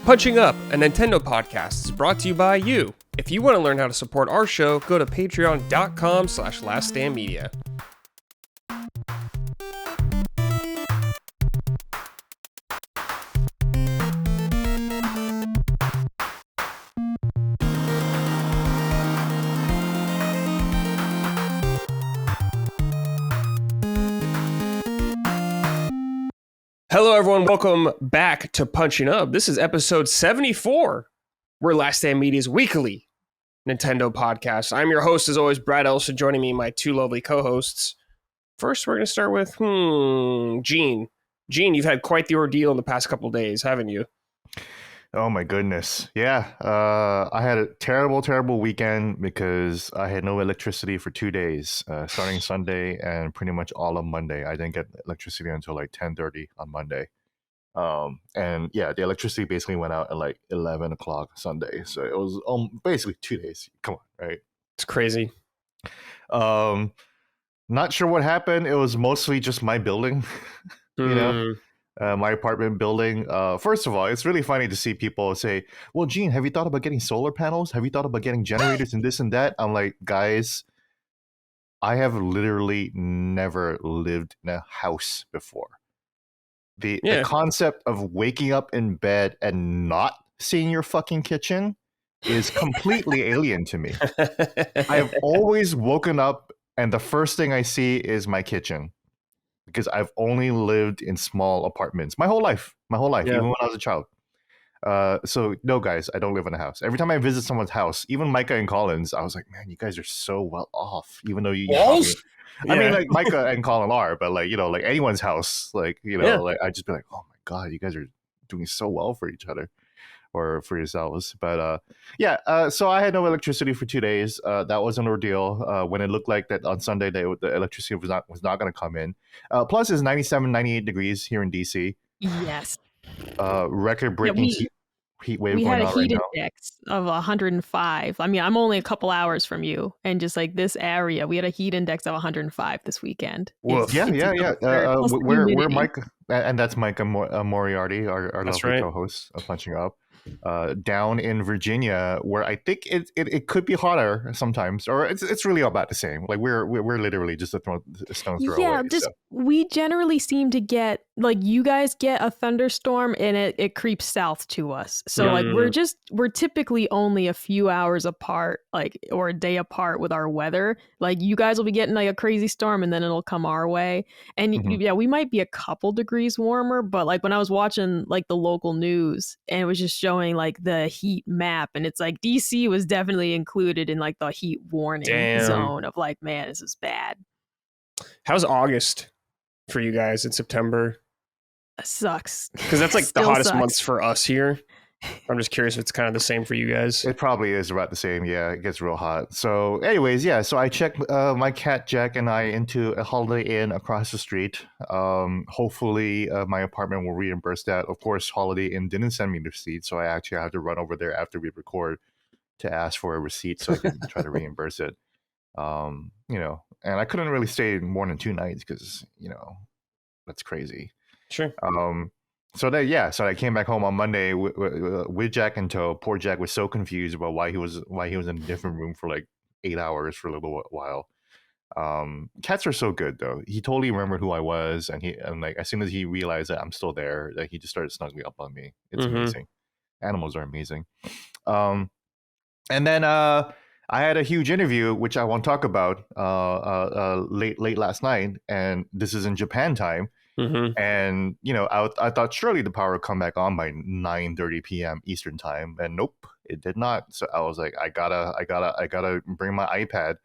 Punching Up, a Nintendo podcast, is brought to you by you. If you want to learn how to support our show, go to patreon.com/laststandmedia. Hello, everyone. Welcome back to Punching Up. This is episode 74. We're Last Stand Media's weekly Nintendo podcast. I'm your host, as always, Brad Elson. Joining me, my two lovely co-hosts. First, we're going to start with Gene. Gene, you've had quite the ordeal in the past couple days, haven't you? Oh my goodness. Yeah. I had a terrible weekend because I had no electricity for 2 days, starting Sunday and pretty much all of Monday. I didn't get electricity until like 10:30 on Monday. And yeah, the electricity basically went out at like 11 o'clock Sunday. So it was basically 2 days. Come on, right? It's crazy. Not sure what happened. It was mostly just my building, you know? My apartment building. First of all, it's really funny to see people say, well, Gene, have you thought about getting solar panels? Have you thought about getting generators and this and that? I'm like, guys, I have literally never lived in a house before. The concept of waking up in bed and not seeing your fucking kitchen is completely alien to me. I've always woken up and the first thing I see is my kitchen. Because I've only lived in small apartments my whole life, even when I was a child. So no, guys, I don't live in a house. Every time I visit someone's house, even Micah and Collins, I was like, man, you guys are so well off. Even though you probably, I mean, like Micah and Colin are, but like, you know, like anyone's house, like, you know, like I just be like, oh my God, you guys are doing so well for each other or for yourselves. But so I had no electricity for 2 days. That was an ordeal when it looked like that on Sunday the electricity was not going to come in. Plus it's 97, 98 degrees here in DC. Yes. Record-breaking heat wave going on right now. We had a heat index of 105. I mean, I'm only a couple hours from you, and just like this area, we had a heat index of 105 this weekend. Well, Where Mike, and that's Micah Moriarty, our lovely co-host of Punching Up. Down in Virginia, where I think it could be hotter sometimes, or it's really about the same. Like we're literally just a stone's throw away. Yeah, we generally seem to get, like, you guys get a thunderstorm and it creeps south to us. So like we're typically only a few hours apart, like, or a day apart with our weather. Like you guys will be getting like a crazy storm and then it'll come our way. And we might be a couple degrees warmer, but like when I was watching like the local news and it was just showing like the heat map, and it's like DC was definitely included in like the heat warning zone of like, man, this is bad. How's August for you guys in September? That sucks. Because that's like the hottest months for us here. I'm just curious if it's kind of the same for you guys. It probably is about the same. Yeah, it gets real hot. So anyways, so I checked my cat Jack and I into a Holiday Inn across the street. Hopefully my apartment will reimburse that. Of course, Holiday Inn didn't send me the receipt, so I actually have to run over there after we record to ask for a receipt so I can try to reimburse it. You know, and I couldn't really stay more than 2 nights because, you know, that's crazy. Sure. So I came back home on Monday with Jack in tow. Poor Jack was so confused about why he was in a different room for like 8 hours for a little while. Cats are so good though. He totally remembered who I was, and like as soon as he realized that I'm still there, like he just started snuggling up on me. It's amazing. Animals are amazing. And then I had a huge interview which I won't talk about late last night, and this is in Japan time. And you know, I thought surely the power would come back on by 9:30 p.m. Eastern time, and nope, it did not. So I was like, I gotta bring my iPad,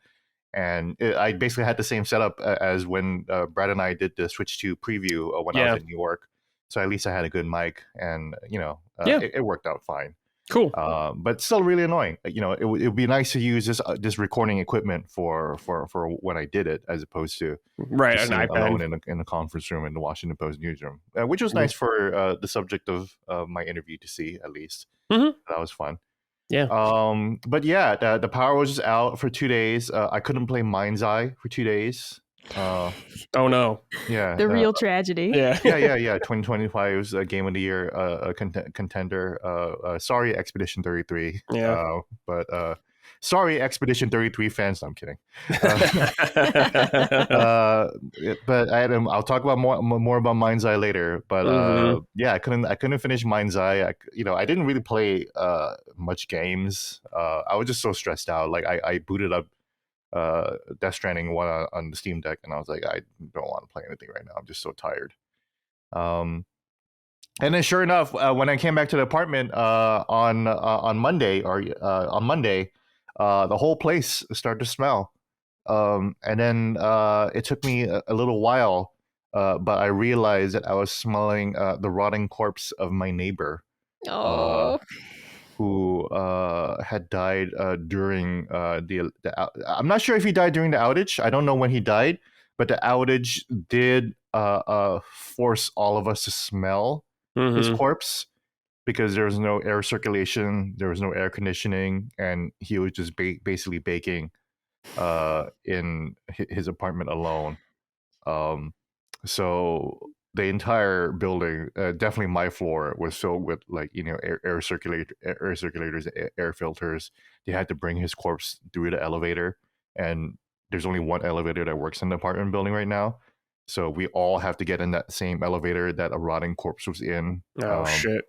and I basically had the same setup as when Brad and I did the Switch 2 preview when I was in New York. So at least I had a good mic, and you know, it worked out fine. Cool. But still really annoying. You know, it would be nice to use this recording equipment for when I did it, as opposed to an iPad alone in the conference room in the Washington Post newsroom, which was nice for the subject of my interview to see, at least. That was fun. Yeah. But yeah, the power was just out for 2 days. I couldn't play Mind's Eye for 2 days. Uh, Oh no. yeah, The real tragedy. Yeah. 2025 was a Game of the Year contender. Sorry, Expedition 33. Yeah. But sorry, Expedition 33 fans. No, I'm kidding. But I'll talk about more about Mind's Eye later. But yeah, I couldn't finish Mind's Eye. I didn't really play much games. I was just so stressed out. Like I booted up Death Stranding one on the Steam Deck, and I was like, I don't want to play anything right now. I'm just so tired. And then, sure enough, when I came back to the apartment on Monday, the whole place started to smell. And then it took me a little while, but I realized that I was smelling the rotting corpse of my neighbor. Oh. Who had died during the I'm not sure if he died during the outage. I don't know when he died, but the outage did force all of us to smell his corpse because there was no air circulation, there was no air conditioning, and he was just basically baking in his apartment alone. So the entire building, definitely my floor, was filled with air circulators, air filters. They had to bring his corpse through the elevator, and there's only one elevator that works in the apartment building right now. So we all have to get in that same elevator that a rotting corpse was in. Oh shit!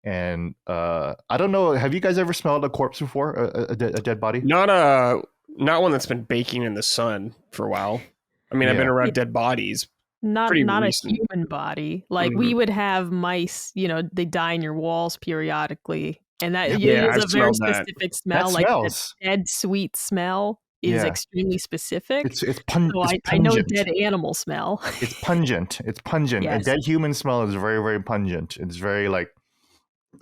And I don't know. Have you guys ever smelled a corpse before? A dead body? Not one that's been baking in the sun for a while. I mean, I've been around dead bodies. Not a human body. Like we would have mice, they die in your walls periodically. And that is a very specific smell. Like that dead sweet smell is extremely specific. It's pungent. So I know dead animal smell. It's pungent. Yes. A dead human smell is very, very pungent. It's very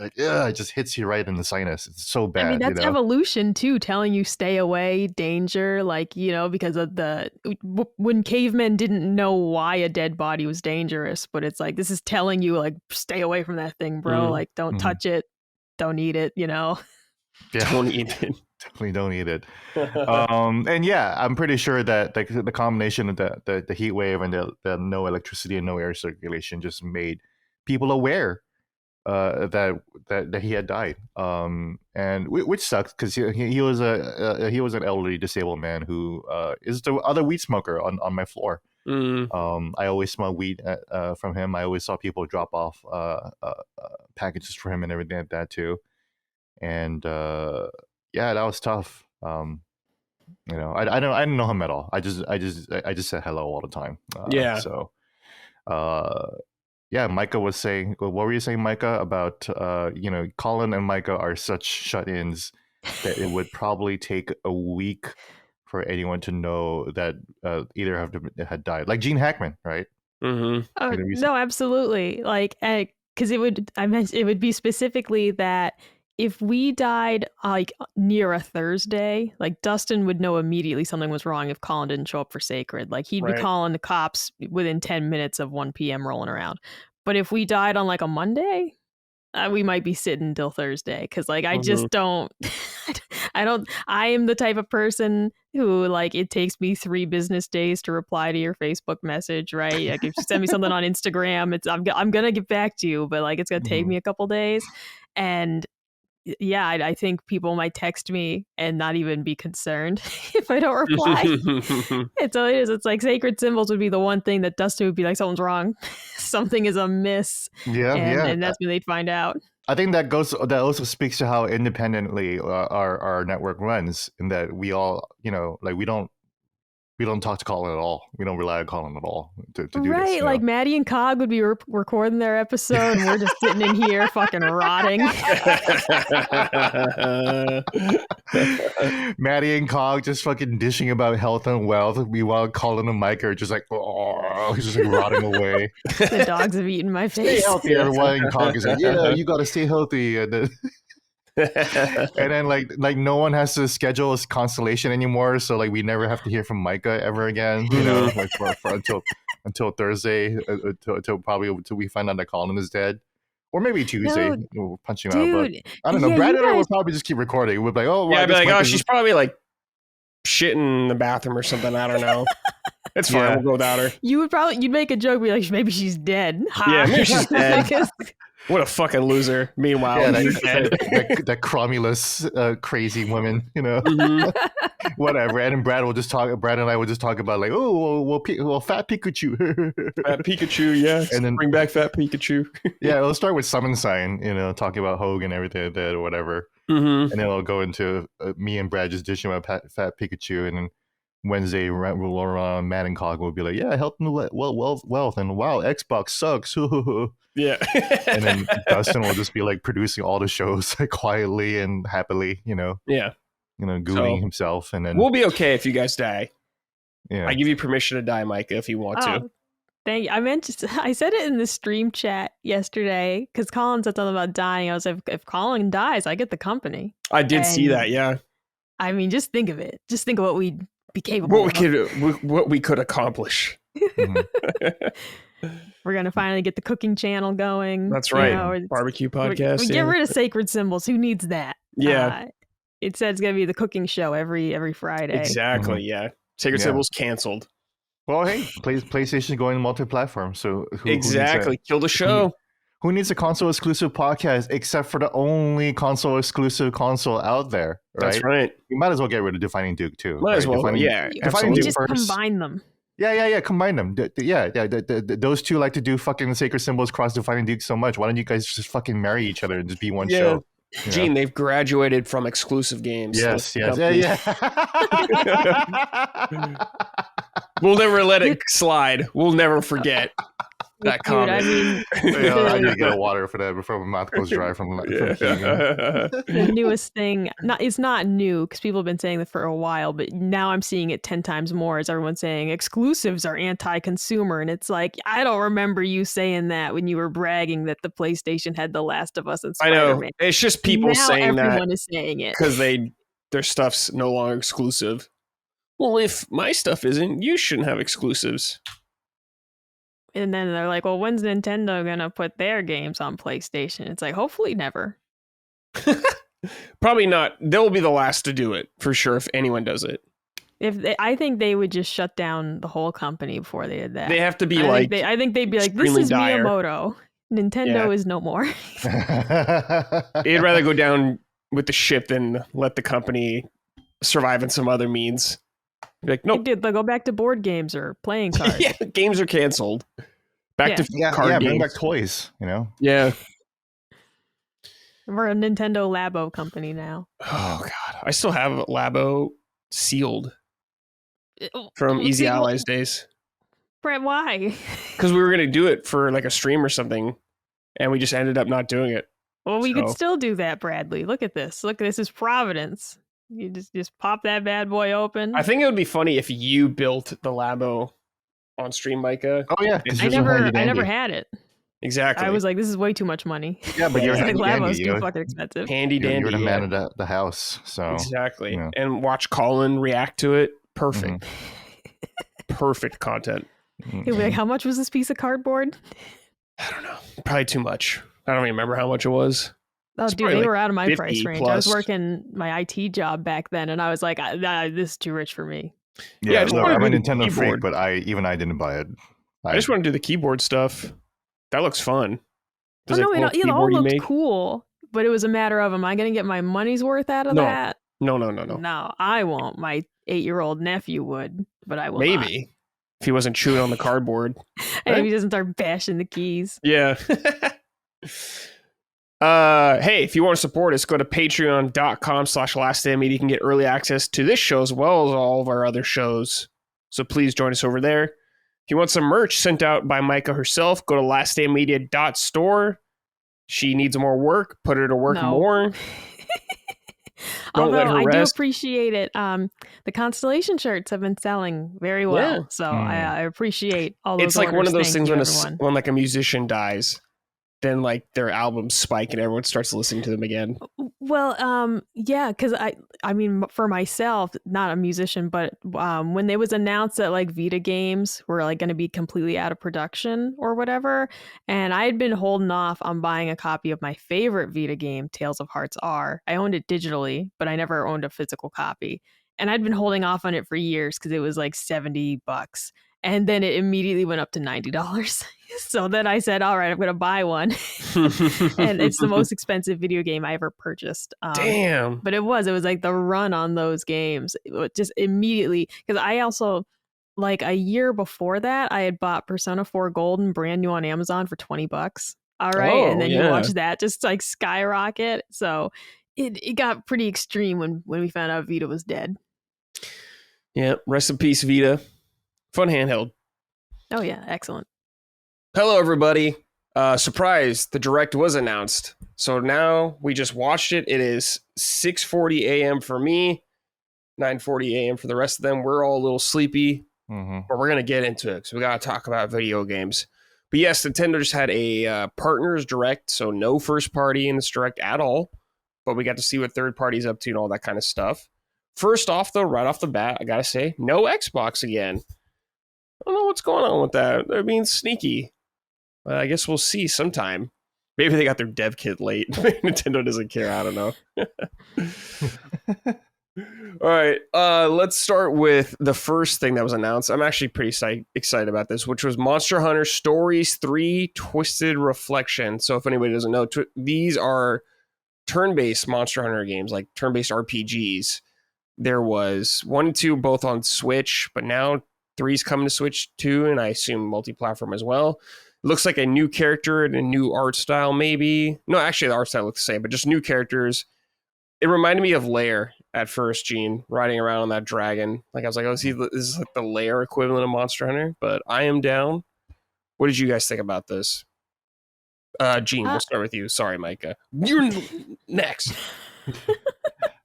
it just hits you right in the sinus. It's so bad. I mean, that's evolution too, telling you stay away, danger, because of when cavemen didn't know why a dead body was dangerous, but it's like, this is telling you stay away from that thing, bro. Don't touch it. Don't eat it, Yeah. Don't eat it. Definitely don't eat it. And yeah, I'm pretty sure that the combination of the heat wave and the no electricity and no air circulation just made people aware that he had died, and which sucks because he was an elderly disabled man who is the other weed smoker on my floor. I always smell weed from him. I always saw people drop off packages for him and everything like that too. And yeah, that was tough. I didn't know him at all. I just said hello all the time. So. Yeah, Micah was saying, what were you saying, Micah, about, Colin and Micah are such shut-ins that it would probably take a week for anyone to know that either of them had died. Like Gene Hackman, right? Mm-hmm. Oh, no, absolutely. Because it would be specifically that if we died near a Thursday, Dustin would know immediately something was wrong if Colin didn't show up for Sacred. He'd be calling the cops within 10 minutes of 1 p.m. rolling around. But if we died on a Monday, we might be sitting till Thursday. Because I just don't, I am the type of person who it takes me 3 business days to reply to your Facebook message, right? If you send me something on Instagram, I'm going to get back to you, but it's going to take me a couple days. And yeah, I think people might text me and not even be concerned if I don't reply. It's all it is. It's sacred symbols would be the one thing that Dustin would be like, something's wrong. Something is amiss. And that's when they'd find out. I think that also speaks to how independently our network runs, in that we all, we don't talk to Colin at all. We don't rely on Colin at all to do this. Right, Maddie and Cog would be recording their episode, and we're just sitting in here fucking rotting. Maddie and Cog just fucking dishing about health and wealth. Meanwhile, Colin and Mike are just just rotting away. The dogs have eaten my face. Stay healthy, everyone. And Cog is you got to stay healthy. And then and then no one has to schedule a constellation anymore, so we never have to hear from Micah ever again, for until Thursday, until we find out that Colin is dead, or maybe Tuesday. We'll punch him out, but I don't know. Brad and I will probably just keep recording. We'll be like, she's probably shitting in the bathroom or something. I don't know. It's fine. Yeah. We'll go without her. You'd make a joke, be like, maybe she's dead. Yeah, maybe she's dead. Because- What a fucking loser. Meanwhile, Yeah, you're dead. that cromulous, crazy woman, Mhm. whatever. And then Brad and I would just talk about like, oh, well, fat Pikachu. Fat Pikachu, yeah. And then- Bring back Fat Pikachu. Yeah, it'll start with Summon Sign, talking about Hogue and everything like that or whatever. Mm-hmm. And then it'll go into me and Brad just dishing about fat Pikachu. And then Wednesday, Laura Matt and Cog will be like, yeah, help me wealth. And wow, Xbox sucks. Yeah. And then Dustin will just be like producing all the shows like quietly and happily, Yeah. gooning So, himself. And then We'll be okay if you guys die. yeah. I give you permission to die, Micah, if you want to. Oh, thank you. I said it in the stream chat yesterday because Colin said something about dying. I was like, if Colin dies, I get the company. I did see And- that, yeah. I mean, just think of it. Just think of what we'd be capable of. What we could accomplish. Mhm. We're gonna finally get the cooking channel going. That's you right. know, it's- Barbecue we podcast. get yeah. rid of sacred symbols. Who needs that? Yeah, It said it's gonna be the cooking show every Friday. exactly. Yeah. Sacred Yeah. Symbols canceled. Well, hey, PlayStation going multi-platform. So Exactly. Kill the show. Who needs a console exclusive podcast except for the only console exclusive console out there? Right? That's right. You might as well get rid of Defining Duke too. Might as right? well. Yeah. You Defining Absolutely. Duke just first. combine them. Yeah. Combine them. Those two like to do fucking Sacred Symbols cross Defining Duke so much. Why don't you guys just fucking marry each other and just be one Yeah. show? you know? Gene, they've graduated from exclusive games. Yes. Those Yeah. We'll never let it slide. We'll never forget that Dude, comment. I mean, I need to get a water for that before my mouth goes dry from heaving. the newest thing. It's not new because people have been saying that for a while, but now I'm seeing it 10 times more as everyone's saying exclusives are anti-consumer, and it's like I don't remember you saying that when you were bragging that the PlayStation had The Last of Us and I Spider-Man. know. It's just people now saying that everyone is saying it. because their stuff's no longer exclusive. Well, if my stuff isn't, you shouldn't have exclusives. And then they're like, well, when's Nintendo gonna put their games on PlayStation? It's like, hopefully never. Probably not. They'll be the last to do it for sure if anyone does it. I think they would just shut down the whole company before they did that. They have to be I think they'd be like, this extremely is dire. Miyamoto. Nintendo Yeah. is no more. They'd rather go down with the ship than let the company survive in some other means. Be like, nope. They'll go back to board games or playing cards. Yeah, games are canceled. Back to card bring games. back toys. Yeah. We're a Nintendo Labo company now. Oh god, I still have Labo sealed from Well, Easy see, well, Allies days Brett, why? because we were gonna do it for like a stream or something, and we just ended up not doing it. Well, we could So- still do that, Bradley. Look at this. Look, this is Providence. You just pop that bad boy open. I think it would be funny if you built the Labo on stream, Micah. Oh yeah, 'cause I yours are never handy-dandy. had it. Exactly. I was like, this is way too much money. Yeah, but you're It's like handy Labo's dandy. too fucking expensive. handy You're dandy. the yeah. man of the house. So Exactly. Yeah. And watch Colin react to it. Perfect. Perfect content. He'll be like, how much was this piece of cardboard? I don't know. Probably too much. I don't even remember how much it was. Oh, It's dude, probably they like were out of my 50 price range. I plus. was working my IT job back then, and I was like, this is too rich for me. Yeah, I just look, wanna I'm a do the Nintendo freak, keyboard. but I didn't buy it. I just want to do the keyboard stuff. That looks fun. Oh, There's no, like a little it all keyboard you looked make. cool, but it was a matter of, am I going to get my money's worth out of No. that? No. No, I won't. My 8-year-old nephew would, but I will not. Maybe. If he wasn't chewing on the cardboard. And if he doesn't start bashing the keys. Yeah. Hey, if you want to support us, go to patreon.com/laststandmedia. You can get early access to this show as well as all of our other shows. So please join us over there. If you want some merch sent out by Micah herself, go to laststandmedia.store. She needs more work. Put her to work No. more. Don't let Although her I do rest. appreciate it. The Constellation shirts have been selling very well. Yeah. So I appreciate all those It's like one of orders. those Thank things you, when everyone. when like a musician dies, then like their albums spike and everyone starts listening to them again. Well, yeah, because I mean, for myself, not a musician, but when it was announced that like Vita games were like going to be completely out of production or whatever, and I had been holding off on buying a copy of my favorite Vita game, Tales of Hearts R. I owned it digitally, but I never owned a physical copy. and I'd been holding off on it for years because it was like $70, and then it immediately went up to $90. So then I said, all right, I'm gonna buy one. And it's the most expensive video game I ever purchased. Damn. But it was like the run on those games. It just immediately, because I also, like a year before that, I had bought Persona 4 Golden brand new on Amazon for $20. All right. Oh, And then yeah. you watch that just like skyrocket. So it got pretty extreme when we found out Vita was dead. Yeah. Rest in peace, Vita. Fun handheld. Oh, yeah. Excellent. Hello, everybody. Surprise, the Direct was announced. So now we just watched it. It is 6:40 a.m. for me, 9:40 a.m. for the rest of them. We're all a little sleepy, but we're going to get into it because we got to talk about video games. But yes, Nintendo just had a Partners Direct, so no first party in this Direct at all. But we got to see what third party's up to and all that kind of stuff. First off, though, right off the bat, I got to say, no Xbox again. I don't know what's going on with that. They're being sneaky. I guess we'll see sometime. Maybe they got their dev kit late. Nintendo doesn't care. I don't know. All right. Let's start with the first thing that was announced. I'm actually pretty excited about this, which was Monster Hunter Stories 3 Twisted Reflection. So if anybody doesn't know, these are turn-based Monster Hunter games, like turn-based RPGs. There was 1 and 2 both on Switch, but now 3's coming to Switch too, and I assume multi-platform as well. Looks like a new character and a new art style, maybe. No, actually, the art style looks the same, but just new characters. It reminded me of Lair at first, Gene, riding around on that dragon. Like, I was like, oh, this is like the Lair equivalent of Monster Hunter, but I am down. What did you guys think about this? Gene, we'll start with you. Sorry, Micah. You're next.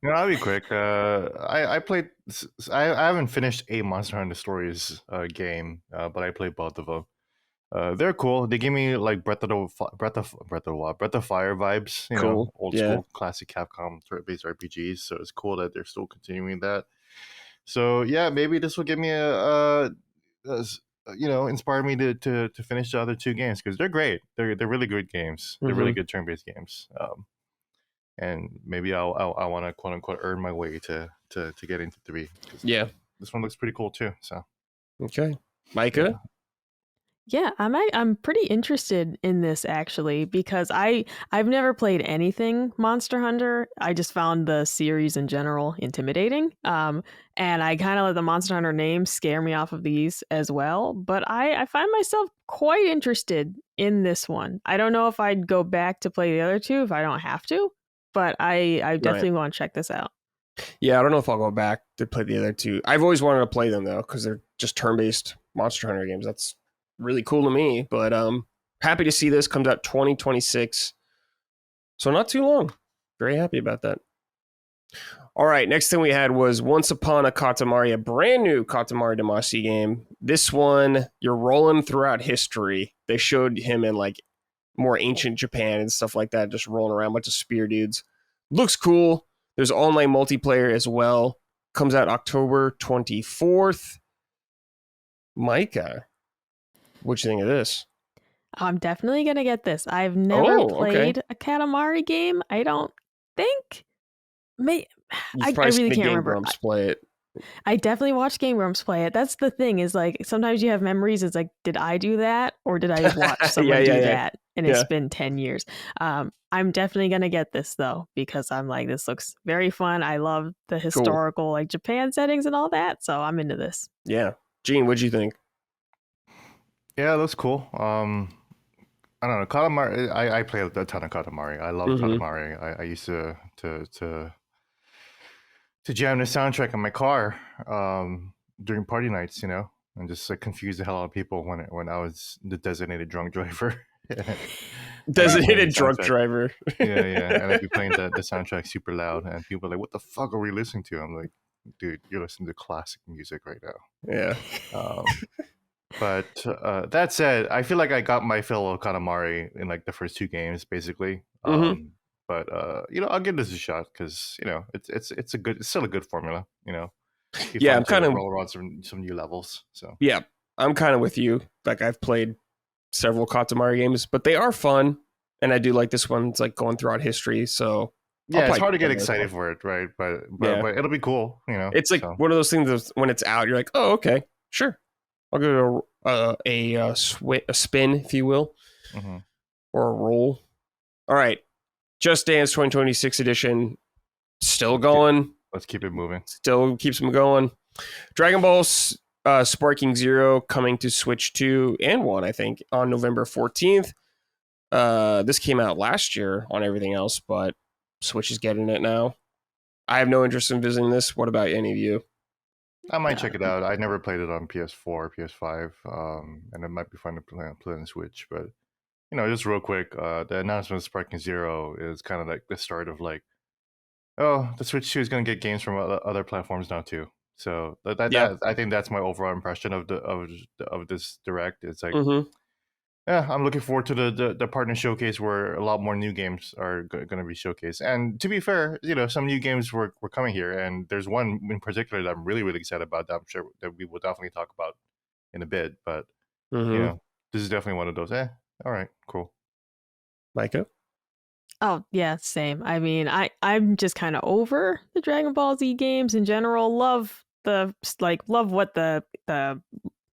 No, I'll be quick. I played. I haven't finished a Monster Hunter Stories game, but I played both of them. They're cool. They give me like Breath of Fire vibes. You know, old school classic Capcom turn-based RPGs. So it's cool that they're still continuing that. So yeah, maybe this will give me inspire me to finish the other two games because they're great. They're really good games. They're really good turn-based games. And maybe I want to quote unquote earn my way to get into 3. Yeah, this one looks pretty cool too. So okay, Micah. Yeah, I'm pretty interested in this actually because I've never played anything Monster Hunter. I just found the series in general intimidating. And I kind of let the Monster Hunter name scare me off of these as well. But I find myself quite interested in this one. I don't know if I'd go back to play the other two if I don't have to, but I definitely want to check this out. Yeah, I don't know if I'll go back to play the other two. I've always wanted to play them though because they're just turn-based Monster Hunter games. That's really cool to me, but happy to see this comes out 2026, so not too long. Very happy about that. All right, next thing we had was Once Upon a Katamari, a brand new Katamari Damacy game. This one, you're rolling throughout history. They showed him in like more ancient Japan and stuff like that, just rolling around, bunch of spear dudes. Looks cool. There's online multiplayer as well. Comes out October 24th. Micah, what you think of this? I'm definitely going to get this. I've never played a Katamari game. I don't think. I really can't remember. Play it. I definitely watched Game Grumps play it. That's the thing is like sometimes you have memories. It's like, did I do that or did I watch someone do that? And it's been 10 years. I'm definitely going to get this though, because I'm like, this looks very fun. I love the historical like Japan settings and all that. So I'm into this. Yeah. Gene, what'd you think? Yeah, that's cool. I don't know. Katamari, I play a ton of Katamari. I love Katamari. I used to jam the soundtrack in my car during party nights, you know, and just like confuse the hell out of people when I was the designated drunk driver. Designated drunk driver. Yeah, and I'd be playing the soundtrack super loud, and people are like, "What the fuck are we listening to?" I'm like, "Dude, you're listening to classic music right now." Yeah. But that said, I feel like I got my fill of Katamari in like the first two games, basically. But I'll give this a shot because it's still a good formula. I'm kind of roll around some new levels. So yeah, I'm kind of with you. Like I've played several Katamari games, but they are fun, and I do like this one. It's like going throughout history, so Yeah, it's hard to get excited for it, right? But it'll be cool, It's like one of those things that when it's out, you're like, oh, okay, sure. I'll give it a spin, if you will, or a roll. All right. Just Dance 2026 edition. Still going. Let's keep it moving. Still keeps them going. Dragon Ball Sparking Zero coming to Switch 2 and 1, I think, on November 14th. This came out last year on everything else, but Switch is getting it now. I have no interest in visiting this. What about any of you? I might check it out. I never played it on PS4, PS5, and it might be fun to play on Switch. But, just real quick, the announcement of Sparking Zero is kind of like the start of like, oh, the Switch 2 is going to get games from other platforms now too. So that I think that's my overall impression of this direct. It's like, I'm looking forward to the partner showcase where a lot more new games are going to be showcased. And to be fair, some new games were coming here, and there's one in particular that I'm really, really excited about that I'm sure that we will definitely talk about in a bit. But this is definitely one of those. All right, cool. Micah? Oh, yeah, same. I mean, I'm just kind of over the Dragon Ball Z games in general. Love what the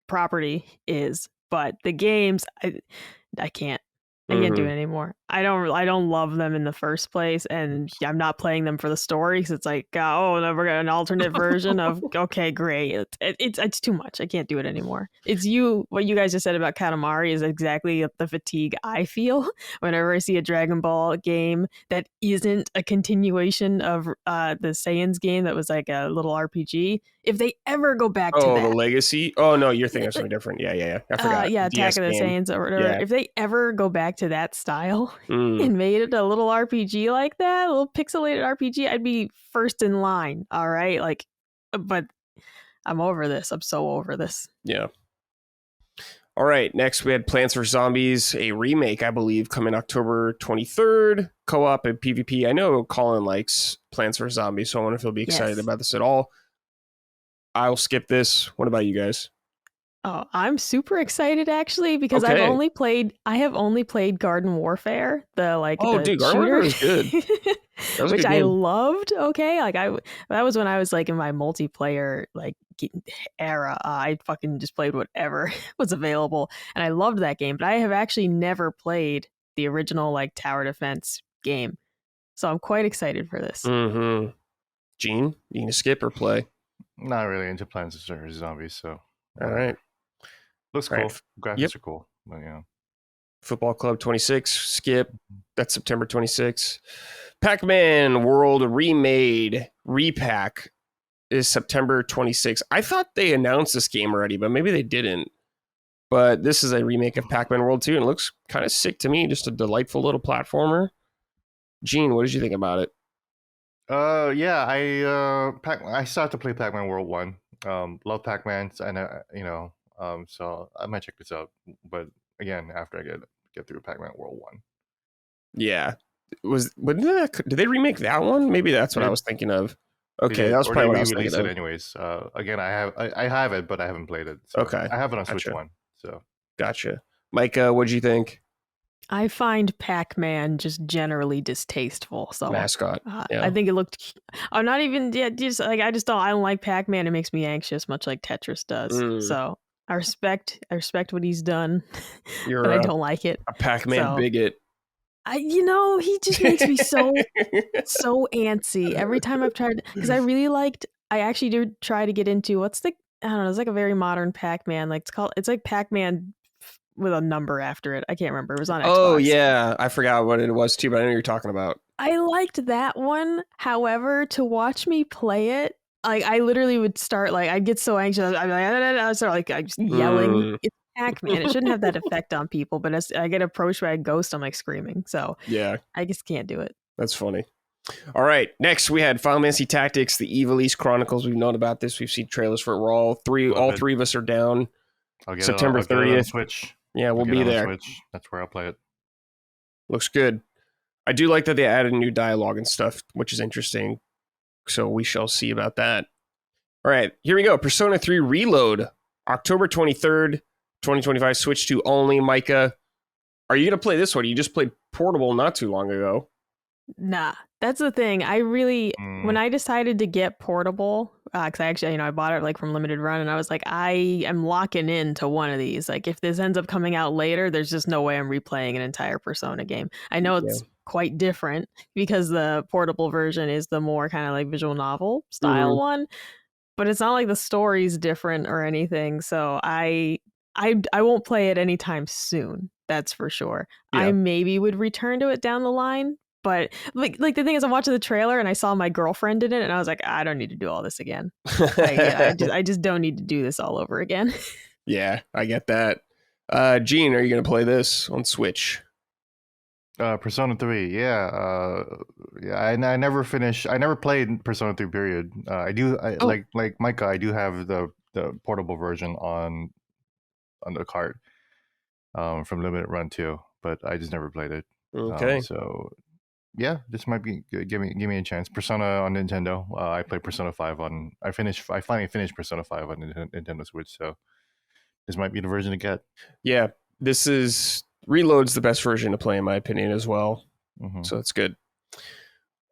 property is, but the games, I can't do it anymore. I don't love them in the first place, and I'm not playing them for the story because it's like, oh, no, we're got an alternate version of. Okay, great. It's too much. I can't do it anymore. What you guys just said about Katamari is exactly the fatigue I feel whenever I see a Dragon Ball game that isn't a continuation of the Saiyans game that was like a little RPG. If they ever go back to that, the Legacy. Oh no, you're thinking of something different. Yeah. I forgot. Attack of the Saiyans or whatever. Yeah. If they ever go back to that style and made it a little RPG like that, a little pixelated RPG, I'd be first in line. All right, but I'm over this. I'm so over this. Yeah. All right. Next, we had Plants vs. Zombies, a remake, I believe, coming October 23rd. Co-op and PvP. I know Colin likes Plants vs. Zombies, so I wonder if he'll be excited about this at all. I'll skip this. What about you guys? Oh, I'm super excited actually because I have only played Garden Warfare, Garden Warfare is good. Which I loved. Okay, that was when I was like in my multiplayer era. I fucking just played whatever was available, and I loved that game. But I have actually never played the original tower defense game, so I'm quite excited for this. Gene, you gonna skip or play? Not really into Plants vs. Zombies, so all right. Looks cool. Right. Graphics are cool, but Football Club 26, skip. That's September 26th. Pac-Man World Remade Repack is September 26th. I thought they announced this game already, but maybe they didn't. But this is a remake of Pac-Man World 2, and it looks kind of sick to me. Just a delightful little platformer. Gene, what did you think about it? I started to play Pac-Man World 1. Love Pac-Man, and so I might check this out. But again, after I get through Pac-Man World 1. Yeah. Did they remake that one? Maybe that's what I was thinking of. Okay, that was probably what I was thinking of. Anyways, again, I have it, but I haven't played it. So okay. I have it on Switch 1. So gotcha. Micah, what'd you think? I find Pac-Man just generally distasteful. So mascot. I think it looked. I'm not even. Yeah, just I don't like Pac-Man. It makes me anxious, much like Tetris does. So I respect what he's done, but I don't like it. A Pac-Man bigot. He just makes me so antsy every time I've tried. Because I actually did try to get into I don't know. It's like a very modern Pac-Man. It's like Pac-Man with a number after it. I can't remember. It was on Xbox. Oh yeah, I forgot what it was too, but I know what you're talking about. I liked that one. However, to watch me play it, I literally would start I'd get so anxious. I'd be I start I'm just yelling. It's Pac-Man. It shouldn't have that effect on people, but as I get approached by a ghost, I'm screaming. So yeah, I just can't do it. That's funny. All right, next we had Final Fantasy Tactics: The Evil East Chronicles. We've known about this. We've seen trailers for it. We're all three of us are down. September 30th. Switch. Yeah, we'll be there. Switch. That's where I'll play it. Looks good. I do like that they added new dialogue and stuff, which is interesting. So we shall see about that. All right, here we go. Persona 3 Reload, October 23rd, 2025, Switch 2 only. Micah, are you going to play this one? You just played Portable not too long ago. Nah, that's the thing. I really, when Mm, I decided to get portable, because I actually, I bought it like from Limited Run, and I was like, I am locking into one of these. Like, if this ends up coming out later, there's just no way I'm replaying an entire Persona game. I know Yeah. it's quite different because the portable version is the more kind of like visual novel style Hmm. one, but it's not like the story's different or anything. So I won't play it anytime soon. That's for sure. I Yeah. maybe would return to it down the line, but like the thing is, I'm watching the trailer and I saw my girlfriend in it, and I was like, I don't need to do all this again. I just don't need to do this all over again. Yeah, I get that. Gene, are you gonna play this on Switch? Persona 3, yeah. Yeah, I never finished. I never played Persona 3. Period. Oh, Like Micah. I do have the portable version on the cart from Limited Run too, but I just never played it. Okay. So yeah, this might be good. Give me a chance. Persona on Nintendo. I played Persona 5 on. I finally finished Persona 5 on Nintendo Switch. So this might be the version to get. Yeah, this is Reload's the best version to play in my opinion as well. Hmm. So it's good.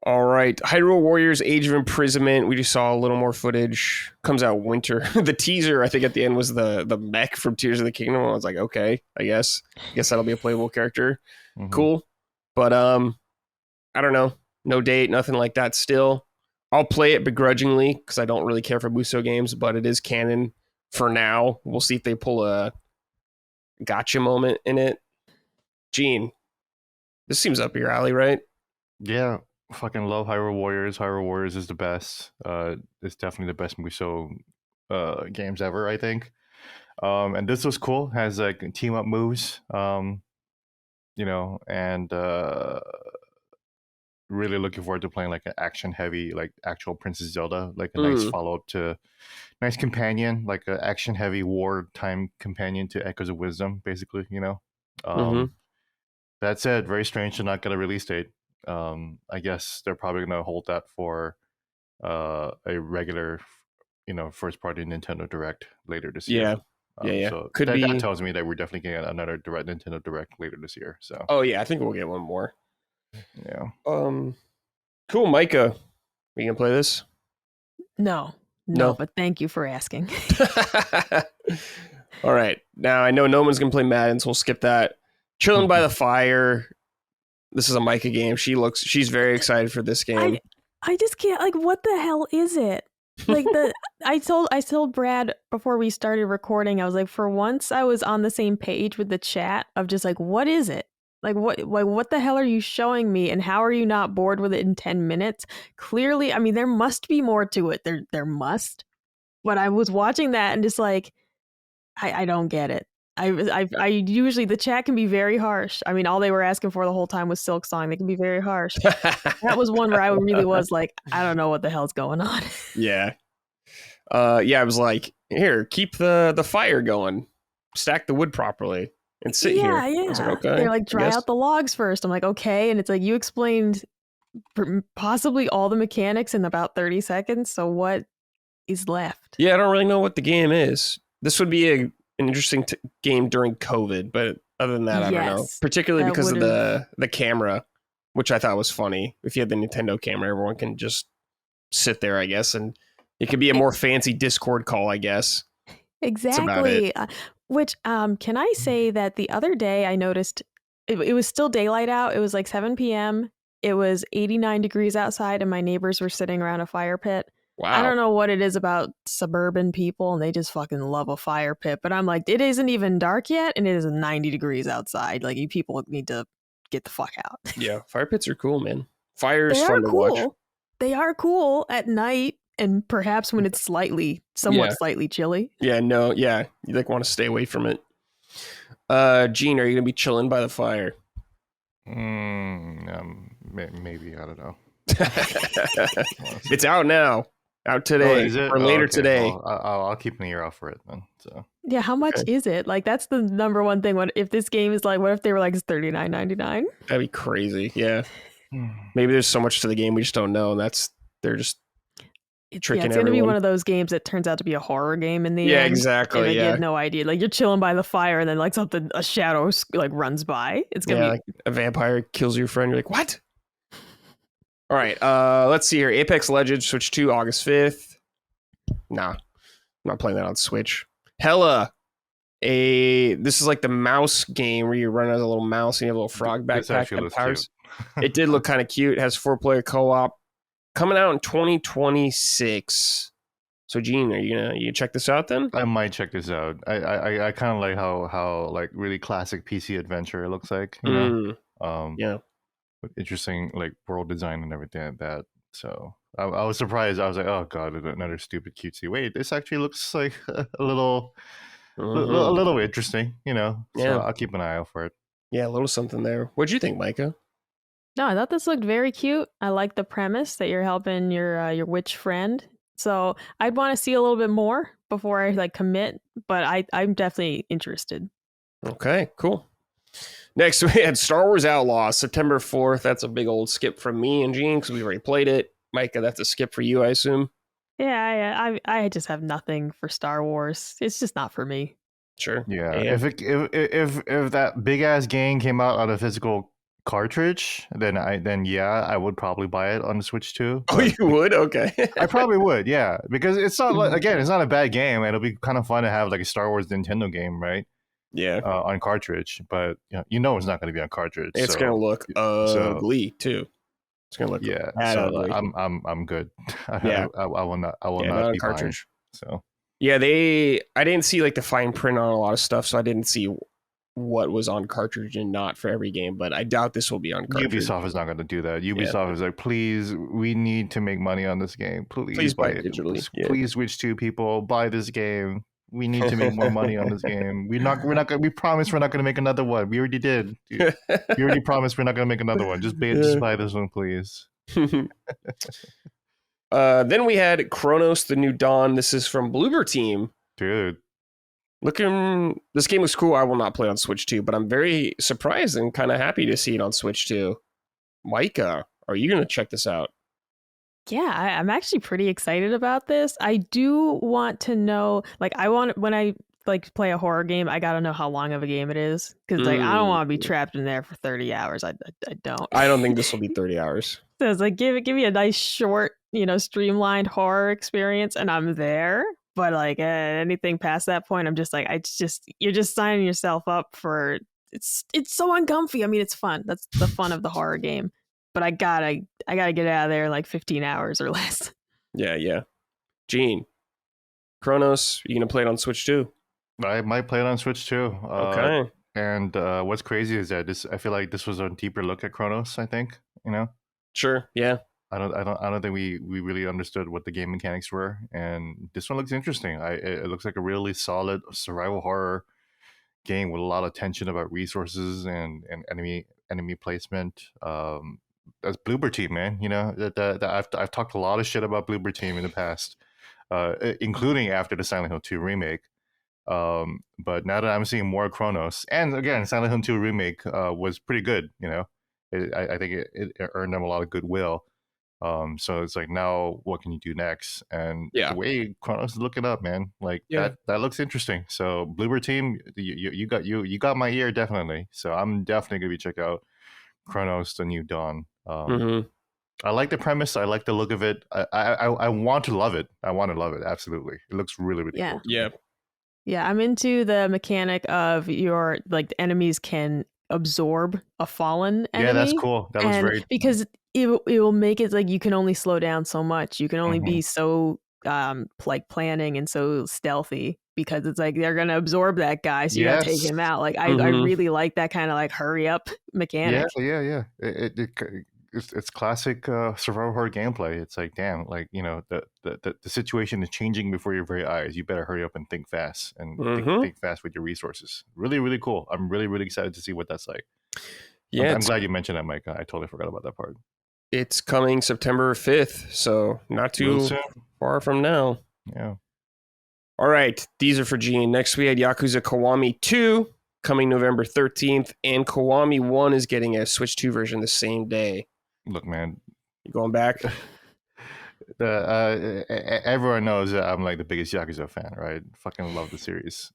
All right, Hyrule Warriors: Age of Imprisonment. We just saw a little more footage. Comes out winter. The teaser, I think, at the end was the mech from Tears of the Kingdom. I was like, okay, I guess that'll be a playable character. Hmm. Cool, but I don't know. No date, nothing like that. Still, I'll play it begrudgingly because I don't really care for Muso games, but it is canon for now. We'll see if they pull a gotcha moment in it. Gene, this seems up your alley, right? Yeah, fucking love Hyrule Warriors. Hyrule Warriors is the best. It's definitely the best Musou games ever, I think. And this was cool. Has like team up moves. And really looking forward to playing like an action heavy, like actual Princess Zelda, like a nice Mm, follow up to, nice companion, like an action heavy wartime companion to Echoes of Wisdom, basically. mm-hmm. That said, very strange to not get a release date. I guess they're probably gonna hold that for a regular, first party Nintendo Direct later this year. Yeah, yeah. So Could that be. tells me that we're definitely getting another direct Nintendo Direct later this year. So Oh yeah, I think we'll get one more. yeah. Cool, Micah. We can play this. no, no, No. but thank you for asking. All right. Now I know no one's gonna play Madden, so we'll skip that. Chilling by the fire. This is a Micah game. She's very excited for this game. I just can't, like, what the hell is it? Like, I told Brad before we started recording, I was like, for once I was on the same page with the chat of just like, what is it? Like what the hell are you showing me, and how are you not bored with it in 10 minutes? Clearly, I mean, there must be more to it. There must. But I was watching that and just like, I don't get it. I usually, the chat can be very harsh. I mean, all they were asking for the whole time was Silk Song. They can be very harsh. That was one where I really was like, I don't know what the hell's going on. Yeah. I was like, here, keep the fire going, stack the wood properly, and sit here. Yeah, I was like, yeah. okay, They're like, I dry guess. out the logs first. I'm like, okay. And it's like, you explained possibly all the mechanics in about 30 seconds. So what is left? Yeah, I don't really know what the game is. This would be an interesting game during COVID, but other than that, I don't know. Yes, Particularly that because of would've- the camera, which I thought was funny. If you had the Nintendo camera, everyone can just sit there, I guess, and it could be a more fancy Discord call, I guess. That's about it. Exactly. Which can I say that the other day I noticed it was still daylight out. It was like 7 p.m. It was 89 degrees outside, and my neighbors were sitting around a fire pit. I Wow. don't know what it is about suburban people, and they just fucking love a fire pit. But I'm like, it isn't even dark yet, and it is 90 degrees outside. Like, you people need to get the fuck out. Yeah, fire pits are cool, man. Fire is They are fun to watch. cool. They are cool at night, and perhaps when it's somewhat slightly chilly. Yeah, no, yeah. You like want to stay away from it. Gene, are you gonna be chilling by the fire? Maybe, I don't know. It's out now. Out today. Is it? Or later Okay. today. Well, I'll keep an ear out for it then. So Yeah, how much is it? Like, that's the number one thing. What if this game is like? What if they were like $39.99? That'd be crazy. Yeah. Maybe there's so much to the game we just don't know, and they're just tricking It's gonna be everyone. one of those games that turns out to be a horror game in the Yeah, end. exactly. And like, you Yeah. have no idea. Like, you're chilling by the fire, and then like a shadow like runs by. It's gonna Yeah, be like a vampire kills your friend. You're like, what? All right. Let's see here. Apex Legends Switch 2, August 5th. Nah, I'm not playing that on Switch. Hella. This is like the mouse game where you run as a little mouse and you have a little frog This backpack actually that looks powers. cute. It did look kind of cute. It has 4-player co-op. Coming out in 2026. So Gene, are you gonna check this out then? I might check this out. I kind of like how like really classic PC adventure it looks like. You know, Yeah. with interesting like world design and everything like that. So I was surprised. I was like, oh god, another stupid cutesy. Wait, this actually looks like a little interesting. You know, so Yeah. I'll keep an eye out for it. Yeah, a little something there. What'd you think, Micah? No, I thought this looked very cute. I like the premise that you're helping your witch friend. So I'd want to see a little bit more before I like commit, but I'm definitely interested. Okay, cool. Next, we had Star Wars Outlaws, September 4th. That's a big old skip from me and Gene because we've already played it. Micah, that's a skip for you, I assume. Yeah, I just have nothing for Star Wars. It's just not for me. Sure. Yeah, And- if that big ass game came out on a physical cartridge, then I would probably buy it on the Switch too. Oh, you would? Okay. I probably would, yeah, because it's not like, again, it's not a bad game, and it'll be kind of fun to have like a Star Wars Nintendo game, right? Yeah. On cartridge, but you know it's not going to be on cartridge. It's so, gonna look ugly too. It's gonna look yeah. bad So ugly. I'm good. Yeah. I will not not be on buying. cartridge. So Yeah, I didn't see like the fine print on a lot of stuff, so I didn't see what was on cartridge and not for every game, but I doubt this will be on cartridge. Ubisoft is not going to do that. Ubisoft is like, please, we need to make money on this game. Please buy it digitally. Yeah. Please, Switch 2 people, buy this game. We need to make more money on this game. We promise we're not going to make another one. We already did. Dude. We already promised we're not going to make another one. Just buy this one, please. Then we had Chronos: The New Dawn. This is from Bloober Team. Dude. This game looks cool. I will not play on Switch 2, but I'm very surprised and kind of happy to see it on Switch 2. Micah, are you going to check this out? Yeah, I'm actually pretty excited about this. I do want to know, like, when I like play a horror game, I gotta know how long of a game it is because like I don't want to be trapped in there for 30 hours. I don't. I don't think this will be 30 hours. So it's like give me a nice short, streamlined horror experience, and I'm there. But like anything past that point, I'm just like you're just signing yourself up for it's so uncomfy. I mean, it's fun. That's the fun of the horror game. But I gotta get out of there in like 15 hours or less. Yeah. Gene, Chronos, you gonna play it on Switch too? I might play it on Switch too. Okay. And what's crazy is that I feel like this was a deeper look at Chronos. I think Sure. Yeah. I don't think we really understood what the game mechanics were, and this one looks interesting. It looks like a really solid survival horror game with a lot of tension about resources and enemy placement. That's Bloober Team, man. That I've talked a lot of shit about Bloober Team in the past, including after the Silent Hill 2 remake. But now that I'm seeing more Chronos, and again, Silent Hill 2 remake was pretty good. I think it earned them a lot of goodwill. So it's like, now what can you do next? And the way Chronos is looking up, man, like that looks interesting. So Bloober Team, you got my ear definitely. So I'm definitely gonna be check out Chronos: The New Dawn. I like the premise. I like the look of it. I want to love it. I want to love it. Absolutely, it looks really cool. Yeah, I'm into the mechanic of the enemies can absorb a fallen enemy. Yeah, that's cool. That looks great. Because it will make it like you can only slow down so much. You can only be so like planning and so stealthy because it's like they're gonna absorb that guy, so you gotta take him out. Like I really like that kind of like hurry up mechanic. Yeah. It's classic survival horror gameplay. It's like, damn, like the situation is changing before your very eyes. You better hurry up and think fast and think fast with your resources. Really cool. I'm really excited to see what that's like. Yeah, I'm glad you mentioned that, Mike. I totally forgot about that part. It's coming September 5th, so not too far from now. Yeah. All right, these are for Gene. Next, we had Yakuza Kiwami 2 coming November 13th, and Kiwami 1 is getting a Switch 2 version the same day. Look, man. You going back? Everyone knows that I'm like the biggest Yakuza fan, right? Fucking love the series.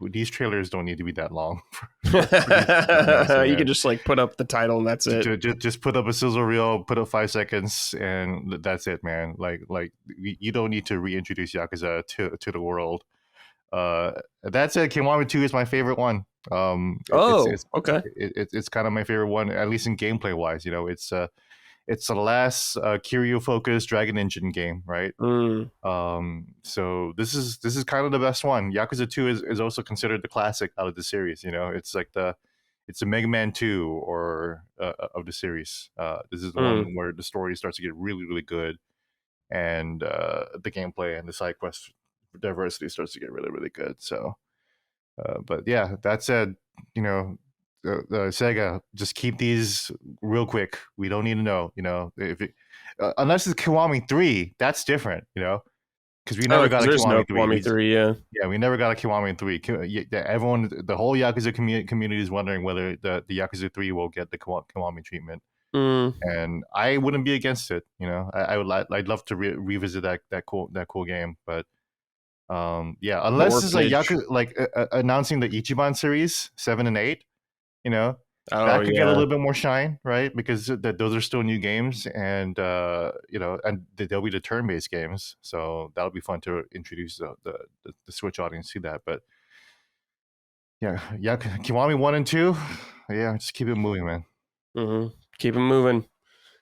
These trailers don't need to be that long. You can just like put up the title and that's it. Just put up a sizzle reel, put up 5 seconds, and that's it, man. Like you don't need to reintroduce Yakuza to the world. That said, Kiwami 2 is my favorite one. Okay. It's kind of my favorite one, at least in gameplay wise. You know, it's the last Kiryu focused Dragon Engine game, right? So this is kind of the best one. Yakuza 2 is also considered the classic out of the series. You know, it's like it's a Mega Man 2 or of the series. This is the one where the story starts to get really, really good, and the gameplay and the side quest diversity starts to get really, really good. So, but yeah, that said, you know, Sega, just keep these real quick. We don't need to know, you know, unless it's Kiwami 3, that's different, you know, because we never got a Kiwami 3. Yeah, we never got a Kiwami 3. Everyone, the whole Yakuza community is wondering whether the Yakuza 3 will get the Kiwami treatment. And I wouldn't be against it, you know. I'd love to revisit that cool game, but unless it's like Yakuza, like announcing the Ichiban series 7 and 8, you know, that could get a little bit more shine, right? Because those are still new games, and you know, and they'll be the turn-based games, so that'll be fun to introduce the Switch audience to that. But yeah, Kiwami 1 and 2, yeah, just keep it moving, man. Keep it moving.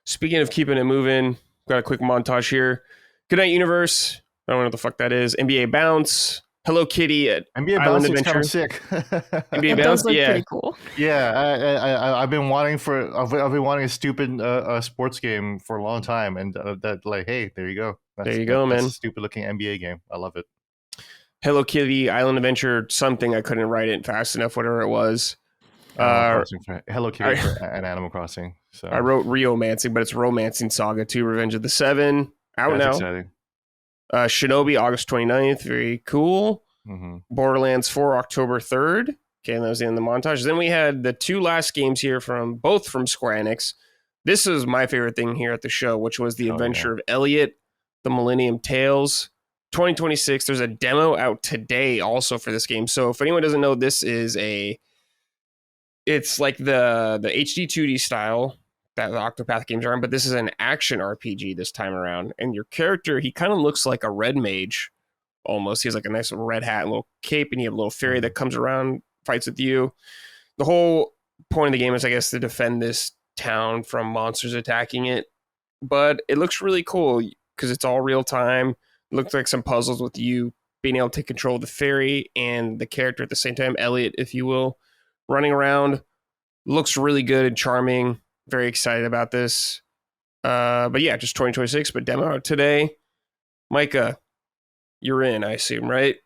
Speaking of keeping it moving, got a quick montage here. Goodnight Universe. I don't know what the fuck that is. NBA Bounce. Hello Kitty at NBA Bounce looks kind of sick. NBA Bounce does look pretty cool. Yeah, I've been wanting a stupid sports game for a long time, and that like, hey, there you go. Man. That's a stupid looking NBA game. I love it. Hello Kitty Island Adventure something. I couldn't write it fast enough. Whatever it was. Hello Kitty and Animal Crossing. So I wrote Reomancing, but it's Romancing Saga 2 Revenge of the Seven. Out now. Exciting. Shinobi August 29th. Very cool. Borderlands 4 October 3rd. Okay, that was the end of the montage. Then we had the 2 last games here both from Square Enix. This is my favorite thing here at the show, which was the adventure of Elliot, the Millennium Tales. 2026. There's a demo out today also for this game. So if anyone doesn't know, this is it's like the HD 2D style that the Octopath games are on, but this is an action RPG this time around. And your character, he kind of looks like a red mage almost. He has like a nice little red hat and little cape, and you have a little fairy that comes around, fights with you. The whole point of the game is, I guess, to defend this town from monsters attacking it. But it looks really cool because it's all real time. It looks like some puzzles with you being able to control the fairy and the character at the same time, Elliot, if you will, running around. Looks really good and charming. Very excited about this. But yeah, just 2026, but demo out today. Micah, you're in, I assume, right?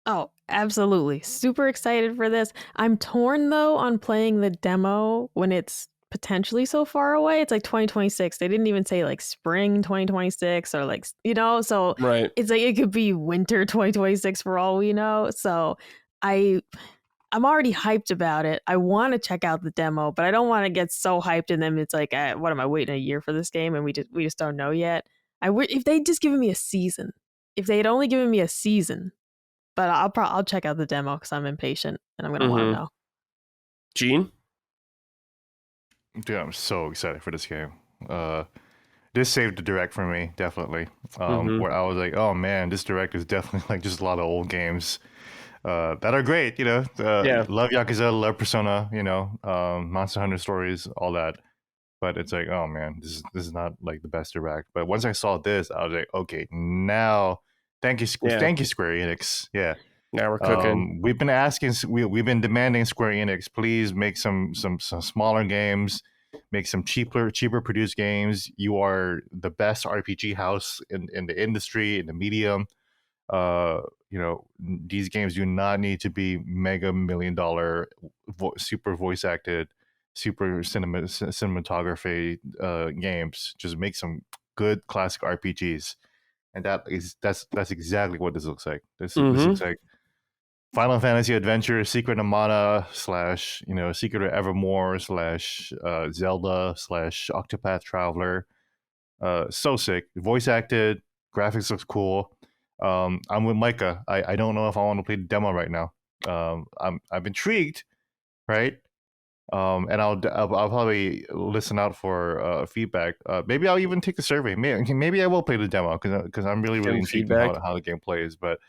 Oh, absolutely. Super excited for this. I'm torn, though, on playing the demo when it's potentially so far away. It's like 2026. They didn't even say like spring 2026 or like, you know, so right. It's like it could be winter 2026 for all we know. So I'm already hyped about it. I want to check out the demo, but I don't want to get so hyped and then it's like, what am I waiting a year for this game? And we just don't know yet. If they just given me a season, if they had only given me a season, but I'll check out the demo because I'm impatient and I'm gonna want to know. Gene? Dude, I'm so excited for this game. This saved the direct for me, definitely. Where I was like, oh man, this direct is definitely like just a lot of old games that are great, you know. Love Yakuza, love Persona, you know, Monster Hunter stories, all that. But it's like, oh man, this is not like the best direct. But once I saw this, I was like, okay, now thank you Square Enix. Yeah. Now we're cooking. We've been demanding Square Enix, please make some smaller games, make some cheaper produced games. You are the best RPG house in the industry, in the medium. You know, these games do not need to be mega $1 million super voice acted, super cinematography games. Just make some good classic RPGs. And that's exactly what this looks like. This looks like Final Fantasy Adventure, Secret of Mana / Secret of Evermore / Zelda / Octopath Traveler. So sick. Voice acted, graphics looks cool. I'm with Micah. I don't know if I want to play the demo right now. I'm intrigued, right? And I'll probably listen out for feedback. Maybe I'll even take the survey. Maybe I will play the demo because I'm really Send intrigued in feedback. how the game plays. But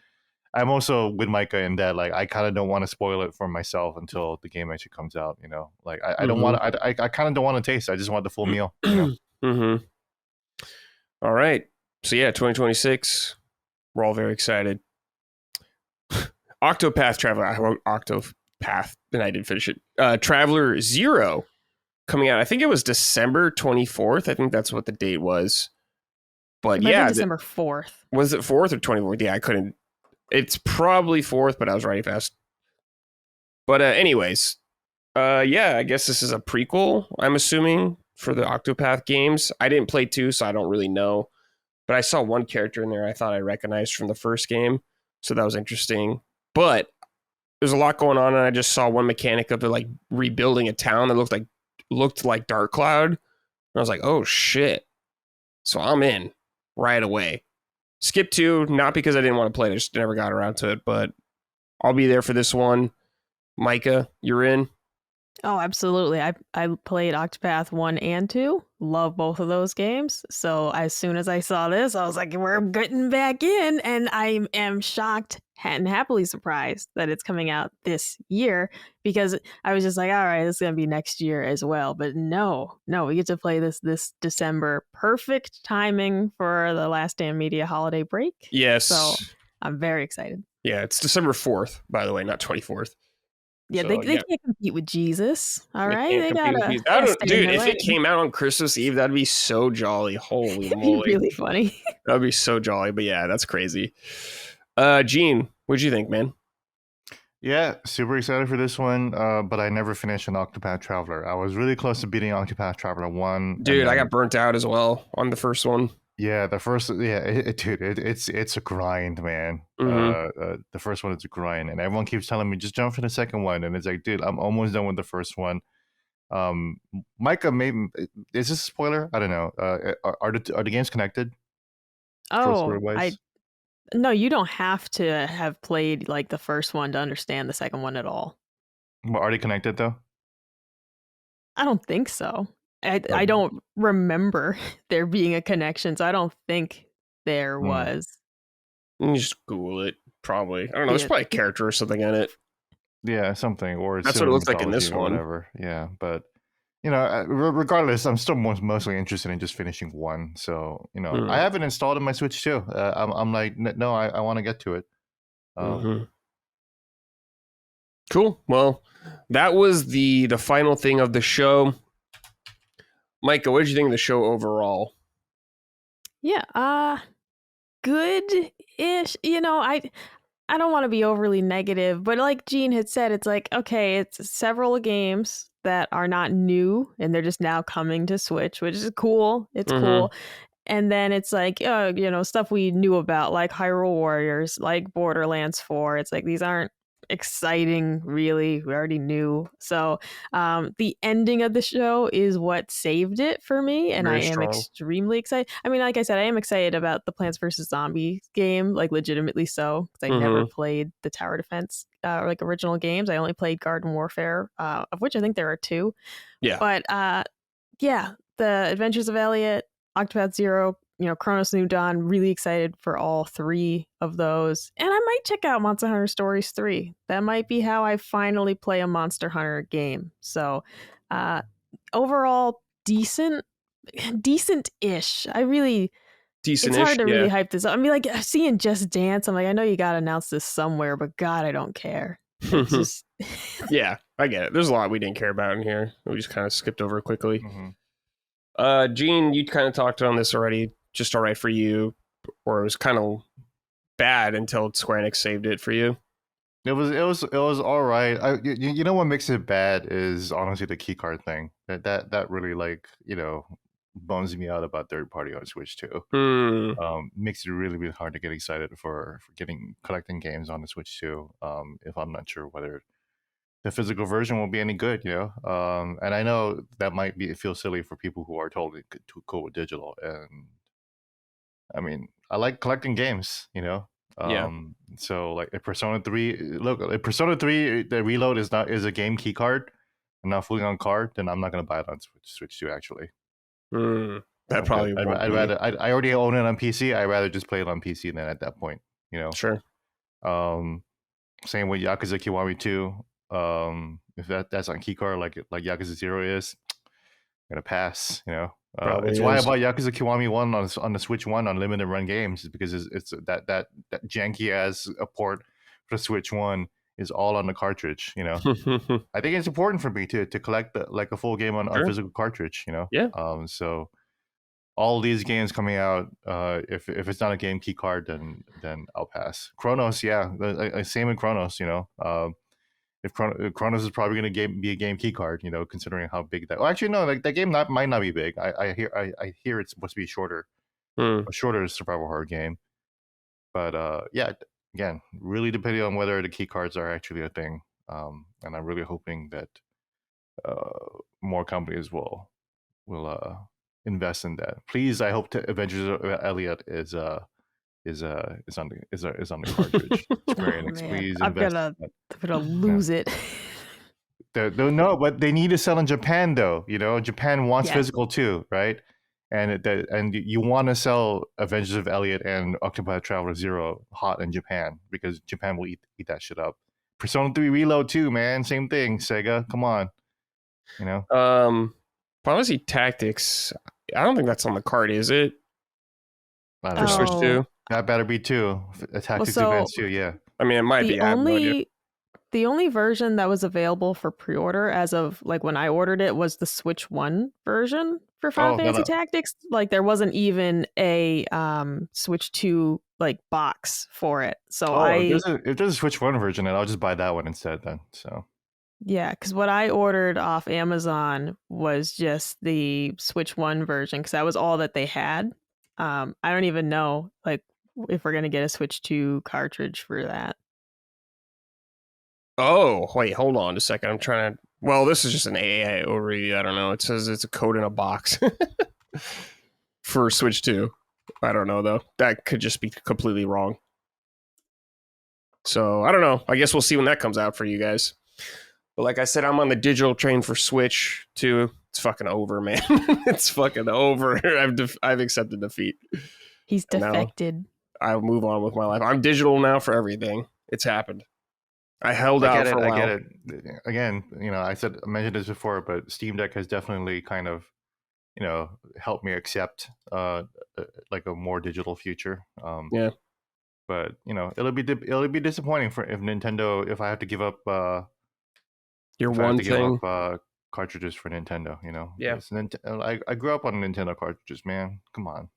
I'm also with Micah in that like I kind of don't want to spoil it for myself until the game actually comes out. You know, like I don't want I kind of don't want to taste. I just want the full meal. You know. Mm-hmm. All right. So yeah, 2026. We're all very excited. Octopath Traveler. I wrote Octopath, and I didn't finish it. Traveler Zero coming out. I think it was December 24th. I think that's what the date was. But It might yeah, be December 4th. was it 4th or 24th? Yeah, I couldn't. It's probably 4th, but I was writing fast. But anyways, yeah, I guess this is a prequel, I'm assuming, for the Octopath games. I didn't play 2, so I don't really know. But I saw one character in there I thought I recognized from the first game, so that was interesting. But there's a lot going on, and I just saw one mechanic of it, like rebuilding a town that looked like Dark Cloud. And I was like, oh shit. So I'm in right away. Skip 2, not because I didn't want to play it, I just never got around to it, but I'll be there for this one. Micah, you're in? Oh, absolutely. I played Octopath 1 and 2. Love both of those games. So as soon as I saw this, I was like, we're getting back in. And I am shocked and happily surprised that it's coming out this year, because I was just like, all right, it's going to be next year as well. But no, we get to play this December. Perfect timing for the Last Stand Media holiday break. Yes. So I'm very excited. Yeah, it's December 4th, by the way, not 24th. Yeah, So, they can't compete with Jesus. All right, They gotta dude, if it came out on Christmas Eve, that'd be so jolly. Holy It'd moly. be really funny. That'd be so jolly. But yeah, that's crazy. Gene, what'd you think, man? Yeah, super excited for this one, but I never finished an Octopath Traveler. I was really close to beating Octopath Traveler 1. Dude, I got burnt out as well on the first one. Yeah, the first, dude, it's a grind, man. Mm-hmm. The first one is a grind, and everyone keeps telling me just jump for the second one, and it's like, dude, I'm almost done with the first one. Micah, maybe is this a spoiler? I don't know. Are the games connected? Oh, no, you don't have to have played like the first one to understand the second one at all. Well, are they connected though? I don't think so. I don't remember there being a connection, so I don't think there was. You can just Google it, probably. I don't know. There's probably a character or something in it. Yeah, something. Or that's what it looks like in this one. Whatever. Yeah, but you know, regardless, I'm still mostly interested in just finishing one. So you know, I have it installed in my Switch too. I'm like, no, I want to get to it. Cool. Well, that was the final thing of the show. Micah, what did you think of the show overall? Yeah, good-ish. You know, I don't want to be overly negative, but like Gene had said, it's like, okay, it's several games that are not new and they're just now coming to Switch, which is cool. It's cool. And then it's like, you know, stuff we knew about, like Hyrule Warriors, like Borderlands 4. It's like, these aren't exciting, really. We already knew. So the ending of the show is what saved it for me, and I am extremely excited. I mean, like I said, I am excited about the Plants vs. Zombies game, like legitimately so, because I never played the tower defense like original games. I only played Garden Warfare, of which I think there are 2. Yeah. But yeah, the Adventures of Elliot, Octopath Zero, you know, Chronos New Dawn, really excited for all 3 of those. And I might check out Monster Hunter Stories 3. That might be how I finally play a Monster Hunter game. So overall, decent-ish. It's hard to really hype this up. I mean, like, seeing Just Dance, I'm like, I know you got to announce this somewhere, but God, I don't care. It's just... Yeah, I get it. There's a lot we didn't care about in here. We just kind of skipped over it quickly. Gene, you kind of talked on this already. Just all right for you, or it was kind of bad until Square Enix saved it for you? It was all right. You know what makes it bad is honestly the keycard thing. That really, like, you know, bums me out about third party on Switch too. Makes it really, really hard to get excited for collecting games on the Switch too. If I'm not sure whether the physical version won't be any good, and I know that might feel silly for people who are totally too cool with digital, and I mean, I like collecting games, Yeah. So like a Persona 3, look, a Persona 3, the reload is a game key card and not fully on card, then I'm not gonna buy it on Switch 2 actually. That probably won't I'd be. rather I already own it on PC. I'd rather just play it on PC then at that point, Sure. Same with Yakuza Kiwami 2. If that's on keycard like Yakuza 0 is, I'm gonna pass, it's why I bought Yakuza Kiwami 1 on the Switch 1 on limited run games, because it's that janky ass port for Switch 1 is all on the cartridge, I think it's important for me to collect a full game on physical cartridge, Yeah. So all these games coming out, if it's not a game key card, then I'll pass. Chronos, yeah, same with Chronos, if Chronos is probably going to be a game key card, considering how big that. Well, actually, no, like that game might not be big. I hear it's supposed to be shorter, a shorter survival horror game. But yeah, again, really depending on whether the key cards are actually a thing, and I'm really hoping that more companies will invest in that. Please, I hope Adventures of Elliot is on the cartridge. Square Enix, please invest. I'm gonna lose it. No, but they need to sell in Japan though. Japan wants physical too, right? And you want to sell Adventures of Elliot and Octopath Traveler 0 hot in Japan, because Japan will eat that shit up. Persona 3 Reload too, man. Same thing. Sega, come on. Final Fantasy Tactics. I don't think that's on the card, is it? For Switch 2? That better be too. Tactics Advance too, yeah. I mean, it might be. The only version that was available for pre-order as of like when I ordered it was the Switch 1 version for Final Fantasy Tactics. Like there wasn't even a Switch 2 like box for it. So if there's a Switch 1 version, then I'll just buy that one instead then. So yeah, because what I ordered off Amazon was just the Switch 1 version, because that was all that they had. I don't even know like if we're gonna get a Switch 2 cartridge for that. Oh, wait, hold on a second. I'm trying to. Well, this is just an AA overview. I don't know. It says it's a code in a box for Switch 2. I don't know though. That could just be completely wrong. So I don't know. I guess we'll see when that comes out for you guys. But like I said, I'm on the digital train for Switch 2. It's fucking over, man. It's fucking over. I've accepted defeat. He's defected. I'll move on with my life. I'm digital now for everything. It's happened. I held out for a while. I get it. Again, I mentioned this before, but Steam Deck has definitely kind of, helped me accept like a more digital future. Yeah. But it'll be disappointing if Nintendo, if I have to give up cartridges for Nintendo, Yeah. I grew up on Nintendo cartridges, man. Come on,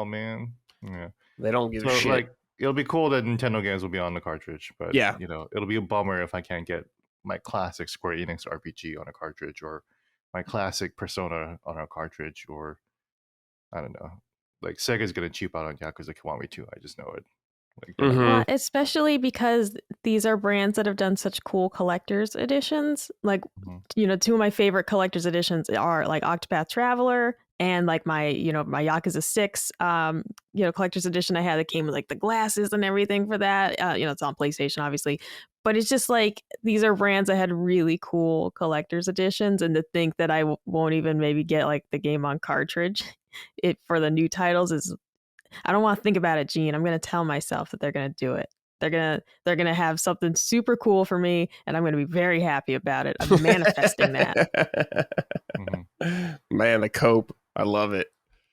man. Yeah. They don't give a shit. Like, it'll be cool that Nintendo games will be on the cartridge, but yeah, it'll be a bummer if I can't get my classic Square Enix RPG on a cartridge, or my classic Persona on a cartridge, or I don't know. Like Sega's gonna cheap out on Yakuza Kiwami 2. I just know it. Especially because these are brands that have done such cool collector's editions. Like, two of my favorite collector's editions are like Octopath Traveler and like my Yakuza 6, collector's edition I had that came with like the glasses and everything for that. It's on PlayStation, obviously. But it's just like, these are brands that had really cool collector's editions, and to think that I won't even maybe get like the game on cartridge for the new titles is, I don't want to think about it, Gene. I'm going to tell myself that they're going to do it. They're going to have something super cool for me, and I'm going to be very happy about it. I'm manifesting that. Man, the cope. I love it.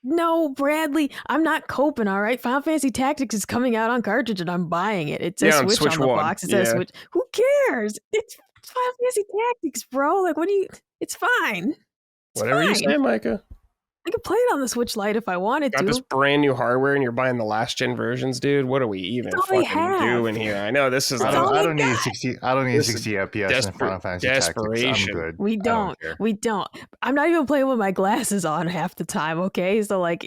No, Bradley, I'm not coping, all right? Final Fantasy Tactics is coming out on cartridge, and I'm buying it. It says Switch on the box. It says Switch. Who cares? It's Final Fantasy Tactics, bro. Like, it's fine. Whatever you say, Micah. I could play it on the Switch Lite if I wanted to. Got this brand new hardware, and you're buying the last gen versions, dude. What are we even fucking doing here? I know this is. I don't need 60. I don't need 60 FPS in Final Fantasy Tactics. I'm good. We don't. I'm not even playing with my glasses on half the time. Okay, so like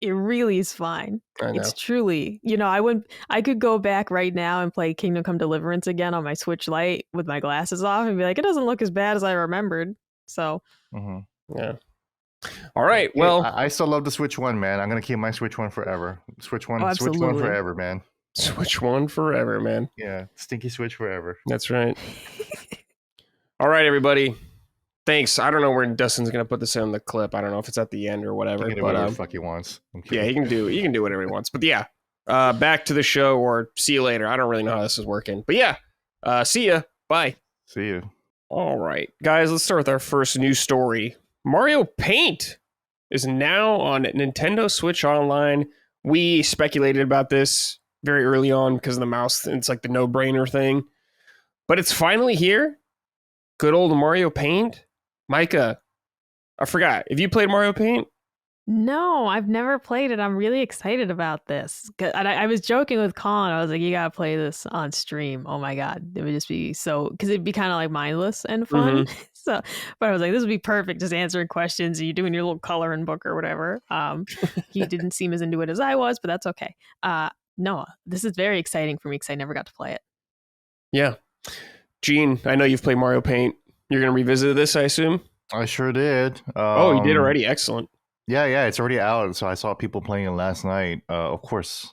It really is fine. I know. It's truly, I could go back right now and play Kingdom Come Deliverance again on my Switch Lite with my glasses off and be like, it doesn't look as bad as I remembered. So, yeah. All right. Well, I still love the Switch One, man. I'm gonna keep my Switch One forever. Switch One forever, man. Switch One forever, man. Yeah, stinky Switch forever. That's right. All right, everybody. Thanks. I don't know where Dustin's gonna put this in the clip. I don't know if it's at the end or whatever. He can do whatever the fuck he wants. Yeah, he can do whatever he wants. But yeah, back to the show, or see you later. I don't really know how this is working. But yeah, see ya. Bye. See you. All right, guys. Let's start with our first news story. Mario Paint is now on Nintendo Switch Online. We speculated about this very early on because of the mouse. It's like the no-brainer thing. But it's finally here. Good old Mario Paint. Micah, I forgot. Have you played Mario Paint? No, I've never played it. I'm really excited about this. I was joking with Colin. I was like, you got to play this on stream. Oh my God. It would just be because it'd be kind of like mindless and fun. But I was like, this would be perfect. Just answering questions. You doing your little coloring book or whatever. He didn't seem as into it as I was, but that's okay. No, this is very exciting for me because I never got to play it. Yeah. Gene, I know you've played Mario Paint. You're going to revisit this, I assume? I sure did. You did already? Excellent. Yeah, it's already out. So I saw people playing it last night. Of course,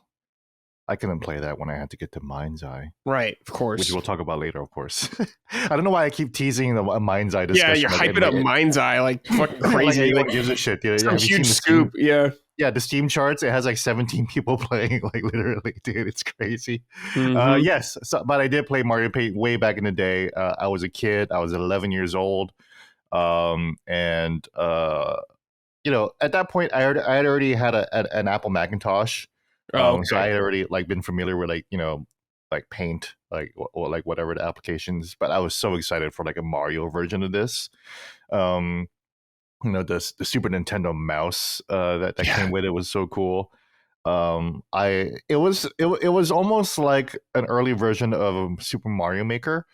I couldn't play that when I had to get to Mind's Eye. Right, of course. Which we'll talk about later, of course. I don't know why I keep teasing the Mind's Eye discussion. Yeah, you're hyping up Mind's Eye like fucking crazy. Like gives a shit. Dude. Some huge scoop, yeah. Yeah, the Steam charts, it has like 17 people playing, like literally, dude, it's crazy. Yes, but I did play Mario Paint way back in the day. I was a kid. I was 11 years old. At that point, I had already had an Apple Macintosh. So I had already like been familiar with like Paint, or like whatever the applications. But I was so excited for like a Mario version of this. The Super Nintendo mouse that came with it was so cool. It was almost like an early version of Super Mario Maker.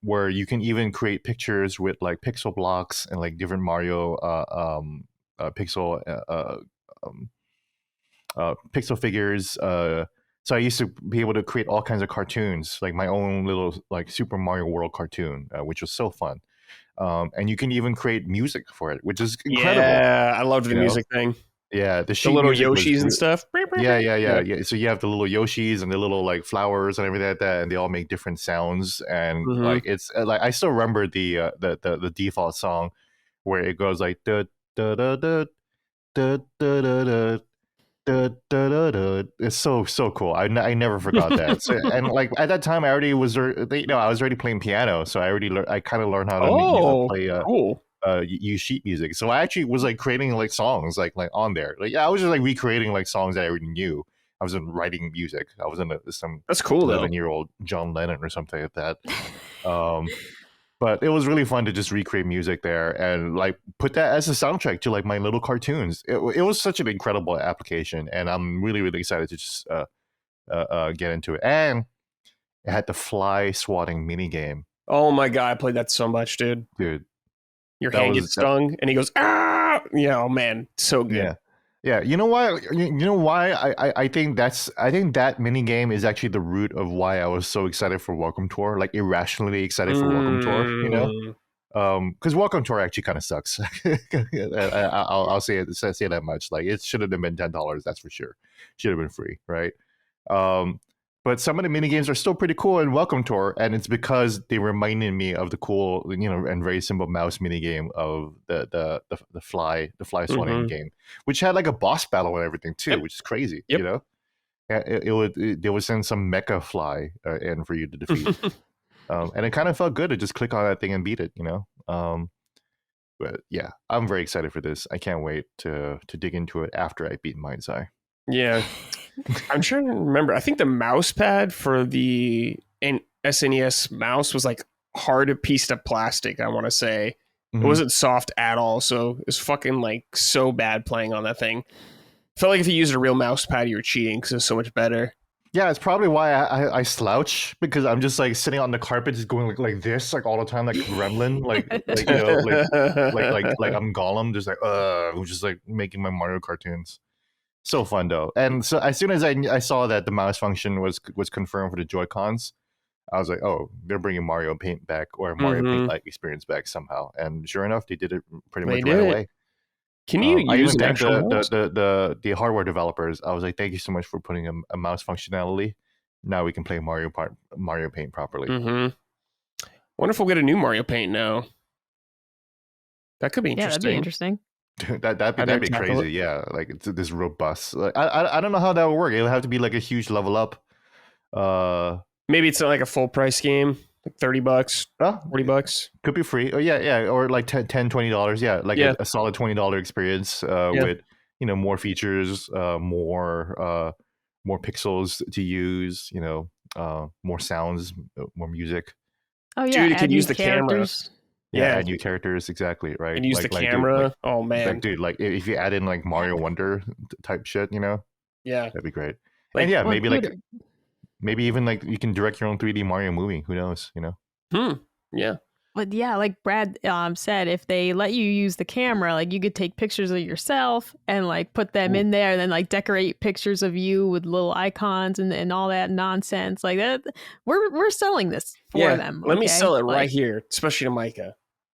Where you can even create pictures with like pixel blocks and like different Mario pixel figures. So I used to be able to create all kinds of cartoons, like my own little like Super Mario World cartoon, which was so fun. And you can even create music for it, which is incredible. Yeah, I loved the music thing. Yeah, the little Yoshis and stuff. Yeah. So you have the little Yoshis and the little like flowers and everything like that, and they all make different sounds. And like it's like I still remember the default song where it goes like da da da da da da da da da da. It's so cool. I never forgot that. So, and like at that time, I already was I was already playing piano, so I kind of learned how to play cool. Use sheet music. So I actually was like creating like songs like on there. Like I was just like recreating like songs that I already knew. I wasn't writing music. I wasn't some that's cool 11-year-old John Lennon or something like that. But it was really fun to just recreate music there and like put that as a soundtrack to like my little cartoons. It was such an incredible application, and I'm really excited to just get into it. And it had the fly swatting mini game. Oh my God, I played that so much, dude. Your hand gets stung, and he goes, ah! Yeah, oh man, so good. Yeah. You know why? I think that mini game is actually the root of why I was so excited for Welcome Tour, like irrationally excited for Welcome Tour. You know, because Welcome Tour actually kind of sucks. I'll say that much. Like it should have been $10, that's for sure. Should have been free, right? But some of the mini games are still pretty cool in Welcome Tour, and it's because they reminded me of the cool, and very simple mouse mini game of the fly swatting game, which had like a boss battle and everything too, which is crazy. They would send some mecha fly in for you to defeat, and it kind of felt good to just click on that thing and beat it. But yeah, I'm very excited for this. I can't wait to dig into it after I beat Mind's Eye. Yeah. I'm trying to remember. I think the mouse pad for the SNES mouse was like hard piece of plastic, I want to say. It wasn't soft at all, so it was fucking like so bad playing on that thing. Felt like if you used a real mouse pad, you were cheating because it was so much better. Yeah, it's probably why I slouch, because I'm just like sitting on the carpet, just going like this, like all the time, like Gremlin, like I'm Gollum, just like making my Mario cartoons. So fun though. And so as soon as I saw that the mouse function was confirmed for the Joy-Cons, I was like, oh, they're bringing Mario Paint back, or Mario Paint-like experience back somehow. And sure enough, they did it pretty much right away. Can you I use even an thanked actual mouse? the hardware developers. I was like, thank you so much for putting a mouse functionality. Now we can play Mario Paint properly. Wonder if we'll get a new Mario Paint now. That could be interesting. Yeah, that'd be interesting. That'd be crazy. Yeah, like it's this robust. Like, I don't know how that would work. It'll have to be like a huge level up. Maybe it's not like a full price game, like $30, $40. Could be free. Oh yeah, or like $10, $20. Yeah, like a solid $20 experience with more features, more pixels to use. More sounds, more music. Oh yeah, dude, it could use the camera. Yeah, add new characters, exactly, right? And use the camera. Oh man, dude, like if you add in like Mario Wonder type shit, yeah, that'd be great. And yeah, maybe maybe even like you can direct your own 3D Mario movie. Who knows? Yeah. But yeah, like Brad said, if they let you use the camera, like you could take pictures of yourself and like put them in there, and then like decorate pictures of you with little icons and all that nonsense. Like that, we're selling this for them. Let me sell it right here, especially to Micah.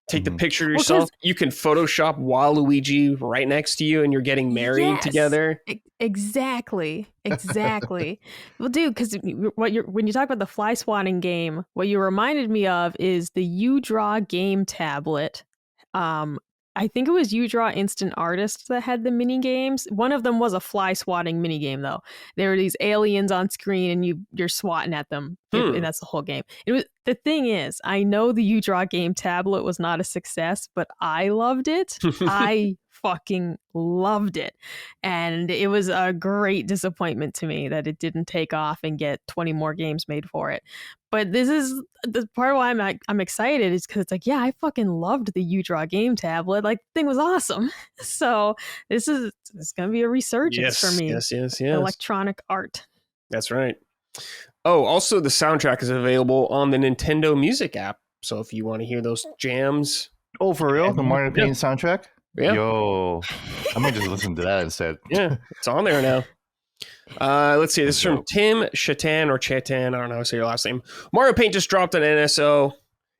Take the picture of yourself. You can Photoshop Waluigi right next to you, and you're getting married together. Exactly. Well, dude, because when you talk about the fly swatting game, what you reminded me of is the UDraw game tablet. I think it was UDraw Instant Artist that had the mini games. One of them was a fly swatting mini game, though. There were these aliens on screen, and you're swatting at them, and that's the whole game. The thing is, I know the UDraw game tablet was not a success, but I loved it. I fucking loved it, and it was a great disappointment to me that it didn't take off and get 20 more games made for it. But this is the part why I'm excited, is because it's like, yeah, I fucking loved the UDraw game tablet. Like, the thing was awesome. So this is going to be a resurgence for me. Yes. Electronic art. That's right. Oh, also the soundtrack is available on the Nintendo Music app. So if you want to hear those jams. Oh, for real? The Mario Paint soundtrack? Yeah. Yo, I might just listen to that instead. Yeah, it's on there now. Let's see. This is from Tim Chatan or Chatan. I don't know how to say your last name. Mario Paint just dropped on NSO,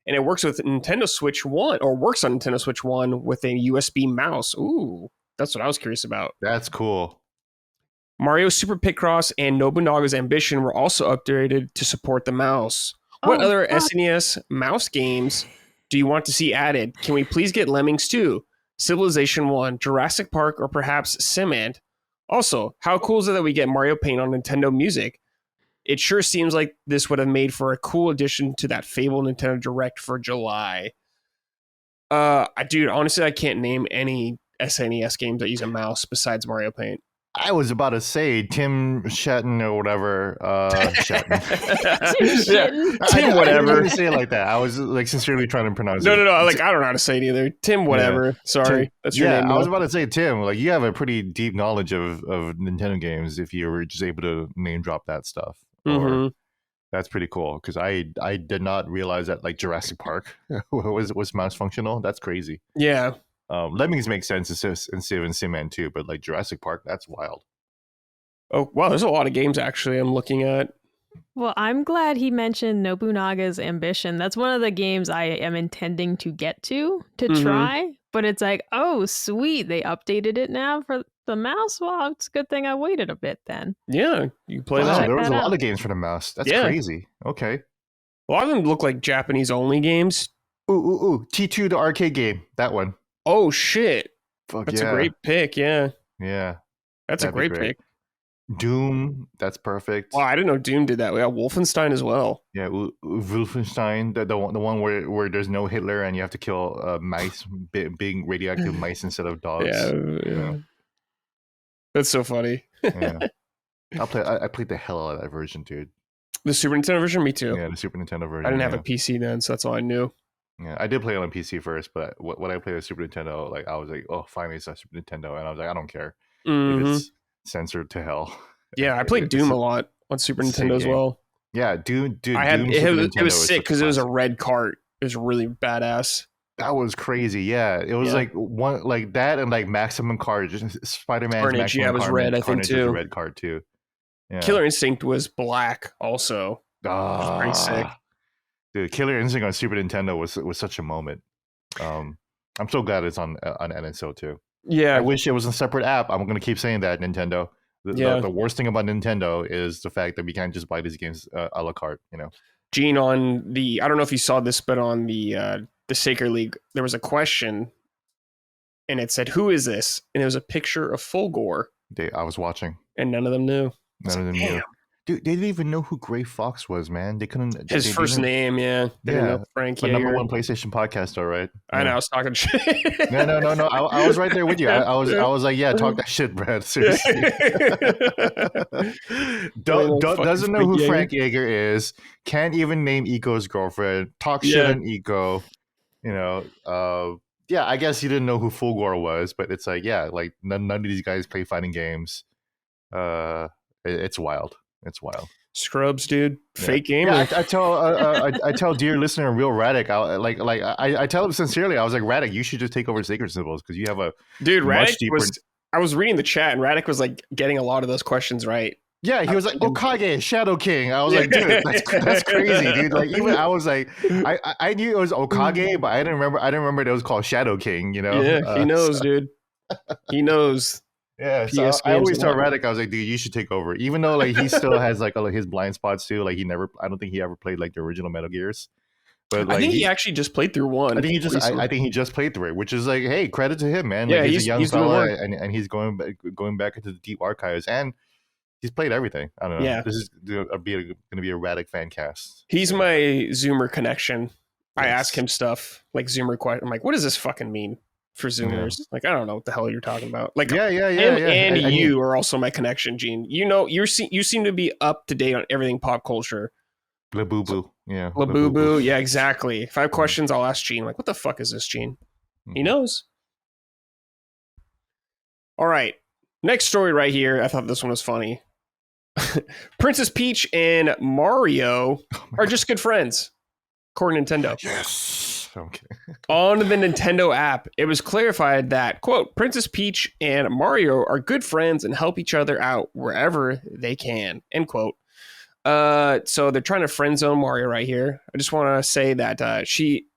and it works with Nintendo Switch 1, or works on Nintendo Switch 1 with a USB mouse. Ooh, that's what I was curious about. That's cool. Mario Super Picross and Nobunaga's Ambition were also updated to support the mouse. What other SNES mouse games do you want to see added? Can we please get Lemmings 2, Civilization 1, Jurassic Park, or perhaps Simand? Also, how cool is it that we get Mario Paint on Nintendo Music? It sure seems like this would have made for a cool addition to that fabled Nintendo Direct for July. Dude, honestly, I can't name any SNES games that use a mouse besides Mario Paint. I was about to say Tim Shatton or whatever. Shatton. Tim whatever. I didn't say it like that. I was like sincerely trying to pronounce it. No. Like, I don't know how to say it either. Tim whatever. Yeah. Sorry. That's your name. I was about to say Tim. Like, you have a pretty deep knowledge of Nintendo games if you were just able to name drop that stuff. That's pretty cool, because I did not realize that like Jurassic Park was mouse functional. That's crazy. Yeah. Lemmings make sense in Civ and Simman too, but like Jurassic Park, that's wild. Oh, wow. There's a lot of games actually I'm looking at. Well, I'm glad he mentioned Nobunaga's Ambition. That's one of the games I am intending to get to try, but it's like, oh, sweet. They updated it now for the mouse. Well, it's a good thing I waited a bit then. Yeah, you play that. There was a lot of games for the mouse. That's crazy. Okay. A lot of them look like Japanese only games. Ooh. T2, the arcade game. That one. Oh, shit. Fuck, that's a great pick, yeah. Yeah. That's a great pick. Doom, that's perfect. Wow, I didn't know Doom did that. We got Wolfenstein as well. Yeah, Wolfenstein, the one where there's no Hitler and you have to kill mice, big radioactive mice instead of dogs. Yeah. That's so funny. Yeah. I played the hell out of that version, dude. The Super Nintendo version? Me too. Yeah, the Super Nintendo version. I didn't have a PC then, so that's all I knew. Yeah, I did play it on PC first, but when I played the Super Nintendo, like I was like, oh, finally it's a Super Nintendo, and I was like, I don't care if it's censored to hell. Yeah, I played Doom a lot on Super Nintendo as well. Yeah, Doom. It was sick because it was a red cart. It was really badass. That was crazy. Yeah, it was like one like that and like Maximum Carnage. Spider-Man's Carnage, Maximum yeah, was Carnage, red, I think, Carnage was a too. red card too. Yeah. Killer Instinct was black also. Was pretty sick. Dude, Killer Instinct on Super Nintendo was such a moment. I'm so glad it's on NSO too. Yeah. I wish it was a separate app. I'm gonna keep saying that, Nintendo. The worst thing about Nintendo is the fact that we can't just buy these games a la carte, you know. Gene, on the, I don't know if you saw this, but on the Sacred League, there was a question, and it said, "Who is this?" And it was a picture of Fulgore. I was watching, and none of them knew. None of them knew. Dude, they didn't even know who Gray Fox was, man. They couldn't. His first name, yeah. They didn't know Frank Yeager. The number one PlayStation podcast, all right. I know. I was talking shit. No. I was right there with you. I was like, yeah, talk that shit, Brad. Seriously. Doesn't know who Frank Yeager is. Can't even name Eco's girlfriend. Talk shit on Eco. You know. Yeah, I guess you didn't know who Fulgore was, but it's like, yeah, like none of these guys play fighting games. It's wild. It's wild. Scrubs, dude. Fake gamer. Yeah, I tell dear listener, Real Radic, I tell him sincerely, I was like, Radic, you should just take over Sacred Symbols because you have a Radic was. I was reading the chat and Radic was like getting a lot of those questions right. Yeah, he was like Okage, Shadow King. I was like, dude, that's crazy, dude. Like even I was like, I knew it was Okage, but I didn't remember it was called Shadow King. You know? Yeah, he knows, dude. He knows. Yeah, so I always tell Radic, I was like, dude, you should take over. Even though like he still has like his blind spots too. Like I don't think he ever played like the original Metal Gears. But like, I think he actually just played through one. I think he just played through it, which is like, hey, credit to him, man. Like, he's a young fella, and he's going back into the deep archives, and he's played everything. I don't know. Yeah, this is going to be a Radic fan cast. He's my Zoomer connection. I ask him stuff like Zoomer question. I'm like, what does this fucking mean for Zoomers? Yeah. Like, I don't know what the hell you're talking about. Like, yeah. And you are also my connection, Gene. You know, you seem to be up to date on everything pop culture. La boo boo, yeah. La boo boo, yeah, exactly. If I have questions, I'll ask Gene. Like, what the fuck is this, Gene? He knows. All right, next story right here. I thought this one was funny. Princess Peach and Mario are just good friends, according to Nintendo. Yes. Okay. On the Nintendo app, it was clarified that, quote, Princess Peach and Mario are good friends and help each other out wherever they can, end quote. So they're trying to friend zone Mario right here. I just want to say that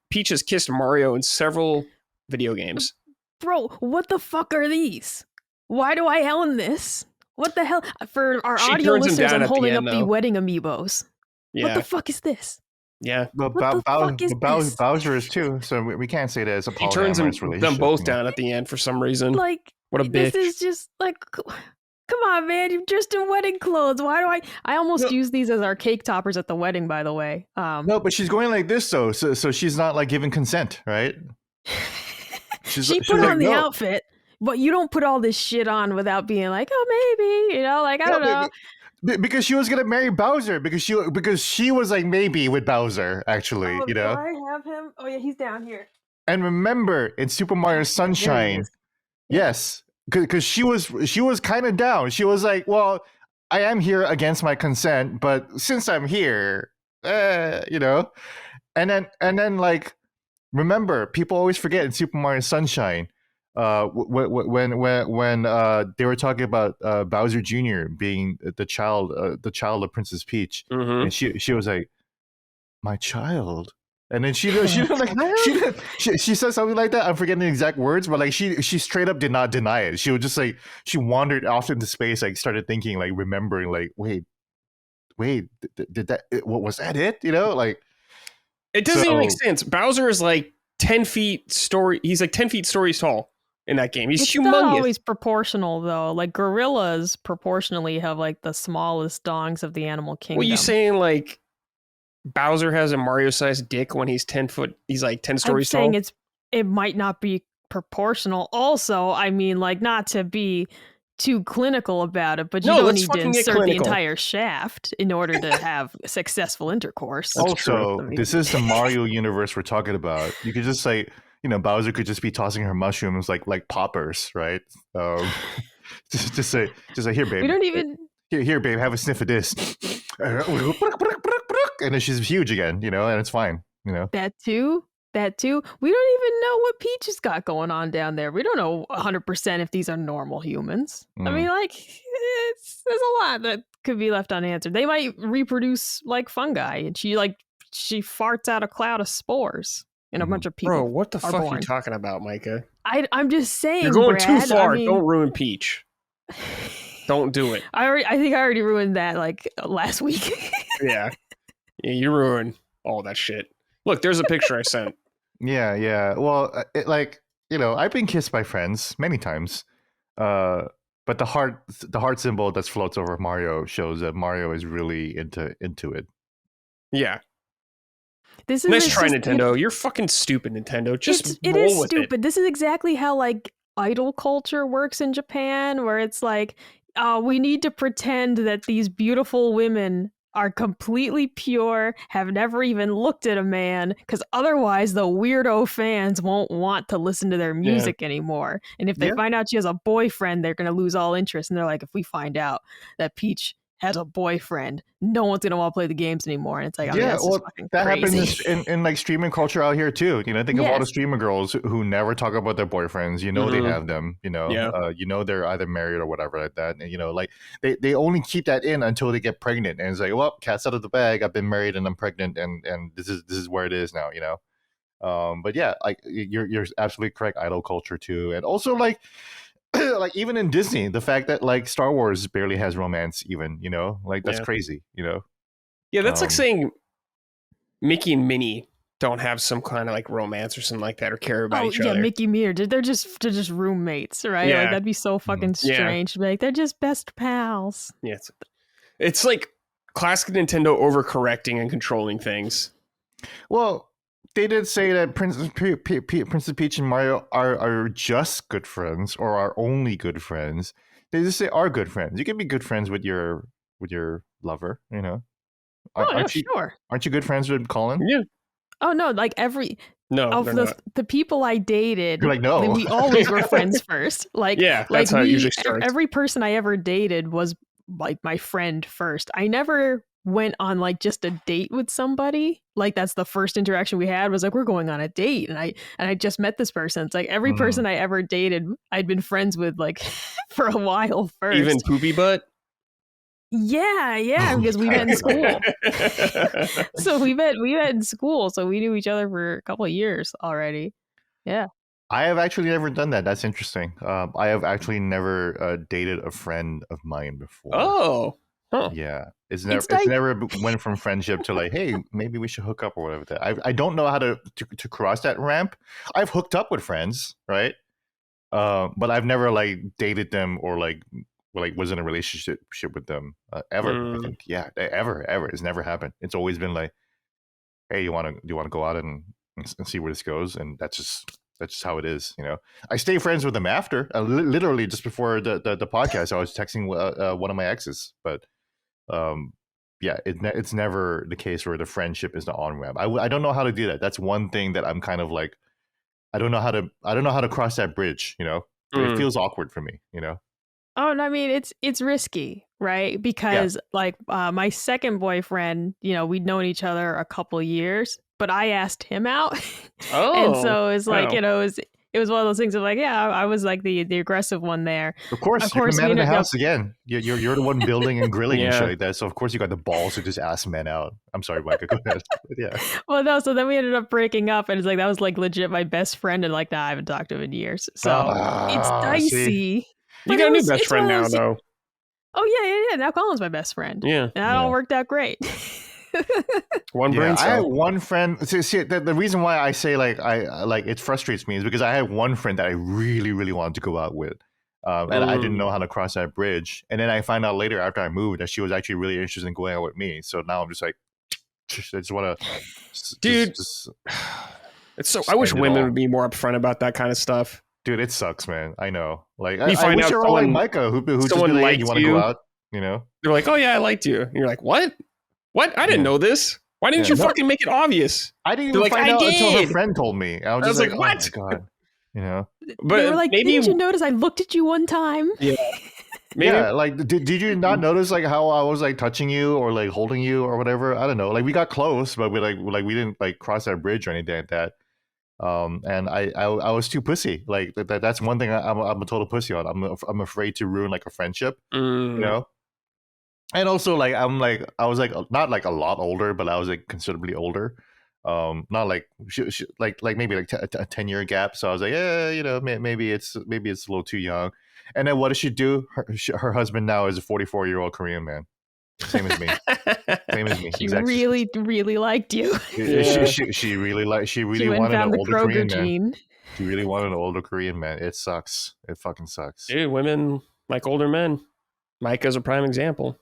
Peach has kissed Mario in several video games. Bro, what the fuck are these? Why do I own this? What the hell? For our audio listeners, I'm holding up the wedding amiibos. Yeah. What the fuck is this? Yeah. But Bowser is too, so we can't say that it's a polyamorous relationship. He turns them both down at the end for some reason. Like, what a bitch. This is just like... Come on, man! You're dressed in wedding clothes. Why do I almost use these as our cake toppers at the wedding, by the way. No, but she's going like this though, so she's not like giving consent, right? She put on the outfit, but you don't put all this shit on without being like, oh, maybe, you know, like I don't know. Because she was gonna marry Bowser, because she was like maybe with Bowser actually, you know. Do I have him? Oh yeah, he's down here. And remember, in Super Mario Sunshine, yes. Because she was kind of down. She was like, well, I am here against my consent, but since I'm here, you know. And then like, remember, people always forget in Super Mario Sunshine, when they were talking about Bowser Jr. being the child of Princess Peach, and she was like, my child. And then she said something like that. I'm forgetting the exact words, but like she straight up did not deny it. She was just like, she wandered off into space, like started thinking, like remembering, like wait, did that? What was that? It, you know, like it doesn't even make sense. Bowser is like 10 feet story. He's like 10 feet stories tall in that game. He's humongous. It's not always proportional though. Like gorillas proportionally have like the smallest dongs of the animal kingdom. Well, you saying like Bowser has a Mario-sized dick when he's 10 foot. He's like 10 stories tall. I'm saying it might not be proportional. Also, I mean, like not to be too clinical about it, but you don't need to insert the entire shaft in order to have successful intercourse. Also, this is the Mario universe we're talking about. You could just say, you know, Bowser could just be tossing her mushrooms like poppers, right? Just say, here, babe. We don't even. Here, babe. Have a sniff of this. And then she's huge again, you know, and it's fine, you know. That too? that too. We don't even know what Peach has got going on down there. We don't know 100% if these are normal humans. I mean, like, there's a lot that could be left unanswered. They might reproduce like fungi, and she farts out a cloud of spores, and a bunch of people. Bro, what the fuck born. are you talking about, Micah? I'm just saying, You're going Brad, too far. I mean, Don't ruin Peach. Don't do it. I think I already ruined that like last week. Yeah, you ruined all that shit. Look, there's a picture I sent. Yeah. Well, I've been kissed by friends many times. But the heart symbol that floats over Mario shows that Mario is really into it. Yeah. This is nice try, Nintendo. You're fucking stupid, Nintendo. It is stupid. This is exactly how like idol culture works in Japan, where it's like, we need to pretend that these beautiful women are completely pure, have never even looked at a man, because otherwise the weirdo fans won't want to listen to their music anymore. And if they find out she has a boyfriend, they're going to lose all interest. And they're like, if we find out that Peach has a boyfriend, no one's going to want to play the games anymore. And it's like, that happens in like streaming culture out here too. Think of all the streamer girls who never talk about their boyfriends. They have them. They're either married or whatever like that. And like they only keep that in until they get pregnant. And it's like, well, cat's out of the bag. I've been married and I'm pregnant, and this is where it is now. But yeah, like you're absolutely correct. Idol culture too, and also like. Like even in Disney, the fact that like Star Wars barely has romance, even like that's crazy. Yeah, that's like saying Mickey and Minnie don't have some kind of like romance or something like that, or care about each other. Yeah, Mickey and Minnie, they're just roommates, right? Yeah. Like that'd be so fucking strange. Like they're just best pals. Yeah, it's like classic Nintendo overcorrecting and controlling things. Well, they did say that Princess Peach and Mario are just good friends, or are only good friends. They just say are good friends. You can be good friends with your lover, Sure. Aren't you good friends with Colin? Yeah. Oh no, like the people I dated, you're like, no. we always were friends first. Like that's how it usually starts. Every person I ever dated was like my friend first. I never went on like just a date with somebody. Like that's the first interaction we had was like, we're going on a date, and I just met this person. It's like every person I ever dated I'd been friends with like for a while first. Even Poopy Butt? Yeah, because we met in school. So we met in school, so we knew each other for a couple of years already. Yeah. I have actually never done that. That's interesting. I have actually never dated a friend of mine before. Oh. Huh. Yeah, it's never went from friendship to like, hey, maybe we should hook up or whatever. I don't know how to cross that ramp. I've hooked up with friends, right? But I've never like dated them or like was in a relationship with them ever. I think, ever. It's never happened. It's always been like, hey, do you want to go out and see where this goes? And that's just how it is. I stay friends with them after. Literally just before the podcast, I was texting one of my exes, but. It's never the case where the friendship is the on ramp. I don't know how to do that. That's one thing that I'm kind of like, I don't know how to cross that bridge. It feels awkward for me. Oh, no, I mean it's risky, right? Because like my second boyfriend, we'd known each other a couple years, but I asked him out, and so it's like it was one of those things of like, I was like the aggressive one there. Of course, you're the man in the house again. You're the one building and grilling and shit like that. So of course you got the balls to just ask men out. I'm sorry, Micah, go ahead. Yeah. Well, no. So then we ended up breaking up, and it's like that was like legit my best friend, and like I haven't talked to him in years. So it's dicey. See? You got a new best friend now, though. Oh yeah. Now Colin's my best friend. Yeah, and that all worked out great. One brain cell. I had one friend. See, the reason why I say like it frustrates me is because I had one friend that I really, really wanted to go out with, and I didn't know how to cross that bridge. And then I found out later after I moved that she was actually really interested in going out with me. So now I'm just like, I just want to, dude. It's so. I wish women would be more upfront about that kind of stuff. Dude, it sucks, man. I know. Like, you I wish you were all like Micah, who just be like, you want to go out, They're like, oh yeah, I liked you. And you're like, what? What? I didn't know this. Why didn't you fucking make it obvious? I didn't even find out until her friend told me. I was like, what? Oh my God. But they were like, maybe, didn't you notice I looked at you one time? Yeah. Maybe. Yeah, like, did you not notice like how I was like touching you or like holding you or whatever? I don't know. Like we got close, but we didn't like cross that bridge or anything like that. And I was too pussy. Like that's one thing I'm a total pussy on. I'm afraid to ruin like a friendship, you know. And also like I was like not like a lot older, but I was like considerably older. Not like like maybe like a 10-year gap. So I was like, yeah, you know, maybe it's a little too young. And then what does she do? Her husband now is a 44-year-old Korean man. Same as me. Same as me. She Exactly. really liked you. Yeah. She really She wanted an found the older Kroger Korean man. gene. She really wanted an older Korean man. It sucks. It fucking sucks. Dude, women like older men. Micah's a prime example.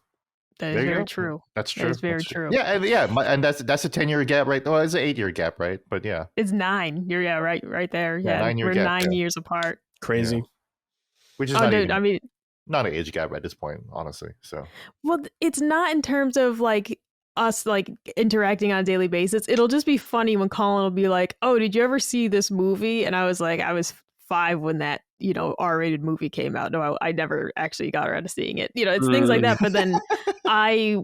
That is very true. That's true. That is very true. Yeah, and that's a 10-year gap, right? Oh, it's an 8-year gap, right? But yeah, it's 9. You're right there. Yeah, Yeah, 9-year we're gap, 9 yeah. years apart. Crazy. Yeah. Which is not an age gap at this point, honestly. So well, it's not in terms of like us like interacting on a daily basis. It'll just be funny when Colin will be like, "Oh, did you ever see this movie?" And I was like, I was 5 when that R-rated movie came out. No, I never actually got around to seeing it. It's things like that. But then I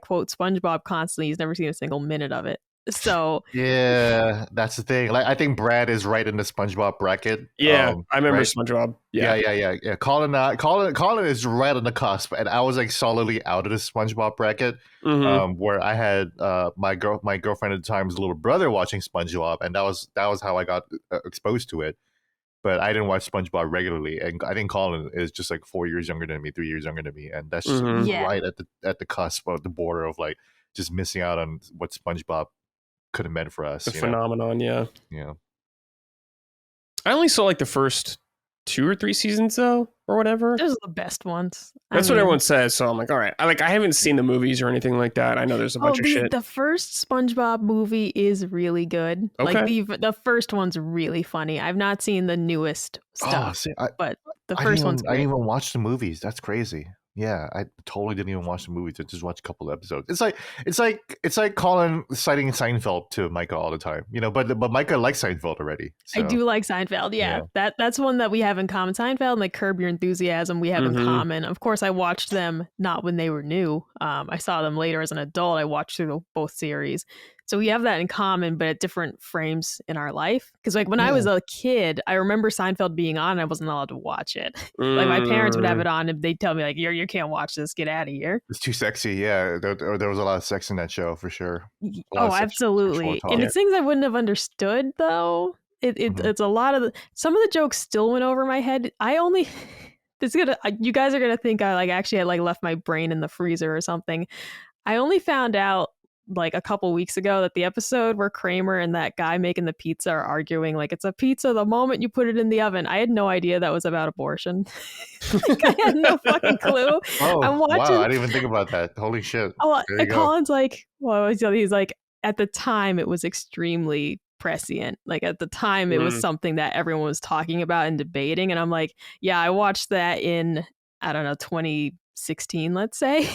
quote SpongeBob constantly. He's never seen a single minute of it. So yeah, that's the thing. Like I think Brad is right in the SpongeBob bracket. Yeah, I remember right? SpongeBob. Yeah. Colin is right on the cusp, and I was like solidly out of the SpongeBob bracket. Where I had my girlfriend at the time's little brother watching SpongeBob, and that was how I got exposed to it. But I didn't watch SpongeBob regularly, and I think Colin is just like 4 years younger than me, 3 years younger than me, and that's just right at the cusp of the border of like just missing out on what SpongeBob could have meant for us. The phenomenon, yeah. I only saw like the first 2 or 3 seasons though, or whatever. Those are the best ones. That's what everyone says. So I'm like, all right. I haven't seen the movies or anything like that. I know there's a bunch of shit. The first SpongeBob movie is really good. Okay. Like the first one's really funny. I've not seen the newest stuff, but the first one's great. I didn't even watch the movies. That's crazy. Yeah, I totally didn't even watch the movies. I just watched a couple of episodes. It's like Colin citing Seinfeld to Micah all the time, But Micah likes Seinfeld already. So. I do like Seinfeld. Yeah, that's one that we have in common. Seinfeld and like Curb Your Enthusiasm we have in common. Of course, I watched them not when they were new. I saw them later as an adult. I watched through both series. So we have that in common, but at different frames in our life. Because like when I was a kid, I remember Seinfeld being on and I wasn't allowed to watch it. Like my parents would have it on and they'd tell me like, you can't watch this, get out of here. It's too sexy. Yeah, there was a lot of sex in that show for sure. Oh, absolutely. And it's things I wouldn't have understood though. It's a lot of some of the jokes still went over my head. You guys are gonna think I like actually had like left my brain in the freezer or something. I only found out like a couple weeks ago that the episode where Kramer and that guy making the pizza are arguing like it's a pizza the moment you put it in the oven. I had no idea that was about abortion. Like, I had no fucking clue. Oh, I'm watching... wow, I didn't even think about that. Holy shit. Oh, and Colin's like, well, he's like, at the time it was extremely prescient. Like at the time it was something that everyone was talking about and debating. And I'm like, yeah, I watched that in, I don't know, 2016, let's say.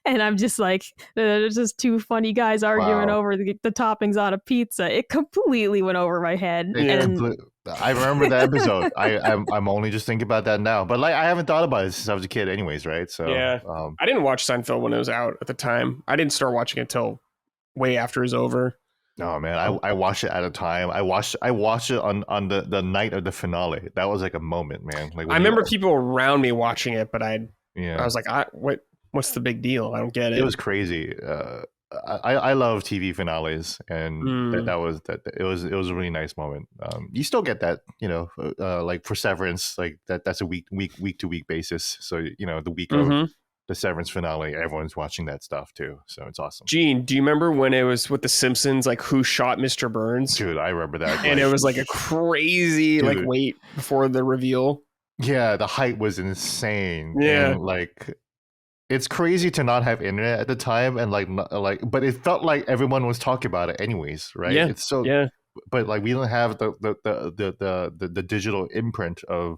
And I'm just like, there's just 2 funny guys arguing over the toppings on a pizza. It completely went over my head. I remember that episode. I'm only just thinking about that now, but like I haven't thought about it since I was a kid, anyways, right? So yeah, I didn't watch Seinfeld when it was out at the time. I didn't start watching it till way after it was over. Oh man, I watched it at a time. I watched it on the night of the finale. That was like a moment, man. Like I remember people around me watching it, but I was like, what's the big deal? I don't get it. It was crazy. I love TV finales, and it was a really nice moment. You still get that, like for Severance, like that's a week to week basis. So the week of the Severance finale, everyone's watching that stuff too. So it's awesome. Gene, do you remember when it was with The Simpsons, like who shot Mr. Burns? Dude, I remember that. And it was like a crazy like wait before the reveal. Yeah, the hype was insane. Yeah, and, like. It's crazy to not have internet at the time, and but it felt like everyone was talking about it anyways, right? Yeah, it's so. Yeah. But like we don't have the digital imprint of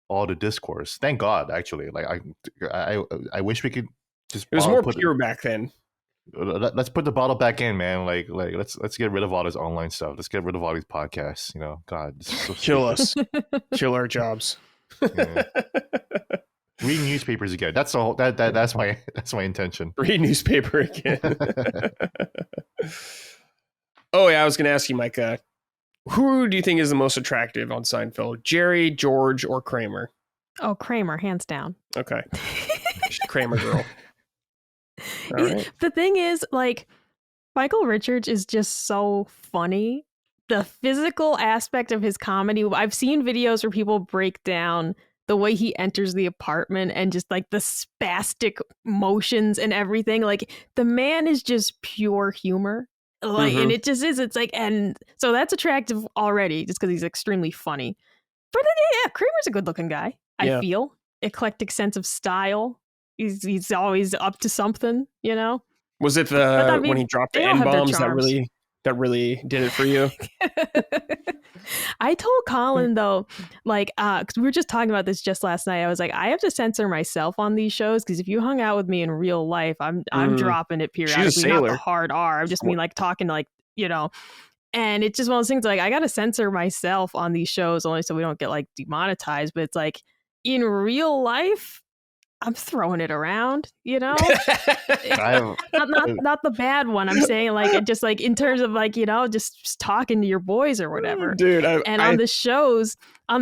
all the discourse. Thank God, actually. Like I wish we could just. It was more pure back then. Let's put the bottle back in, man. Like let's get rid of all this online stuff. Let's get rid of all these podcasts. God, so kill us, kill our jobs. Yeah. Read newspapers again. That's the whole. That's my intention. Read newspaper again. Oh yeah, I was gonna ask you, Micah. Who do you think is the most attractive on Seinfeld? Jerry, George, or Kramer? Oh, Kramer, hands down. Okay. She's a Kramer girl. All right. The thing is, like, Michael Richards is just so funny. The physical aspect of his comedy, I've seen videos where people break down the way he enters the apartment and just like the spastic motions and everything. Like, the man is just pure humor. Like, and it just is. It's like, and so that's attractive already just because he's extremely funny. But then, yeah, Kramer's a good looking guy. I feel eclectic sense of style. He's always up to something, you know. Was it when he dropped the N-bombs that really did it for you? I told Colin though, like, because we were just talking about this just last night. I was like, I have to censor myself on these shows because if you hung out with me in real life, I'm dropping it periodically. She's a sailor. Not the hard R. I just mean like talking like, you know. And it's just one of those things like I got to censor myself on these shows only so we don't get like demonetized. But it's like in real life, I'm throwing it around, you know. not the bad one. I'm saying like it just like in terms of like, you know, just talking to your boys or whatever, dude. On the shows, I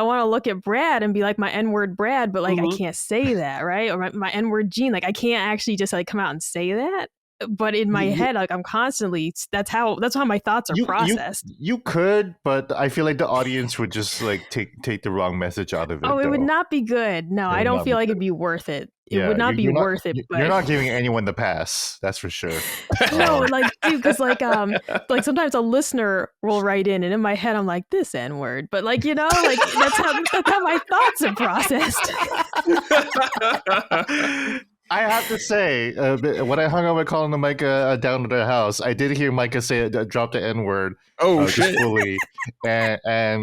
want to look at Brad and be like my N-word Brad, but like I can't say that, right? Or my N-word Gene, like I can't actually just like come out and say that. But in my head, like I'm constantly, that's how my thoughts are processed. You could, but I feel like the audience would just like take the wrong message out of it. Oh, it would not be good. No, I don't feel like it'd be worth it. It would not be worth it. You're not giving anyone the pass. That's for sure. No, like, dude, because like sometimes a listener will write in, and in my head, I'm like, this N-word, but like, you know, like that's how my thoughts are processed. I have to say, when I hung out with Colin and Micah down at their house, I did hear Micah say drop the N-word. Shit! Fully, and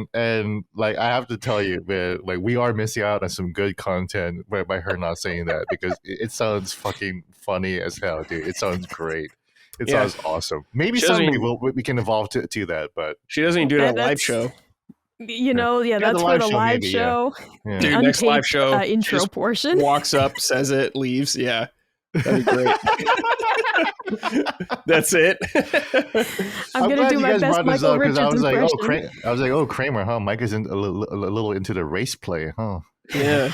like I have to tell you, man, like we are missing out on some good content by her not saying that because it sounds fucking funny as hell, dude. It sounds great. It sounds awesome. Maybe someday we can evolve to that, but she doesn't even do it on a live show. You know, that's for the live show. Yeah. Dude, next live show, intro portion. Walks up, says it, leaves. Yeah, that'd be great. That's it. I'm gonna do my best Michael Richards impression. I was like, oh, Kramer, huh? Mike is a little into the race play, huh? Yeah.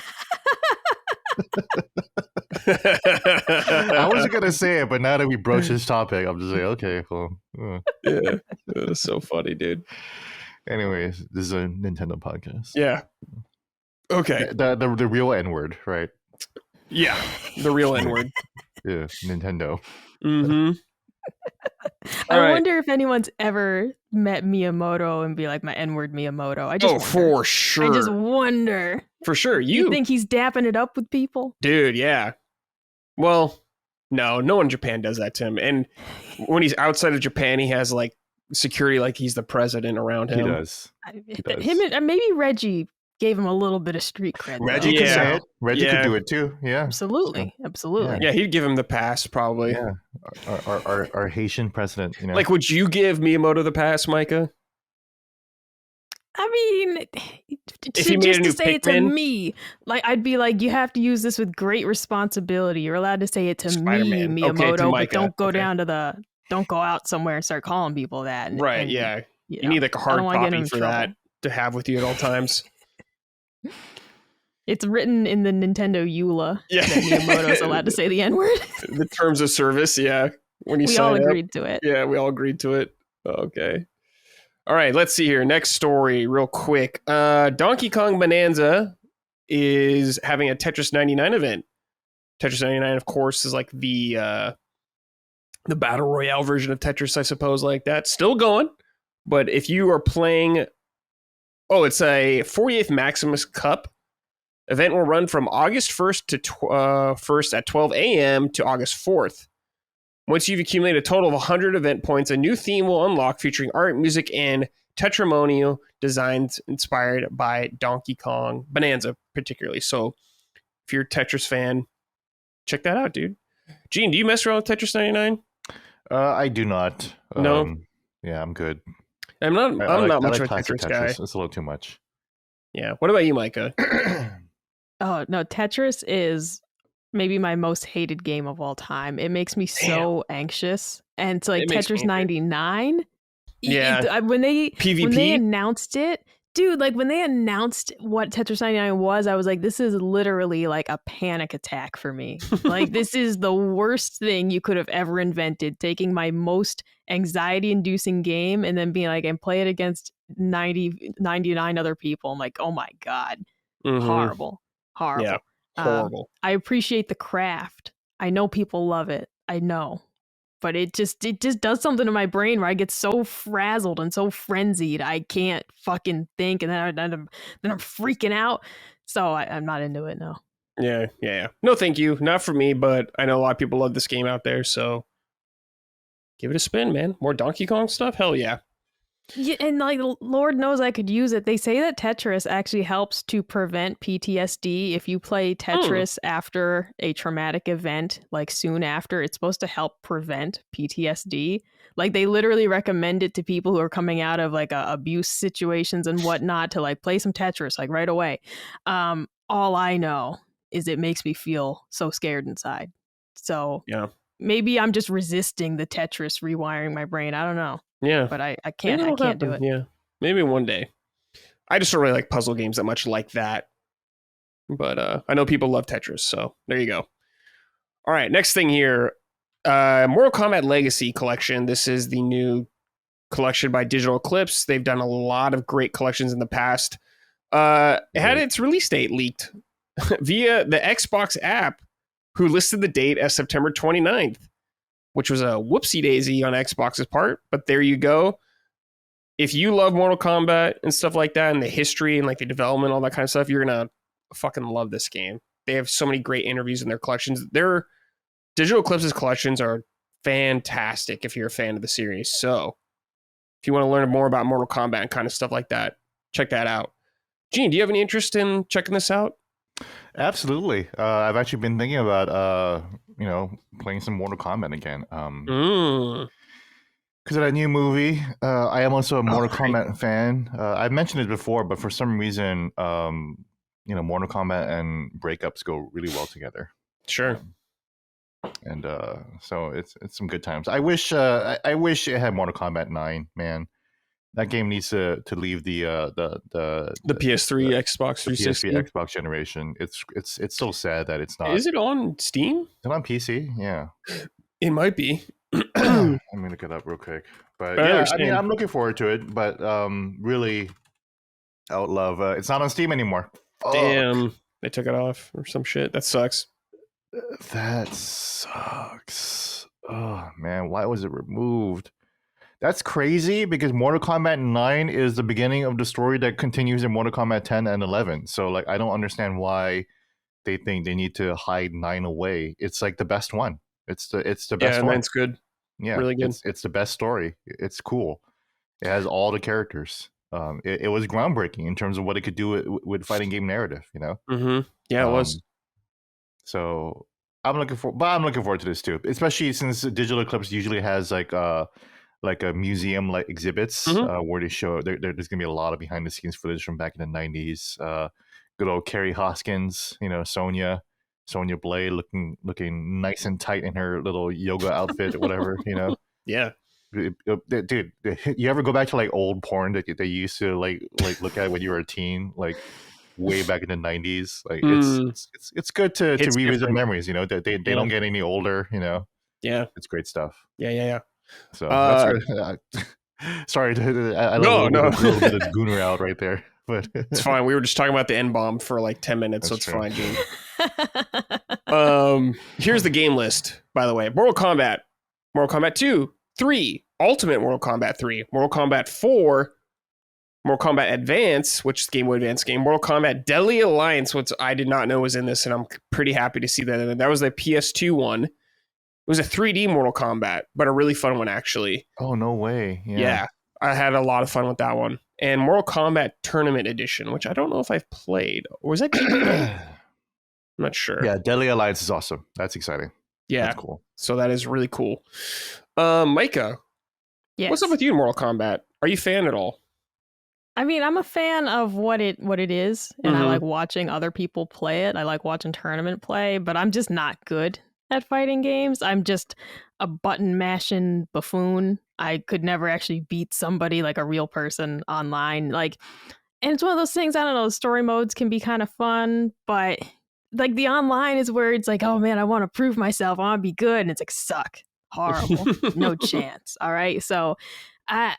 I wasn't gonna say it, but now that we broached this topic, I'm just like, okay, well. Yeah, that's so funny, dude. Anyways, this is a Nintendo podcast. Yeah. Okay. The real N-word, right? Yeah, the real N-word. Yeah, Nintendo. Mm-hmm. I wonder if anyone's ever met Miyamoto and be like, my N-word Miyamoto. I just wonder. For sure. I just wonder. For sure. You think he's dapping it up with people? Dude, yeah. Well, no one in Japan does that to him. And when he's outside of Japan, he has like security like he's the president around him. He does. Him and maybe Reggie gave him a little bit of street cred. Reggie can say it. Reggie could do it too. Yeah. Absolutely. Yeah, he'd give him the pass probably. Yeah. Our Haitian president, you know. Like, would you give Miyamoto the pass, Micah? I mean, if he made a new say it to me, like I'd be like, you have to use this with great responsibility. You're allowed to say it to Spider-Man. me, Miyamoto, to but don't go down to don't go out somewhere and start calling people that. Right, and, yeah. You You need like a hard copy for trouble. that to have with you at all times. It's written in the Nintendo EULA Yeah. that Miyamoto's allowed to say the N-word. The terms of service, yeah. When you We sign all up. agreed to it. Yeah, we all agreed to it. Okay. All right, let's see here. Next story, real quick. Donkey Kong Bananza is having a Tetris 99 event. Tetris 99, of course, is like the battle royale version of Tetris, I suppose, like that. Still going. But if you are playing... Oh, it's a 48th Maximus Cup. Event will run from August 1st to 1st at 12 a.m. to August 4th. Once you've accumulated a total of 100 event points, a new theme will unlock featuring art, music, and Tetrimonial designs inspired by Donkey Kong Bananza, particularly. So if you're a Tetris fan, check that out, dude. Gene, do you mess around with Tetris 99? I do not. No? Yeah, I'm good. I'm not much of a classic Tetris guy. It's a little too much. Yeah. What about you, Micah? Oh, no, Tetris is maybe my most hated game of all time. It makes me so anxious. And it's like It makes Tetris me 99, Yeah. When they PvP? announced it, dude, like when they announced what Tetris 99 was, I was like, this is literally like a panic attack for me. Like this is the worst thing you could have ever invented, taking my most anxiety inducing game and then being like, and play it against 99 other people. I'm like, oh my God. Mhm. Horrible. Yeah. Horrible. I appreciate the craft. I know people love it. I know. But it just does something to my brain where I get so frazzled and so frenzied I can't fucking think, and then I'm freaking out. So I'm not into it now. Yeah. No, thank you. Not for me, but I know a lot of people love this game out there, so give it a spin, man. More Donkey Kong stuff? Hell yeah. Yeah, and like Lord knows I could use it. They say that Tetris actually helps to prevent PTSD. If you play Tetris after a traumatic event, like soon after, it's supposed to help prevent PTSD. Like they literally recommend it to people who are coming out of like abuse situations and whatnot to like play some Tetris like right away. All I know is it makes me feel so scared inside. So yeah, maybe I'm just resisting the Tetris rewiring my brain. I don't know. Yeah, but I can't do it. Yeah, maybe one day. I just don't really like puzzle games that much like that. But I know people love Tetris, so there you go. All right, next thing here, Mortal Kombat Legacy Collection. This is the new collection by Digital Eclipse. They've done a lot of great collections in the past. It had its release date leaked via the Xbox app, who listed the date as September 29th. Which was a whoopsie daisy on Xbox's part, but there you go. If you love Mortal Kombat and stuff like that, and the history and like the development, all that kind of stuff, you're gonna fucking love this game. They have so many great interviews in their collections. Their Digital Eclipse's collections are fantastic if you're a fan of the series. So if you want to learn more about Mortal Kombat and kind of stuff like that, check that out. Gene, do you have any interest in checking this out? Absolutely. I've actually been thinking about playing some Mortal Kombat again. Because of that new movie. I am also a Mortal Kombat fan. I've mentioned it before, but for some reason, Mortal Kombat and breakups go really well together. Sure. So it's some good times. I wish it had Mortal Kombat 9, man. That game needs to leave the PS3, Xbox 360, PS3, Xbox generation. It's so sad that it's not. Is it on Steam? Is it on PC? Yeah, it might be. I'm gonna look it up real quick. But yeah, I mean, I'm looking forward to it. But really, Outlaw. It's not on Steam anymore. Damn, they took it off or some shit. That sucks. That sucks. Oh man, why was it removed? That's crazy because Mortal Kombat 9 is the beginning of the story that continues in Mortal Kombat 10 and 11. So like I don't understand why they think they need to hide 9 away. It's like the best one. It's the best one. Yeah, 9's good. Yeah, really good. It's the best story. It's cool. It has all the characters. It was groundbreaking in terms of what it could do with fighting game narrative, you know? Mm-hmm. Yeah, it was. So I'm looking forward to this too, especially since Digital Eclipse usually has like a museum like exhibits where they show there's gonna be a lot of behind the scenes footage from back in the 90s. Good old Carrie Hoskins, Sonya Blade looking nice and tight in her little yoga outfit, whatever, Yeah. Dude, you ever go back to like old porn that they used to like look at when you were a teen, like way back in the 90s? Like it's good to revisit memories, that they don't get any older, Yeah, it's great stuff. Yeah. So that's sorry I let a little bit of gooner out right there, but it's fine. We were just talking about the N-bomb for like 10 minutes, so it's fine, Gene. Here's the game list, by the way. Mortal Kombat 2, 3, Ultimate Mortal Kombat 3, Mortal Kombat 4, Mortal Kombat Advance, which is the Game Boy Advance game, Mortal Kombat Deadly Alliance, which I did not know was in this, and I'm pretty happy to see that. And that was the PS2 one. It was a 3D Mortal Kombat, but a really fun one, actually. Oh, no way. Yeah, I had a lot of fun with that one. And Mortal Kombat Tournament Edition, which I don't know if I've played. Or was that GBA? I'm not sure. Yeah, Deadly Alliance is awesome. That's exciting. Yeah. That's cool. So that is really cool. Micah, yes. What's up with you in Mortal Kombat? Are you a fan at all? I mean, I'm a fan of what it is, and I like watching other people play it. I like watching tournament play, but I'm just not good. at fighting games. I'm just a button mashing buffoon. I could never actually beat somebody like a real person online. Like, and it's one of those things, I don't know, story modes can be kind of fun, but like the online is where it's like, oh man, I want to prove myself. I want to be good. And it's like, suck. Horrible. No chance. All right. So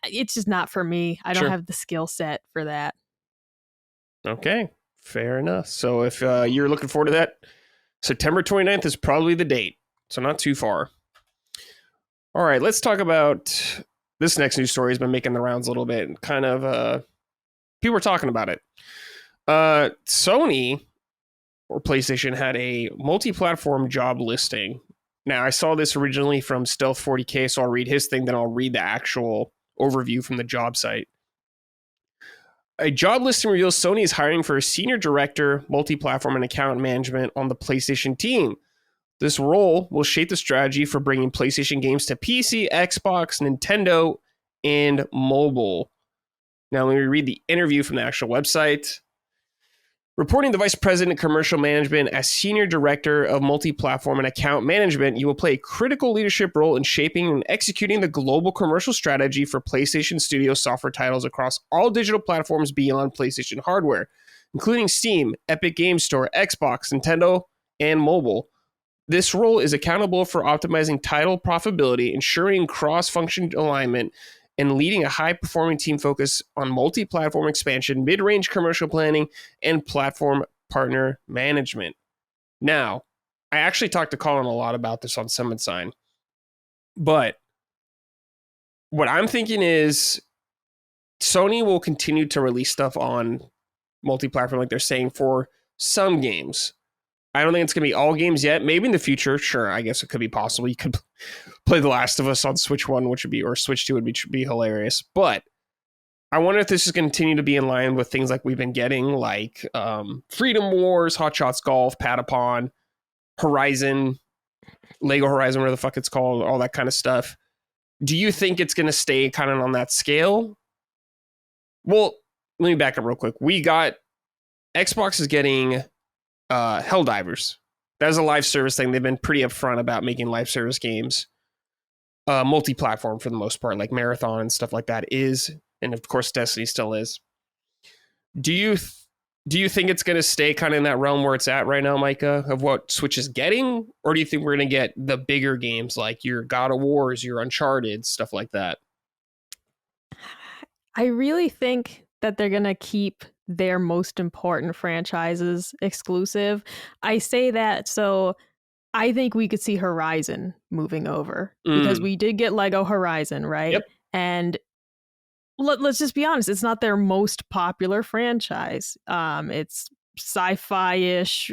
it's just not for me. I don't have the skill set for that. Okay. Fair enough. So if you're looking forward to that, September 29th is probably the date. So not too far. All right. Let's talk about this next news story. Has been making the rounds a little bit. Kind of people are talking about it. Sony or PlayStation had a multi-platform job listing. Now, I saw this originally from Stealth40K, so I'll read his thing, then I'll read the actual overview from the job site. A job listing reveals Sony is hiring for a senior director, multi-platform and account management on the PlayStation team. This role will shape the strategy for bringing PlayStation games to PC, Xbox, Nintendo, and mobile. Now, let me read the interview from the actual website. Reporting the Vice President of Commercial Management as Senior Director of Multi-Platform and Account Management, you will play a critical leadership role in shaping and executing the global commercial strategy for PlayStation Studio software titles across all digital platforms beyond PlayStation hardware, including Steam, Epic Games Store, Xbox, Nintendo, and mobile. This role is accountable for optimizing title profitability, ensuring cross-function alignment, and leading a high-performing team focus on multi-platform expansion, mid-range commercial planning, and platform partner management. Now, I actually talked to Colin a lot about this on Summit Sign, but what I'm thinking is Sony will continue to release stuff on multi-platform, like they're saying, for some games. I don't think it's going to be all games yet. Maybe in the future, sure, I guess it could be possible. You could play The Last of Us on Switch 1, which would be, or Switch 2 would be hilarious. But I wonder if this is going to continue to be in line with things like we've been getting, like Freedom Wars, Hot Shots Golf, Patapon, Horizon, Lego Horizon, whatever the fuck it's called, all that kind of stuff. Do you think it's going to stay kind of on that scale? Well, let me back up real quick. Xbox is getting Helldivers. That is a live service thing. They've been pretty upfront about making live service games multi-platform for the most part, like Marathon and stuff like that is, and of course Destiny still is. Do you think it's going to stay kind of in that realm where it's at right now, Micah, of what Switch is getting, or do you think we're going to get the bigger games like your God of Wars, your Uncharted, stuff like that? I really think that they're going to keep their most important franchises exclusive. I say that so I think we could see Horizon moving over because we did get Lego Horizon, right? Yep. And let's just be honest, it's not their most popular franchise. It's sci-fi-ish,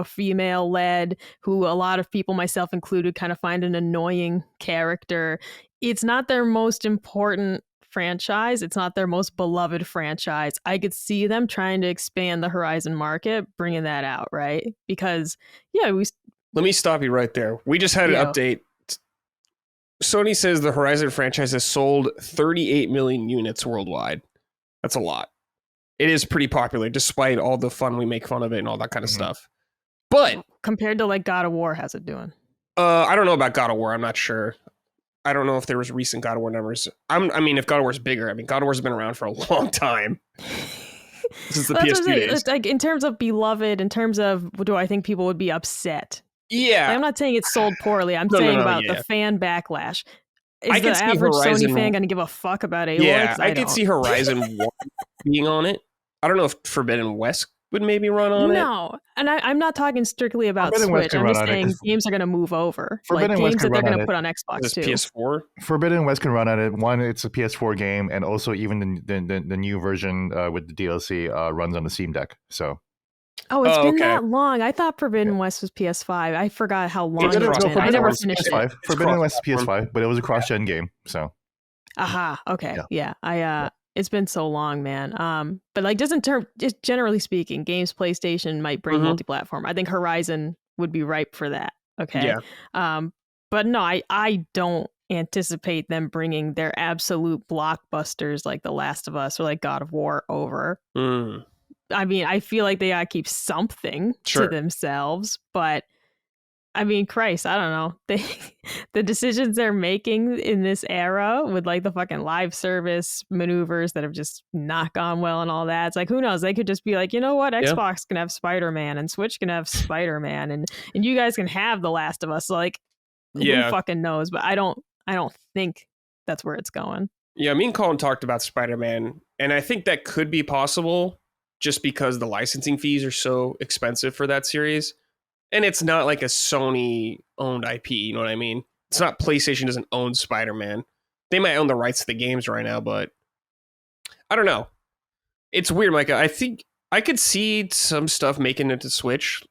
female-led, who a lot of people, myself included, kind of find an annoying character. It's not their most important franchise. It's not their most beloved franchise. I could see them trying to expand the Horizon market, bringing that out, right? Because, let me stop you right there. We just had an update. Sony says the Horizon franchise has sold 38 million units worldwide. That's a lot. It is pretty popular, despite all the fun we make fun of it and all that kind of stuff. But compared to like God of War, how's it doing? I don't know about God of War. I'm not sure. I don't know if there was recent God of War numbers. If God of War is bigger, God of War's been around for a long time. Since the PS2 days. It's like in terms of beloved, in terms of do I think people would be upset? Yeah. Like, I'm not saying it's sold poorly. I'm saying about the fan backlash. Is the average Sony fan going to give a fuck about Aloy? Yeah, I could see Horizon 1 being on it. I don't know if Forbidden West would maybe run on it. No, and I'm not talking strictly about Switch. I'm just saying games are going to move over. Like games that they're going to put on Xbox too. PS4? Forbidden West can run on it. One, it's a PS4 game, and also even the new version with the DLC runs on the Steam Deck. So. Oh, it's been that long. I thought Forbidden West was PS5. I forgot how long it's been. I never finished it. Forbidden West is PS5, but it was a cross-gen game. So. Aha. Okay. Yeah. It's been so long, man. But like, just generally speaking, games PlayStation might bring multi-platform. I think Horizon would be ripe for that. Okay. Yeah. But no, I don't anticipate them bringing their absolute blockbusters like The Last of Us or like God of War over. I mean, I feel like they gotta keep something to themselves, but I mean, Christ, I don't know. The decisions they're making in this era with like the fucking live service maneuvers that have just not gone well and all that. It's like, who knows? They could just be like, you know what? Yeah. Xbox can have Spider-Man and Switch can have Spider-Man and you guys can have The Last of Us. Like, who fucking knows? But I don't think that's where it's going. Yeah, me and Colin talked about Spider-Man, and I think that could be possible just because the licensing fees are so expensive for that series. And it's not like a Sony-owned IP, you know what I mean? It's not PlayStation doesn't own Spider-Man. They might own the rights to the games right now, but I don't know. It's weird, Micah. I think I could see some stuff making it to Switch.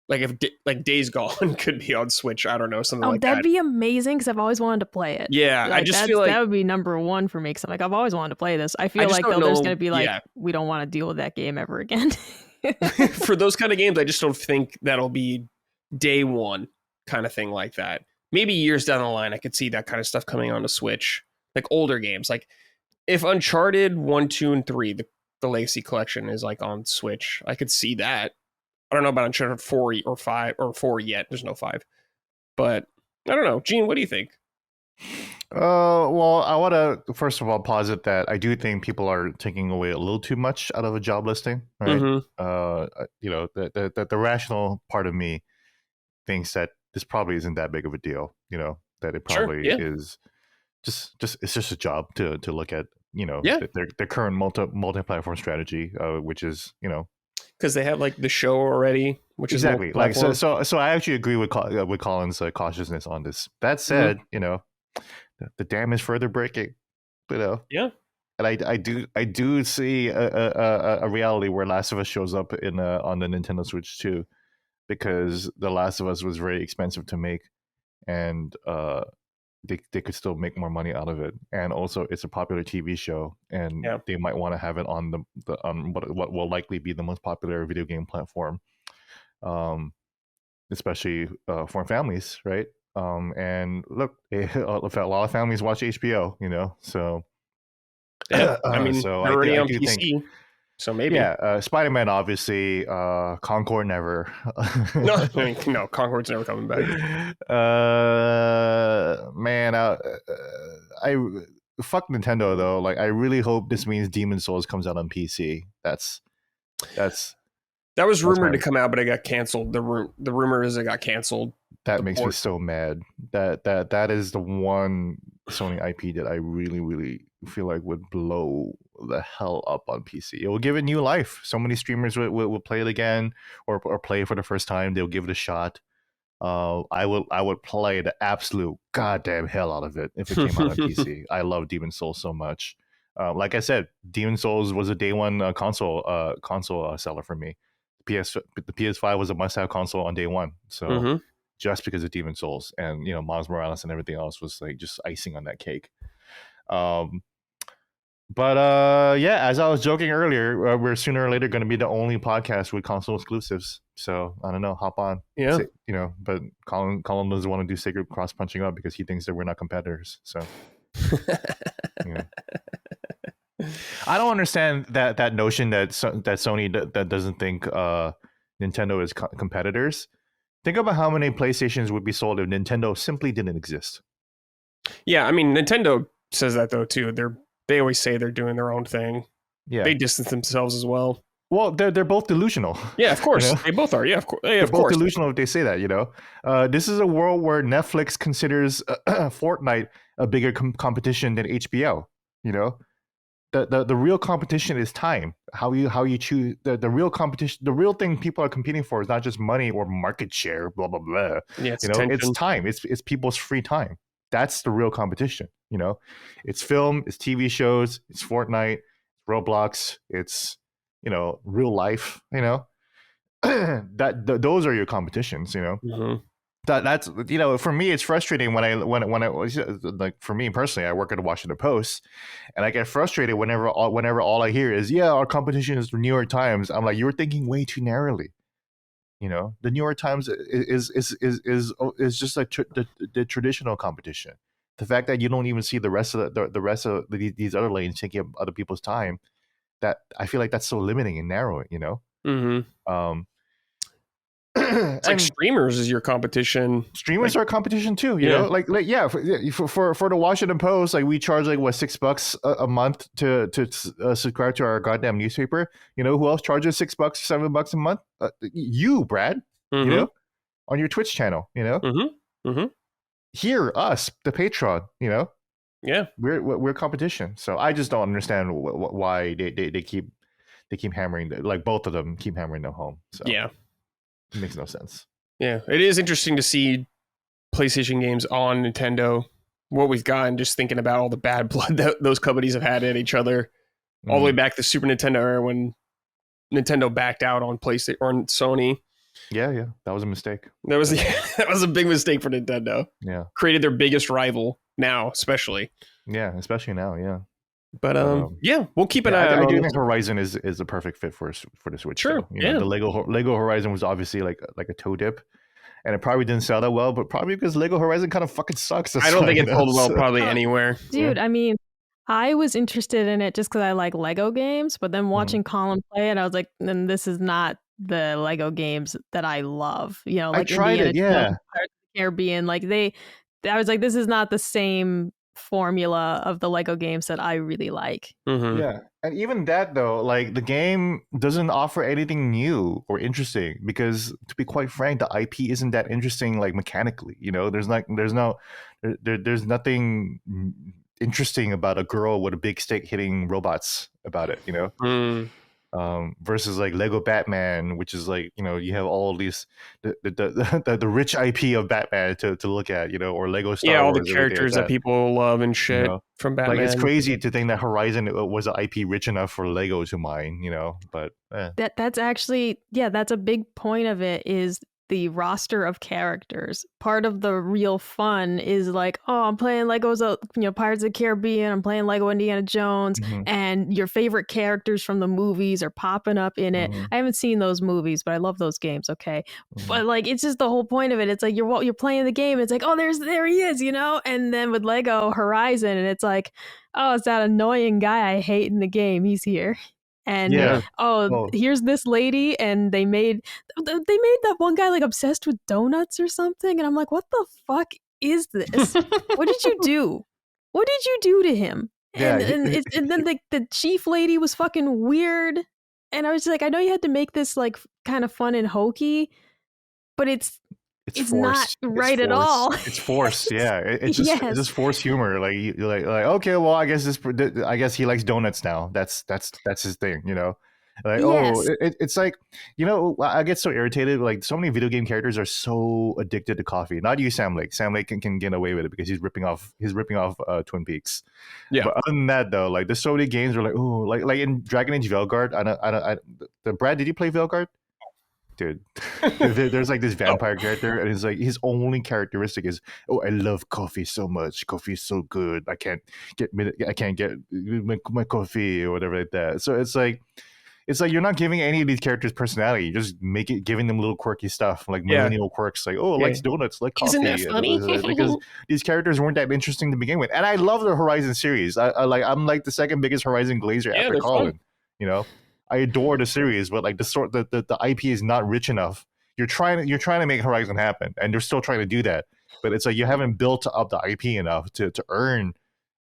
Like if Days Gone could be on Switch, I don't know, something like that. That'd be amazing because I've always wanted to play it. Yeah, like, I just feel like that would be number one for me. Because like I've always wanted to play this. I feel like there's going to be like we don't want to deal with that game ever again. For those kind of games, I just don't think that'll be day one kind of thing like that. Maybe years down the line, I could see that kind of stuff coming on the Switch, like older games. Like if Uncharted 1, 2, and 3, the Legacy Collection is like on Switch, I could see that. I don't know about Uncharted 4 or 5 or 4 yet. There's no 5. But I don't know. Gene, what do you think? Well, I want to first of all posit that I do think people are taking away a little too much out of a job listing, right? You know, the rational part of me thinks that this probably isn't that big of a deal. You know, that it probably is just it's just a job to look at. You know, their current multi-platform strategy, which is, you know, because they have like the show already, which is exactly like so. I actually agree with Colin's cautiousness on this. That said, you know, the dam is further breaking. You know, and I do see a reality where Last of Us shows up in on the Nintendo Switch too, because The Last of Us was very expensive to make, and they could still make more money out of it, and also it's a popular TV show, and they might want to have it on the on what will likely be the most popular video game platform, especially for families, right? And look, a lot of families watch HBO, you know, so I mean, so they're already I on do PC. think, so maybe Spider-Man obviously, Concord never. no, Concord's never coming back. Man, I fuck Nintendo though. Like, I really hope this means Demon's Souls comes out on PC. That was rumored to come out, but it got canceled. The rumor is it got canceled. That makes me so mad. That is the one Sony IP that I really, really feel like would blow the hell up on PC. It will give it new life. So many streamers will play it again, or play it for the first time. They'll give it a shot. I would play the absolute goddamn hell out of it if it came out on PC. I love Demon's Souls so much. Like I said, Demon's Souls was a day one console seller for me. The PS5 was a must-have console on day one. So just because of Demon's Souls, and you know, Miles Morales and everything else was like just icing on that cake. But as I was joking earlier, we're sooner or later going to be the only podcast with console exclusives. So I don't know, hop on. Yeah. You know, but Colin doesn't want to do sacred cross punching up because he thinks that we're not competitors. So you know. I don't understand that notion that Sony that doesn't think Nintendo is competitors. Think about how many PlayStations would be sold if Nintendo simply didn't exist. Yeah, I mean, Nintendo says that though too. They always say they're doing their own thing. Yeah, they distance themselves as well. Well, they're both delusional. Yeah, of course, you know? They both are. Yeah, of course. They're both delusional if they say that. You know, this is a world where Netflix considers Fortnite a bigger competition than HBO. You know, the real competition is time. How you choose the real competition. The real thing people are competing for is not just money or market share. Blah blah blah. Yeah, it's it's time. It's people's free time. That's the real competition. You know, it's film, it's TV shows, it's Fortnite, it's Roblox, it's, you know, real life. You know, those are your competitions. You know. That's, you know, for me it's frustrating when I like, for me personally, I work at the Washington Post, and I get frustrated whenever all I hear is, our competition is the New York Times. I'm like, you're thinking way too narrowly. You know, the New York Times is just like the traditional competition. The fact that you don't even see the rest of these other lanes taking up other people's time, that I feel like that's so limiting and narrowing. You know. It's like streamers is your competition. Streamers are competition too, you know. Like for the Washington Post, like we charge like what $6 a month to subscribe to our goddamn newspaper. You know who else charges $6, $7 a month? You, Brad. You know, on your Twitch channel. You know, here us, the Patreon. You know, we're competition. So I just don't understand why they keep hammering like both of them keep hammering them home. So it makes no sense. Yeah, it is interesting to see PlayStation games on Nintendo. What we've gotten, just thinking about all the bad blood that those companies have had at each other, all the way back to the Super Nintendo era when Nintendo backed out on PlayStation or on Sony. Yeah, that was a mistake. That was a big mistake for Nintendo. Yeah, created their biggest rival now, especially. Yeah, especially now. Yeah. But we'll keep an eye on. I do think Horizon is a perfect fit for the Switch. Sure, you know, the Lego Horizon was obviously like a toe dip, and it probably didn't sell that well. But probably because Lego Horizon kind of fucking sucks. I don't think it sold well probably anywhere. Dude, I mean, I was interested in it just because I like Lego games, but then watching Colin play it, I was like, then this is not the Lego games that I love. You know, like I tried it, yeah. Pirates of the Caribbean, like I was like, this is not the same formula of the Lego games that I really like. Yeah, and even that though, like the game doesn't offer anything new or interesting because, to be quite frank, the IP isn't that interesting, like mechanically. You know, there's nothing interesting about a girl with a big stick hitting robots about it. You know. Versus like Lego Batman, which is like, you know, you have all these the rich IP of Batman to look at, you know, or Lego Star Wars, all the characters that people love and shit, you know, from Batman. Like it's crazy to think that Horizon was an IP rich enough for Lego to mine, you know. But that's actually that's a big point of it, is the roster of characters. Part of the real fun is like, oh, I'm playing Legos, Pirates of the Caribbean, I'm playing Lego Indiana Jones, and your favorite characters from the movies are popping up in it. I haven't seen those movies, but I love those games, okay? But like, it's just the whole point of it. It's like you're playing the game, it's like, oh, there he is, you know? And then with Lego Horizon, and it's like, oh, it's that annoying guy I hate in the game, he's here. And here's this lady, and they made that one guy like obsessed with donuts or something, and I'm like, what the fuck is this? What did you do? What did you do to him? And then the chief lady was fucking weird, and I was like, I know you had to make this like kind of fun and hokey, but it's not right at all. It's forced, yeah. It's just forced humor. Like you're like okay, well, I guess he likes donuts now. That's his thing, you know. Like it's like, you know, I get so irritated. Like so many video game characters are so addicted to coffee. Not you, Sam Lake. Sam Lake can get away with it because he's ripping off Twin Peaks. Yeah. But other than that, though, like there's so many games where like in Dragon Age Veilguard. Brad, did you play Veilguard? Dude, there's like this vampire character, and it's like his only characteristic is, oh, I love coffee so much. Coffee is so good. I can't get my coffee or whatever like that. So it's like you're not giving any of these characters personality. You're just giving them little quirky stuff, like millennial quirks, like likes donuts, like coffee. Isn't that funny? Because these characters weren't that interesting to begin with. And I love the Horizon series. I'm like the second biggest Horizon glazer after Colin. You know. I adore the series, but like the IP is not rich enough. You're trying to make Horizon happen, and they're still trying to do that. But it's like you haven't built up the IP enough to earn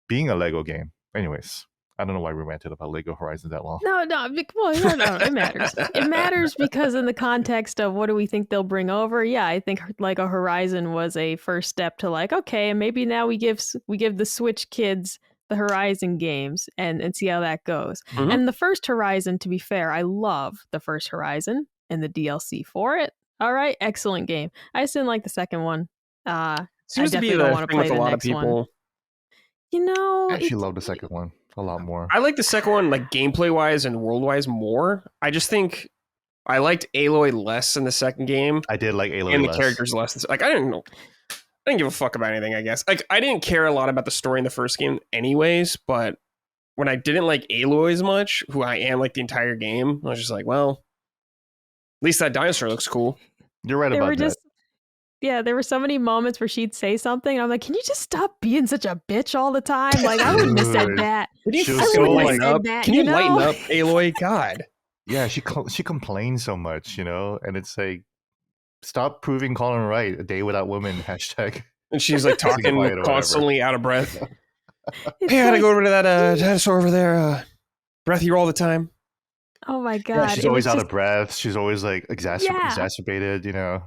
being a Lego game. Anyways, I don't know why we ranted about Lego Horizon that long. No, it matters. It matters because in the context of what do we think they'll bring over? Yeah, I think Lego Horizon was a first step to like, okay, and maybe now we give the Switch kids the Horizon games and see how that goes. And the first Horizon, to be fair, I love the first Horizon and the DLC for it. All right, excellent game. I just didn't like the second one. Seems to be the thing with a lot of people. One. You know, I actually love the second one a lot more. I like the second one, like gameplay wise and world wise, more. I just think I liked Aloy less in the second game. I did like Aloy and less. The characters less. Like I didn't give a fuck about anything, I guess. Like, I didn't care a lot about the story in the first game anyways, but when I didn't like Aloy as much, who I am like the entire game, I was just like, well, at least that dinosaur looks cool. You're right about that. Yeah, there were so many moments where she'd say something, and I'm like, can you just stop being such a bitch all the time? Like, I wouldn't have said that. Can you lighten up, Aloy? God. Yeah, she complains so much, you know, and it's like, stop proving Colin right. A day without women hashtag. And she's like talking Quiet or constantly out of breath. It's Hey, I gotta like- go over to that dinosaur over there. Breath you all the time. Oh my god! Yeah, she's it always was out just, of breath. She's always like exacerbated. You know.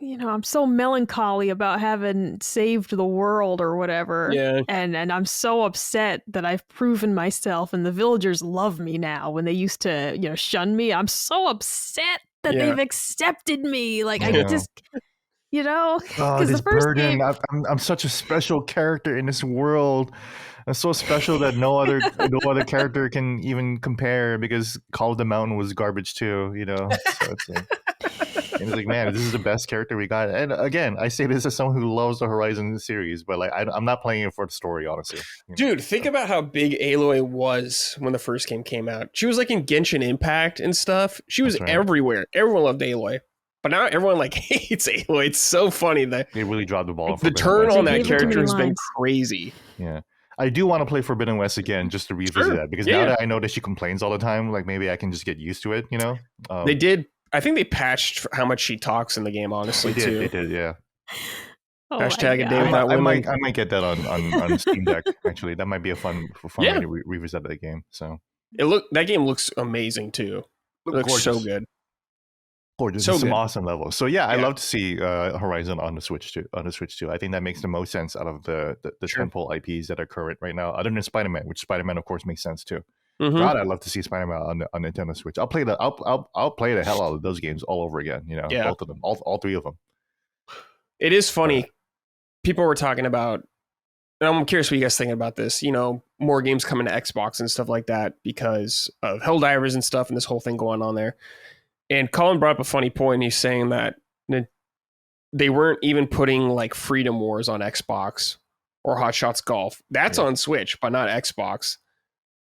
I'm so melancholy about having saved the world or whatever. Yeah. And I'm so upset that I've proven myself, and the villagers love me now. When they used to, shun me, I'm so upset that Yeah. they've accepted me. Like I Yeah. just, Oh, because this the first burden! game, I'm such a special character in this world. I'm so special that no other character can even compare because Call of the Mountain was garbage too. You know, so it's like, and it's like, man, this is the best character we got. And again, I say this as someone who loves the Horizon series, but like, I'm not playing it for the story, honestly. Dude, think about how big Aloy was when the first game came out. She was like in Genshin Impact and stuff. She was That's right. everywhere. Everyone loved Aloy. But now everyone like hates Aloy. It's so funny that They really dropped the ball. the turn on that They gave it too character many has been lines. crazy. Yeah. I do want to play Forbidden West again just to revisit Sure. that because Yeah. now that I know that she complains all the time, like maybe I can just get used to it, you know? They did. I think they patched how much she talks in the game, honestly, They too. did, yeah. oh my Hashtag a God. day I without women. might get that on Steam Deck, actually. That might be a fun Yeah. way to revisit that game. So That game looks amazing, too. It looks so good. Gorgeous. So Some good. awesome levels. So yeah, I Yeah. love to see Horizon on the Switch too. I think that makes the most sense out of the Sure. tentpole IPs that are current right now, other than Spider-Man, which Spider-Man of course makes sense too. Mhm. God, I'd love to see Spider-Man on Nintendo Switch. I'll play the hell out of those games all over again. You know, Yeah. both of them, all three of them. It is funny. People were talking about, and I'm curious what you guys think about this, more games coming to Xbox and stuff like that because of Helldivers and stuff and this whole thing going on there. And Colin brought up a funny point. He's saying that they weren't even putting like Freedom Wars on Xbox or Hot Shots Golf. That's on Switch, but not Xbox.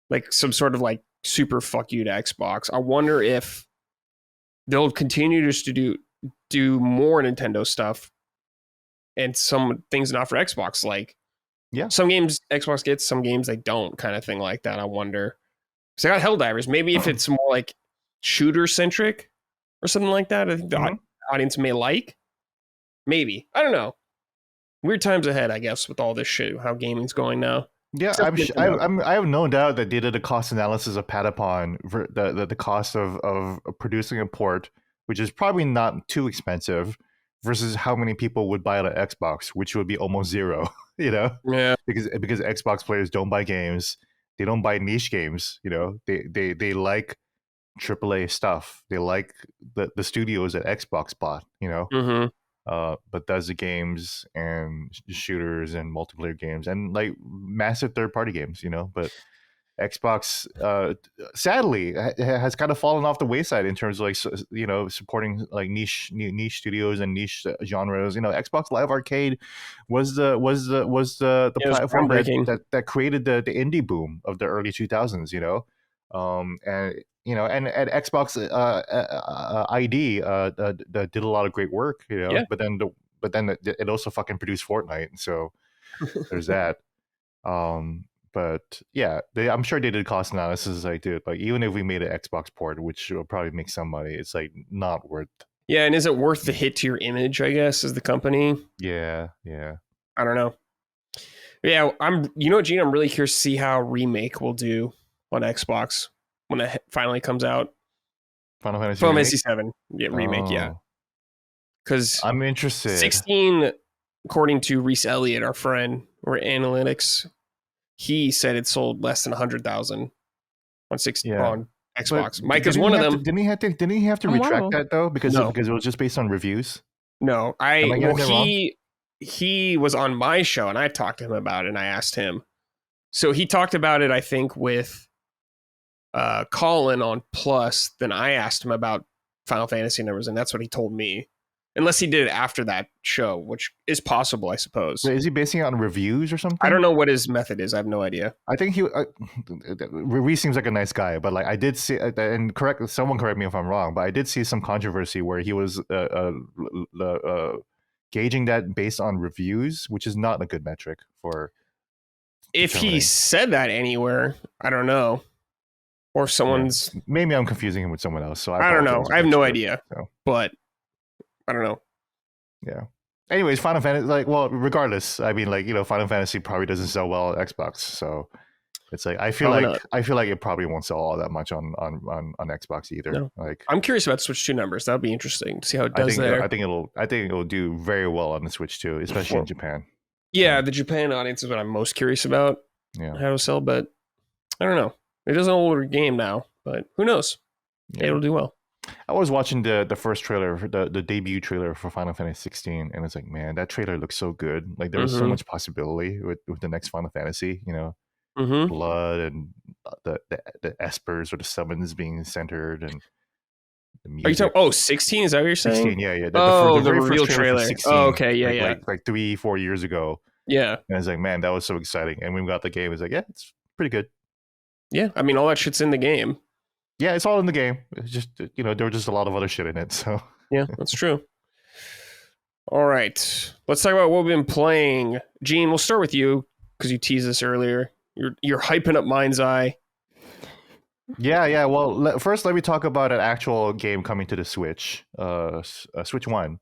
Like some sort of like super fuck you to Xbox. I wonder if they'll continue just to do more Nintendo stuff and some things not for Xbox. Like some games Xbox gets, some games they don't, kind of thing like that. I wonder. Because I got Helldivers. Maybe if it's more like shooter centric or something like that, I think the audience may like. Maybe. I don't know. Weird times ahead, I guess, with all this shit, how gaming's going now. Yeah, I have no doubt that they did a cost analysis of Patapon for the cost of producing a port, which is probably not too expensive, versus how many people would buy it on Xbox, which would be almost zero. You know, Yeah, because Xbox players don't buy games, they don't buy niche games. You know, they like AAA stuff. They like the studios that Xbox bought. You know. Mm-hmm. Bethesda games and shooters and multiplayer games and like massive third-party games, you know. But Xbox, sadly, has kind of fallen off the wayside in terms of like supporting like niche studios and niche genres. You know, Xbox Live Arcade was the platform that created the indie boom of the early 2000s. You know, and at Xbox ID did a lot of great work, you know. Yeah. But then it also fucking produced Fortnite, so there's that. But yeah, I'm sure they did cost analysis. Like, dude, like even if we made an Xbox port, which will probably make some money, it's like not worth. Yeah, and is it worth the hit to your image? I guess as the company. Yeah. I don't know. Yeah, Gene, I'm really curious to see how Remake will do on Xbox when it finally comes out. Final Fantasy VII, remake, yeah. Because I'm interested. 16, according to Reese Elliott, our friend, or Analytics, he said it sold less than 100,000 on 16 on Xbox. Mike is one of them. Didn't he have to retract that though because it was just based on reviews? No, he was on my show and I talked to him about it and I asked him. So he talked about it, I think, with Colin on Plus. Then I asked him about Final Fantasy numbers, and that's what he told me. Unless he did it after that show, which is possible, I suppose. Wait, is he basing it on reviews or something? I don't know what his method is. I have no idea. I think Reese seems like a nice guy, but like I did see, and someone correct me if I'm wrong, but I did see some controversy where he was gauging that based on reviews, which is not a good metric for. If he said that anywhere, I don't know. Or someone's. Maybe I'm confusing him with someone else. So I don't know. I have no idea. But I don't know. Yeah. Anyways, Final Fantasy, regardless, I mean, Final Fantasy probably doesn't sell well at Xbox, so it's like I feel like it probably won't sell all that much on Xbox either. No. Like, I'm curious about Switch 2 numbers. That'd be interesting to see how it does there. I think it'll do very well on the Switch 2, especially in Japan. Yeah, the Japan audience is what I'm most curious about. Yeah. How to sell, but I don't know. It is an older game now, but who knows? Yeah. It'll do well. I was watching the first trailer, the debut trailer for Final Fantasy 16, and it's like, man, that trailer looks so good. Like, there was so much possibility with the next Final Fantasy, blood and the espers or the summons being centered and the music. Are you talking? 16? Is that what you're saying? 16, yeah. The very real first trailer. 16, Okay, yeah. Like 3-4 years ago. Yeah. And it's like, man, that was so exciting. And when we got the game, it's like, yeah, it's pretty good. Yeah, I mean, all that shit's in the game. Yeah, it's all in the game. It's just, there were just a lot of other shit in it. So yeah, that's true. All right, let's talk about what we've been playing. Gene, we'll start with you because you teased this earlier. You're hyping up Mind's Eye. Yeah. Well, first let me talk about an actual game coming to the Switch, Switch One,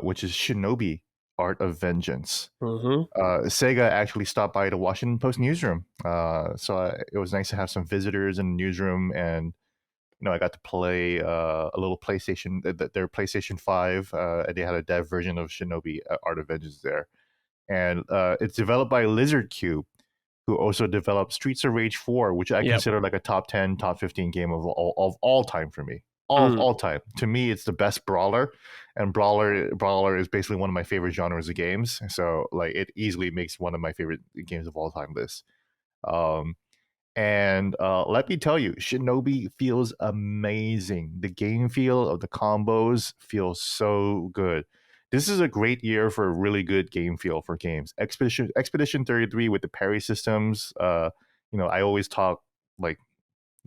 which is Shinobi: Art of Vengeance. Sega actually stopped by the Washington Post newsroom, so it was nice to have some visitors in the newsroom, and I got to play a little PlayStation, their PlayStation 5, and they had a dev version of Shinobi: Art of Vengeance there, and it's developed by Lizard Cube, who also developed Streets of Rage 4, which I consider like a top 10, top 15 game of all time for me. All time. To me, it's the best brawler, and brawler is basically one of my favorite genres of games. So like it easily makes one of my favorite games of all time list. And let me tell you, Shinobi feels amazing. The game feel of the combos feels so good. This is a great year for a really good game feel for games. Expedition 33 with the parry systems. I always talk like.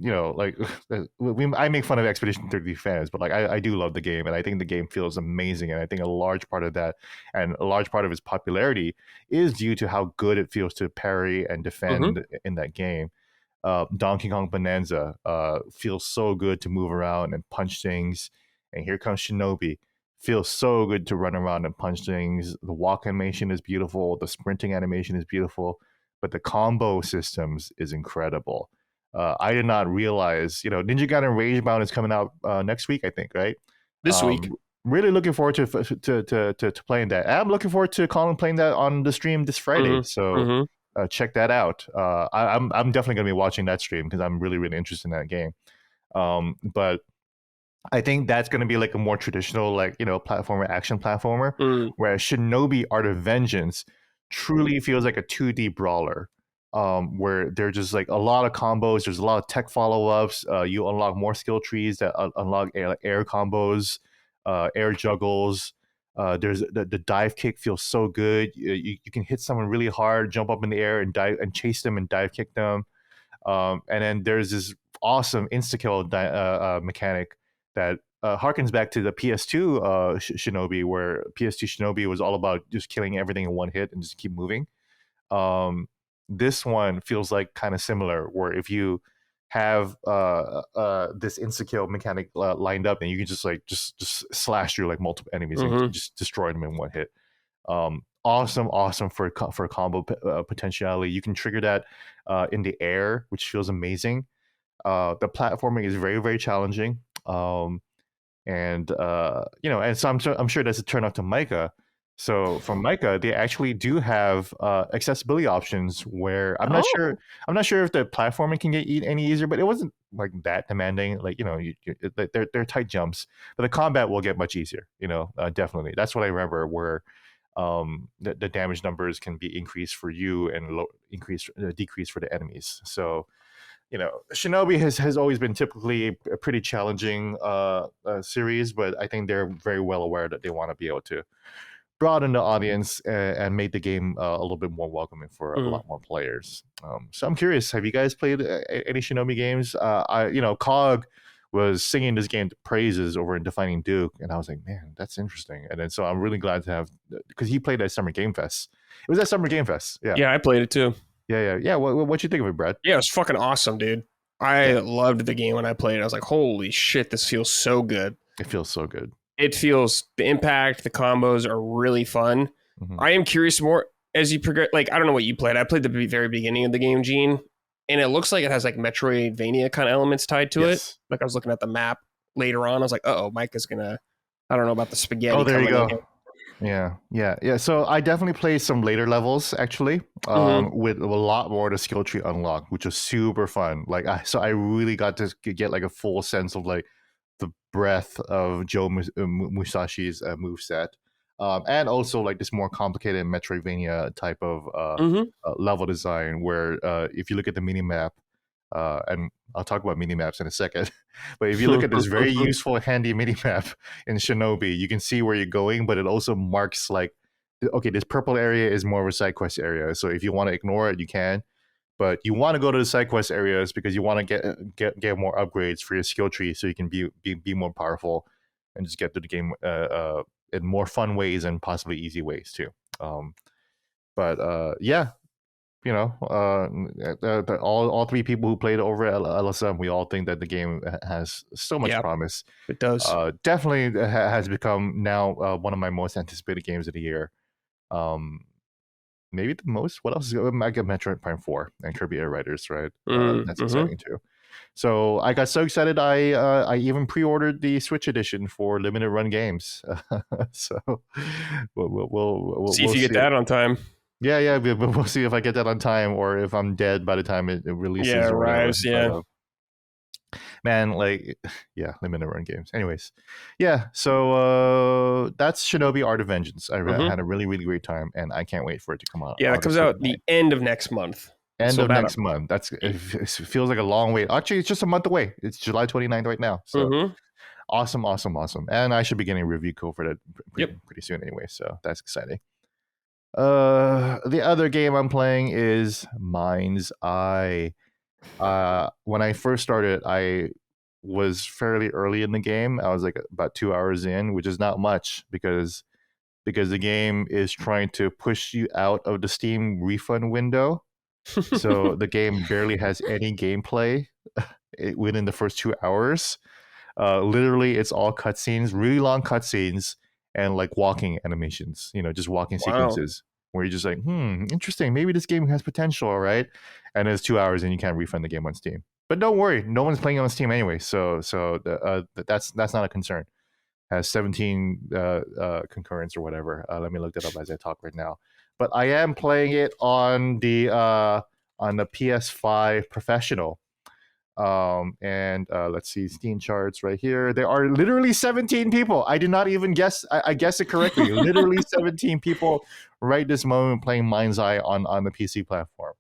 I make fun of Expedition 33 fans, but like I do love the game, and I think the game feels amazing, and I think a large part of that and a large part of its popularity is due to how good it feels to parry and defend in that game. Donkey Kong Bonanza feels so good to move around and punch things, and here comes Shinobi. Feels so good to run around and punch things. The walk animation is beautiful, the sprinting animation is beautiful, but the combo systems is incredible. I did not realize, Ninja Gaiden Ragebound is coming out next week, I think, right? This week. Really looking forward to playing that. I'm looking forward to Colin playing that on the stream this Friday. So check that out. I'm definitely going to be watching that stream because I'm really, really interested in that game. But I think that's going to be like a more traditional, platformer, action platformer, whereas Shinobi: Art of Vengeance truly feels like a 2D brawler. Where there's just like a lot of combos, there's a lot of tech follow-ups, you unlock more skill trees that unlock air combos, air juggles, there's the dive kick feels so good. You can hit someone really hard, jump up in the air and dive and chase them and dive kick them, and then there's this awesome insta-kill mechanic that harkens back to the PS2 Shinobi, where PS2 Shinobi was all about just killing everything in one hit and just keep moving. This one feels like kind of similar, where if you have this insta-kill mechanic lined up, and you can just slash through like multiple enemies and just destroy them in one hit. Awesome for combo potentiality. You can trigger that in the air, which feels amazing. The platforming is very, very challenging, and so I'm sure that's a turn off to Micah. So from Micah, they actually do have accessibility options where I'm not sure if the platforming can get any easier, but it wasn't like that demanding. Like, they're tight jumps, but the combat will get much easier. Definitely. That's what I remember, where the damage numbers can be increased for you and decreased for the enemies. So, Shinobi has always been typically a pretty challenging series, but I think they're very well aware that they want to be able to broaden the audience and made the game a little bit more welcoming for a lot more players. So I'm curious, have you guys played any Shinobi games? Cog was singing this game to praises over in Defining Duke, and I was like, man, that's interesting. And then so I'm really glad to have, because he played at Summer Game Fest. It was at Summer Game Fest. Yeah, I played it too. Yeah. What'd you think of it, Brad? Yeah, it was fucking awesome, dude. I loved the game when I played it. I was like, holy shit, this feels so good. It feels so good. It feels the impact, the combos are really fun. Mhm. I am curious more as you progress. Like, I don't know what you played. I played the very beginning of the game, Gene, and it looks like it has like Metroidvania kind of elements tied to it. Yes. Like I was looking at the map later on. I was like, oh, Mike is gonna. I don't know about the spaghetti. Oh, there you coming go. Yeah. So I definitely played some later levels actually, Mhm. with a lot more of the skill tree unlocked, which was super fun. Like, I really got to get like a full sense of like the breadth of Musashi's moveset, and also like this more complicated Metroidvania type of Mhm. level design, where if you look at the mini map, and I'll talk about mini maps in a second, but if you look at this very useful, handy mini map in Shinobi, you can see where you're going, but it also marks like, okay, this purple area is more of a side quest area. So if you want to ignore it, you can. But you want to go to the side quest areas because you want to get more upgrades for your skill tree, so you can be more powerful and just get to the game in more fun ways and possibly easy ways too. But yeah, you know, all three people who played over at LSM, we all think that the game has so much promise. It does. Definitely has become now one of my most anticipated games of the year. Maybe the most. What else is good? I got Metroid Prime 4 and Kirby Air Riders, right? That's exciting too. So I got so excited, I even pre-ordered the Switch edition for limited run games. So we'll See if you get that on time. Yeah, we'll see if I get that on time or if I'm dead by the time it releases. Yeah, or whatever. arrives. Yeah. But, man, like, yeah, limited run games. Anyways, yeah, so that's Shinobi Art of Vengeance. I had a really, really great time, and I can't wait for it to come out. Yeah, that comes out the end of next month. End of next month. It feels like a long wait. Actually, it's just a month away. It's July 29th right now. So awesome. And I should be getting a review code for that pretty soon anyway, so that's exciting. The other game I'm playing is Mind's Eye. When I first started, I was fairly early in the game. I was like about 2 hours in, which is not much because the game is trying to push you out of the Steam refund window. So the game barely has any gameplay within the first 2 hours. Literally, it's all cutscenes, really long cutscenes, and like walking animations, just walking sequences where you're just like, interesting. Maybe this game has potential, right? And it's 2 hours and you can't refund the game on Steam. But don't worry, no one's playing on Steam anyway, so that's not a concern. Has 17 concurrents or whatever. Let me look that up as I talk right now. But I am playing it on the PS5 Professional. And let's see, Steam charts right here. There are literally 17 people. I did not even guess. I guessed it correctly. Literally 17 people right this moment playing Mind's Eye on the PC platform.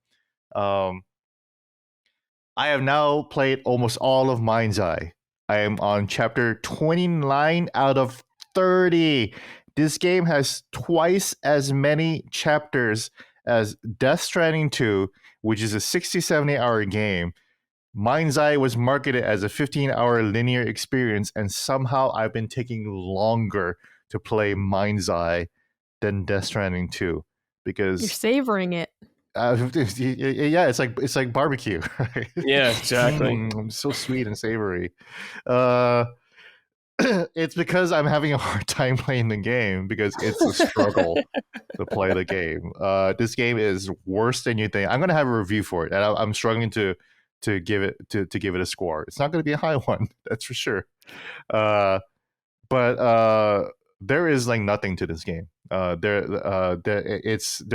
I have now played almost all of Mind's Eye. I am on chapter 29 out of 30. This game has twice as many chapters as Death Stranding 2, which is a 60-70 hour game. Mind's Eye was marketed as a 15-hour linear experience, and somehow I've been taking longer to play Mind's Eye than Death Stranding 2 because you're savoring it. Yeah, it's like barbecue. Right? Yeah, exactly. So sweet and savory. It's because I'm having a hard time playing the game because it's a struggle to play the game. This game is worse than you think. I'm gonna have a review for it, and I'm struggling to give it a score. It's not going to be a high one, that's for sure. But there is like nothing to this game. There's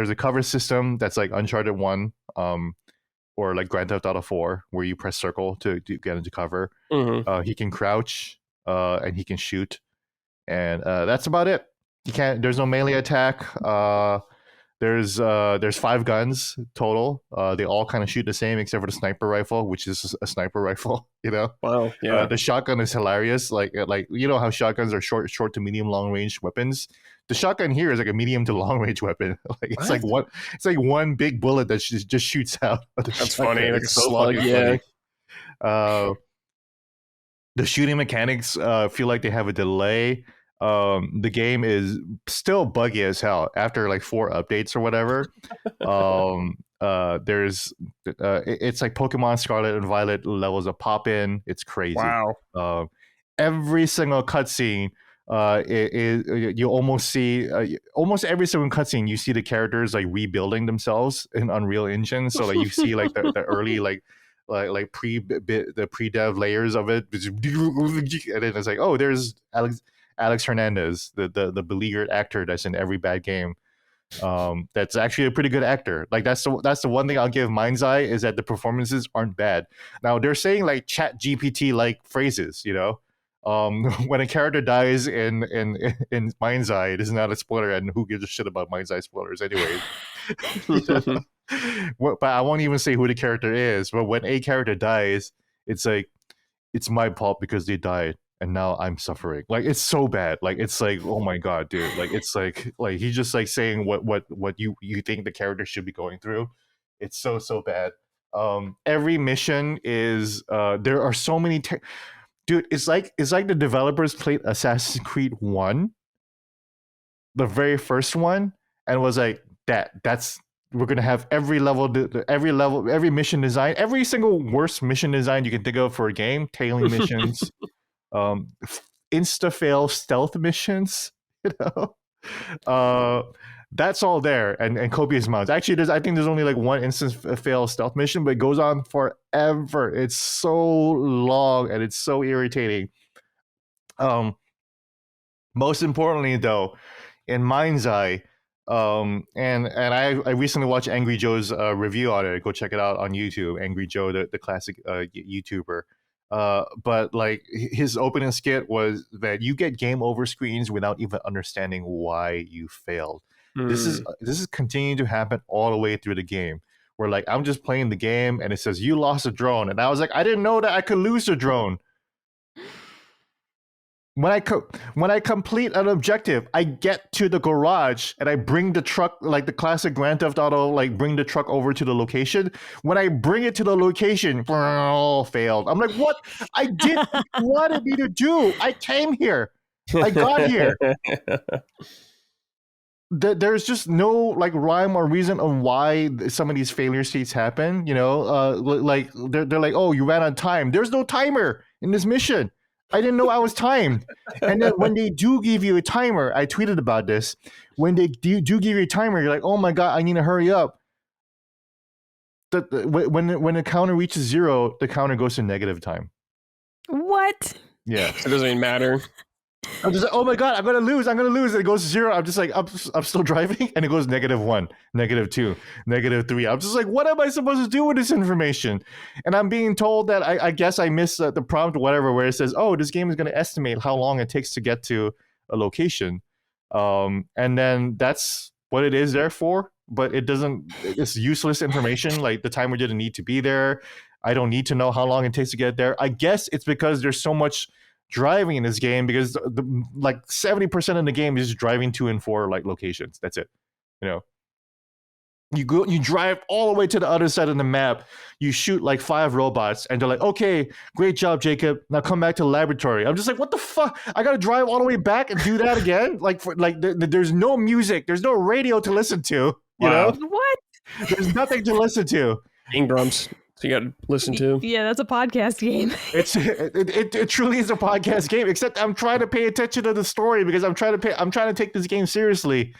a cover system that's like Uncharted 1, or like Grand Theft Auto 4, where you press circle to get into cover. He can crouch, and he can shoot, and that's about it. There's no melee attack. There's 5 guns total. They all kind of shoot the same except for the sniper rifle, which is a sniper rifle. Wow. Yeah. The shotgun is hilarious. Like how shotguns are short to medium long range weapons. The shotgun here is like a medium to long range weapon. It's like one big bullet that just shoots out. That's funny. Like a slug. Yeah. Funny. The shooting mechanics feel like they have a delay. The game is still buggy as hell after like 4 updates or whatever. It's like Pokemon Scarlet and Violet levels of pop in. It's crazy. Wow. Every single cutscene you almost see almost every single cutscene you see the characters like rebuilding themselves in Unreal Engine. So like you see like the early like the pre-dev layers of it, and then it's like, oh, there's Alex Hernandez, the beleaguered actor that's in every bad game. That's actually a pretty good actor. Like that's the one thing I'll give Mind's Eye, is that the performances aren't bad. Now they're saying like Chat GPT like phrases, you know. When a character dies in Mind's Eye, it is not a spoiler, and who gives a shit about Mind's Eye spoilers anyway? But I won't even say who the character is. But when a character dies, it's like, it's my fault because they died, and now I'm suffering. Like, it's so bad. Like, it's like, oh my god, dude. Like, it's like he's just like saying what you think the character should be going through. It's so bad. Every mission is there are so many. Dude, it's like the developers played Assassin's Creed 1, the very first one, and was like, that's we're gonna have every mission design, every single worst mission design you can think of for a game, tailing missions, insta fail stealth missions, you know. That's all there, and copious amounts. Actually, I think there's only like one instance fail stealth mission, but it goes on forever. It's so long and it's so irritating. Most importantly, though, in Mind's Eye, and I recently watched Angry Joe's review on it. Go check it out on YouTube. Angry Joe, the classic YouTuber. But like his opening skit was that you get game over screens without even understanding why you failed. This is continuing to happen all the way through the game, where like I'm just playing the game and it says you lost a drone, and I was like, I didn't know that I could lose a drone. When I complete an objective, I get to the garage and I bring the truck, like the classic Grand Theft Auto, like bring the truck over to the location. When I bring it to the location, failed. I'm like, what? I did what you wanted me to do. I came here. I got here. There's just no like rhyme or reason on why some of these failure states happen. You know, like they're like, oh, you ran on time. There's no timer in this mission. I didn't know I was timed. And then when they do give you a timer, I tweeted about this. When they do give you a timer, you're like, oh my god, I need to hurry up. When the counter reaches 0, the counter goes to negative time. What? Yeah, it doesn't even matter. I'm just like, oh my god, I'm gonna lose. And it goes to 0. I'm just like, I'm still driving, and it goes -1, -2, -3. I'm just like, what am I supposed to do with this information? And I'm being told that I guess I missed the prompt or whatever, where it says, oh, this game is going to estimate how long it takes to get to a location. And then that's what it is there for. But it doesn't, it's useless information. Like the timer didn't need to be there. I don't need to know how long it takes to get there. I guess it's because there's so much driving in this game, because like 70% of the game is driving to and for like locations. That's it. You know, you drive all the way to the other side of the map, you shoot like 5 robots, and they're like, okay, great job, Jacob, now come back to the laboratory. I'm just like, what the fuck? I gotta drive all the way back and do that again? There's no music, there's no radio to listen to. You know what? There's nothing to listen to. Ingrams. So you got to listen to. Yeah, that's a podcast game. It truly is a podcast game. Except I'm trying to pay attention to the story, because I'm trying to take this game seriously.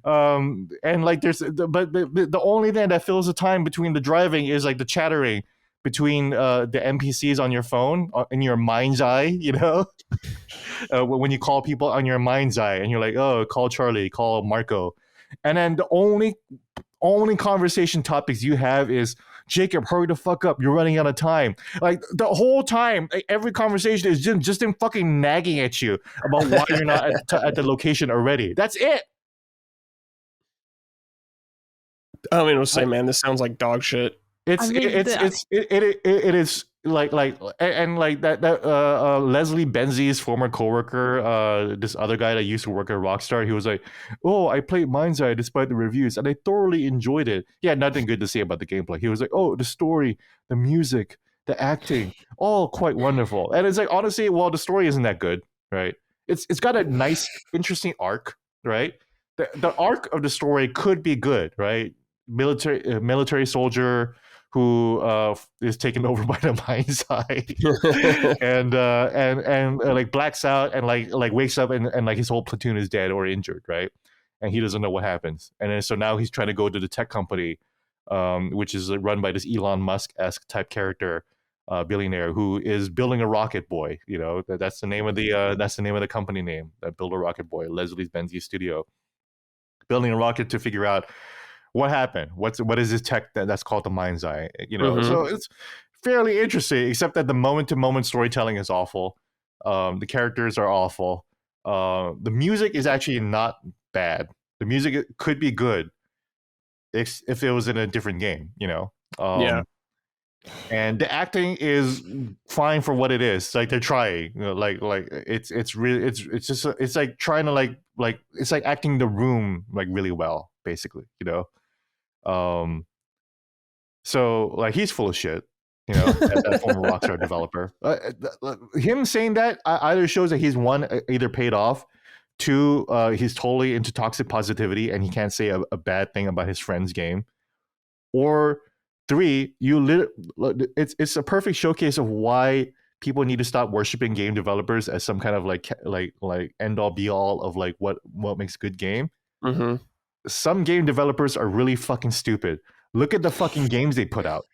And like but the only thing that fills the time between the driving is like the chattering between the NPCs on your phone in your Mind's Eye. You know, when you call people on your Mind's Eye, and you're like, oh, call Charlie, call Marco, and then the only conversation topics you have is, Jacob, hurry the fuck up, you're running out of time. Like the whole time, every conversation is just them fucking nagging at you about why you're not at the location already. That's it. I mean, I'll say, man, this sounds like dog shit. It is like that Leslie Benzie's former coworker, this other guy that used to work at Rockstar, he was like, oh, I played Mind's Eye despite the reviews and I thoroughly enjoyed it. He had nothing good to say about the gameplay. He was like, oh, the story, the music, the acting, all quite wonderful. And it's like, honestly, well, the story isn't that good, right? It's got a nice, interesting arc, right? The arc of the story could be good, right? Military soldier who is taken over by the mind's eye, and like blacks out and like wakes up and like his whole platoon is dead or injured, right? And he doesn't know what happens. And then so now he's trying to go to the tech company, which is run by this Elon Musk-esque type character, billionaire who is building a rocket boy. You know, that's the name of the company name, that Build a Rocket Boy, Leslie Benzies studio, building a rocket to figure out what happened. What is this tech that's called the mind's eye? You know, so it's fairly interesting, except that the moment-to-moment storytelling is awful. The characters are awful. The music is actually not bad. The music could be good if it was in a different game, you know. Yeah. And the acting is fine for what it is. Like they're trying, you know, like it's really it's just it's like trying to like it's like acting The Room like really well, basically, you know. So like he's full of shit, you know, that former Rockstar developer. Him saying that either shows that he's one, either paid off, two, he's totally into toxic positivity and he can't say a bad thing about his friend's game, or three, it's a perfect showcase of why people need to stop worshiping game developers as some kind of like end all be all of like what makes a good game. Some game developers are really fucking stupid. Look at the fucking games they put out,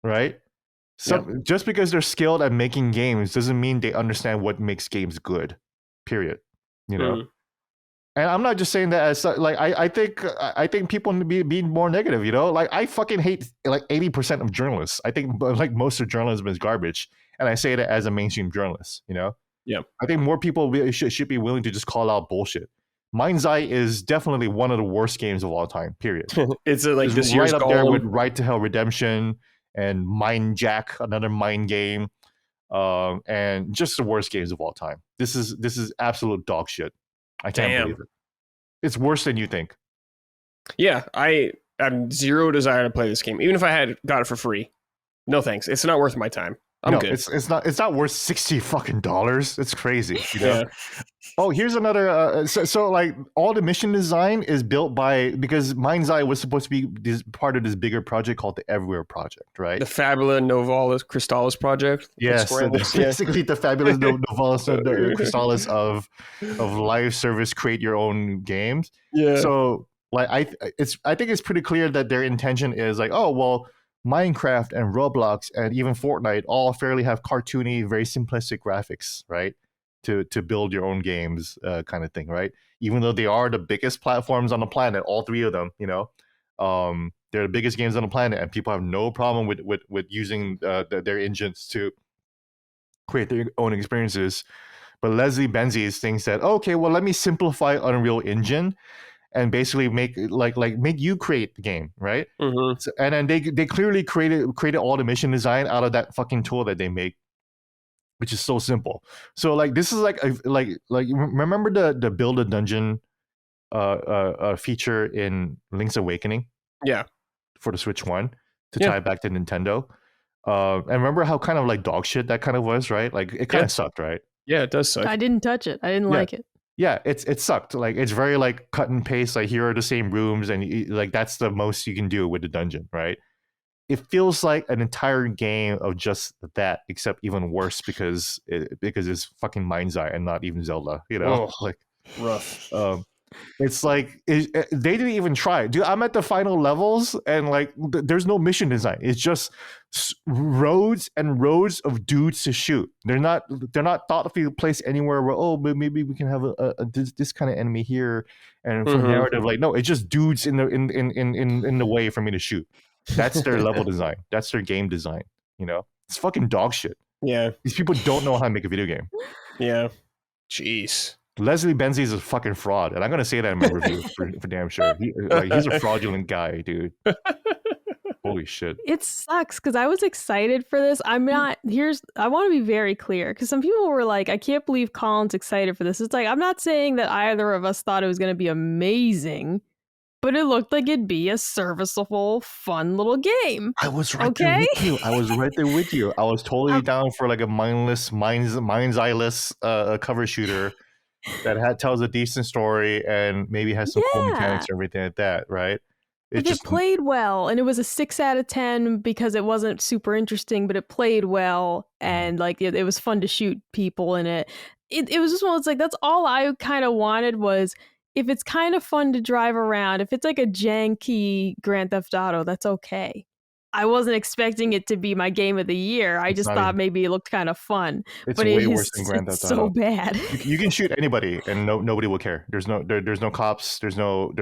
right? Just because they're skilled at making games doesn't mean they understand what makes games good, period, you know. And I'm not just saying that as like I think people need to be more negative, you know. Like I fucking hate like 80% of journalists. I think like most of journalism is garbage, and I say that as a mainstream journalist, you know. Yeah, I think more people should be willing to just call out bullshit. Mind's Eye is definitely one of the worst games of all time, period. It's like this right year's up Golem. there with Right to Hell Redemption and Mind Jack, another Mind game, and just the worst games of all time. This is absolute dog shit. I can't believe it. It's worse than you think. Yeah, I have zero desire to play this game, even if I had got it for free. No thanks. It's not worth my time. I'm good. It's not worth $60 fucking dollars. It's crazy. You know? Oh, here's another. So like all the mission design is built because Mind's Eye was supposed to be part of this bigger project called the Everywhere Project, right? The Fabula Novalis Crystallis project. Yes, basically the Fabulous Novalis Crystallis of live service, create your own games. Yeah. So like I think it's pretty clear that their intention is like, oh well, Minecraft and Roblox and even Fortnite all fairly have cartoony, very simplistic graphics, right? To build your own games, kind of thing, right? Even though they are the biggest platforms on the planet, all three of them, you know, they're the biggest games on the planet, and people have no problem with using their engines to create their own experiences. But Leslie Benzies thinks that, okay, well, let me simplify Unreal Engine and basically make you create the game, right? So, and then they clearly created all the mission design out of that fucking tool that they make, which is so simple. So like this is like remember the build a dungeon feature in Link's Awakening? Yeah, for the Switch 1 to tie it back to Nintendo. And remember how kind of like dog shit that kind of was, right? Like it kind of sucked, right? Yeah, it does suck. I didn't touch it. I didn't like it. Yeah, it sucked. Like it's very like cut and paste. Like here are the same rooms, and like that's the most you can do with the dungeon, right? It feels like an entire game of just that, except even worse because it's fucking Mind's Eye and not even Zelda. You know, like rough. It's like they didn't even try. Dude, I'm at the final levels and like there's no mission design. It's just roads and roads of dudes to shoot. They're not thoughtfully placed anywhere where but maybe we can have this kind of enemy here and for narrative. Like no, it's just dudes in the way for me to shoot. That's their level design. That's their game design. You know, it's fucking dog shit. Yeah, these people don't know how to make a video game. Yeah, jeez. Leslie Benzies is a fucking fraud, and I'm gonna say that in my review for damn sure. He's a fraudulent guy, dude. Holy shit! It sucks because I was excited for this. I'm not. I want to be very clear because some people were like, "I can't believe Colin's excited for this." It's like I'm not saying that either of us thought it was going to be amazing, but it looked like it'd be a serviceable, fun little game. I was right there with you. I was right there with you. I was totally down for like a mind's eye-less cover shooter that tells a decent story and maybe has some cool mechanics and everything like that, right? It's It just played well, and it was a 6 out of 10 because it wasn't super interesting, but it played well, and like it was fun to shoot people in it. It was just one. It's like that's all I kind of wanted was if it's kind of fun to drive around. If it's like a janky Grand Theft Auto, that's okay. I wasn't expecting it to be my game of the year. I it's just not thought even, maybe it looked kind of fun, it's but it way worse is than Grand it's Theft so Auto. bad. You can shoot anybody and nobody will care. There's no cops. There's no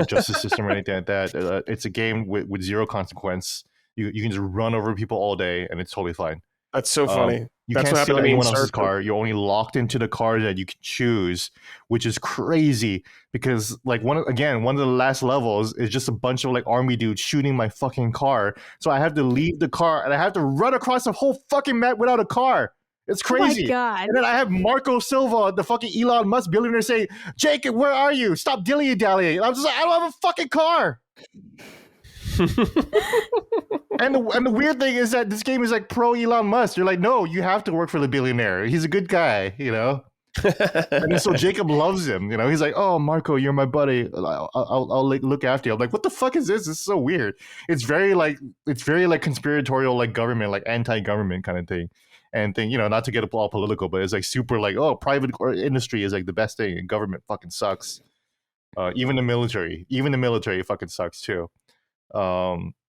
justice system or anything like that. It's a game with zero consequence. You can just run over people all day and it's totally fine. That's so funny. You That's can't what happened steal to me in anyone else's Starfield. car. You're only locked into the car that you can choose, which is crazy because like one of the last levels is just a bunch of like army dudes shooting my fucking car. So I have to leave the car and I have to run across the whole fucking map without a car. It's crazy. Oh my God. And then I have Marco Silva, the fucking Elon Musk billionaire, saying, "Jacob, where are you? Stop dilly-dallying." And I'm just like, I don't have a fucking car. And the weird thing is that this game is like pro Elon Musk. You're like, no, you have to work for the billionaire. He's a good guy, you know. And then so Jacob loves him, you know. He's like, "Oh, Marco, you're my buddy. I'll like, look after you." I'm like, "What the fuck is this? This is so weird." It's very like conspiratorial, like government, like anti-government kind of thing. And thing, you know, not to get all political, but it's like super like, oh, private industry is like the best thing, and government fucking sucks. Even the military fucking sucks too.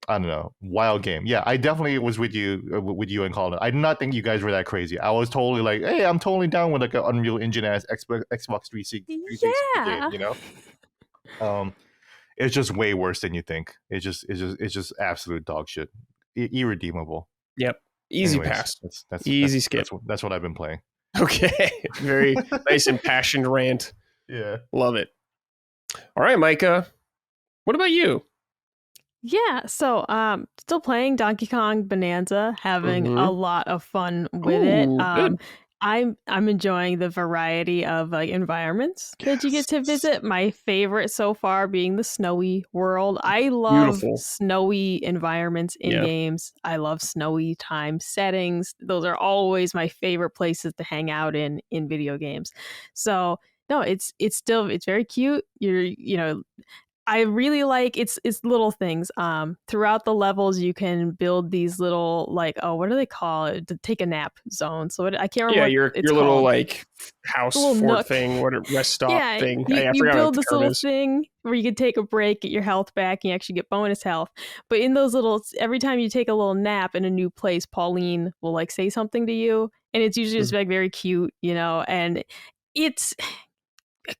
I don't know, wild game. Yeah, I definitely was with you and Colin. I did not think you guys were that crazy. I was totally like, hey, I'm totally down with like an Unreal Engine ass Xbox 360 Yeah. game, you know. It's just way worse than you think. It's just absolute dog shit, irredeemable. Yep, easy Anyways, pass. That's Easy skip. That's what I've been playing. Okay, very nice impassioned rant. Yeah, Love it. All right, Micah, what about you? Yeah, so still playing Donkey Kong Bonanza, having a lot of fun with it. Good. I'm enjoying the variety of like environments that you get to visit. My favorite so far being the snowy world. I love Beautiful. snowy environments in games. I love snowy time settings. Those are always my favorite places to hang out in video games. So no, it's very cute. I really like it's little things. Throughout the levels, you can build these little like what do they call it? To take a nap zone. So I can't remember. Yeah, what it's your little called. like house Little fort nook thing, what a rest stop thing. I you forgot build what this the term little is. thing where you can take a break, get your health back, and you actually get bonus health. But in those every time you take a little nap in a new place, Pauline will like say something to you, and it's usually just like very cute, you know. And it's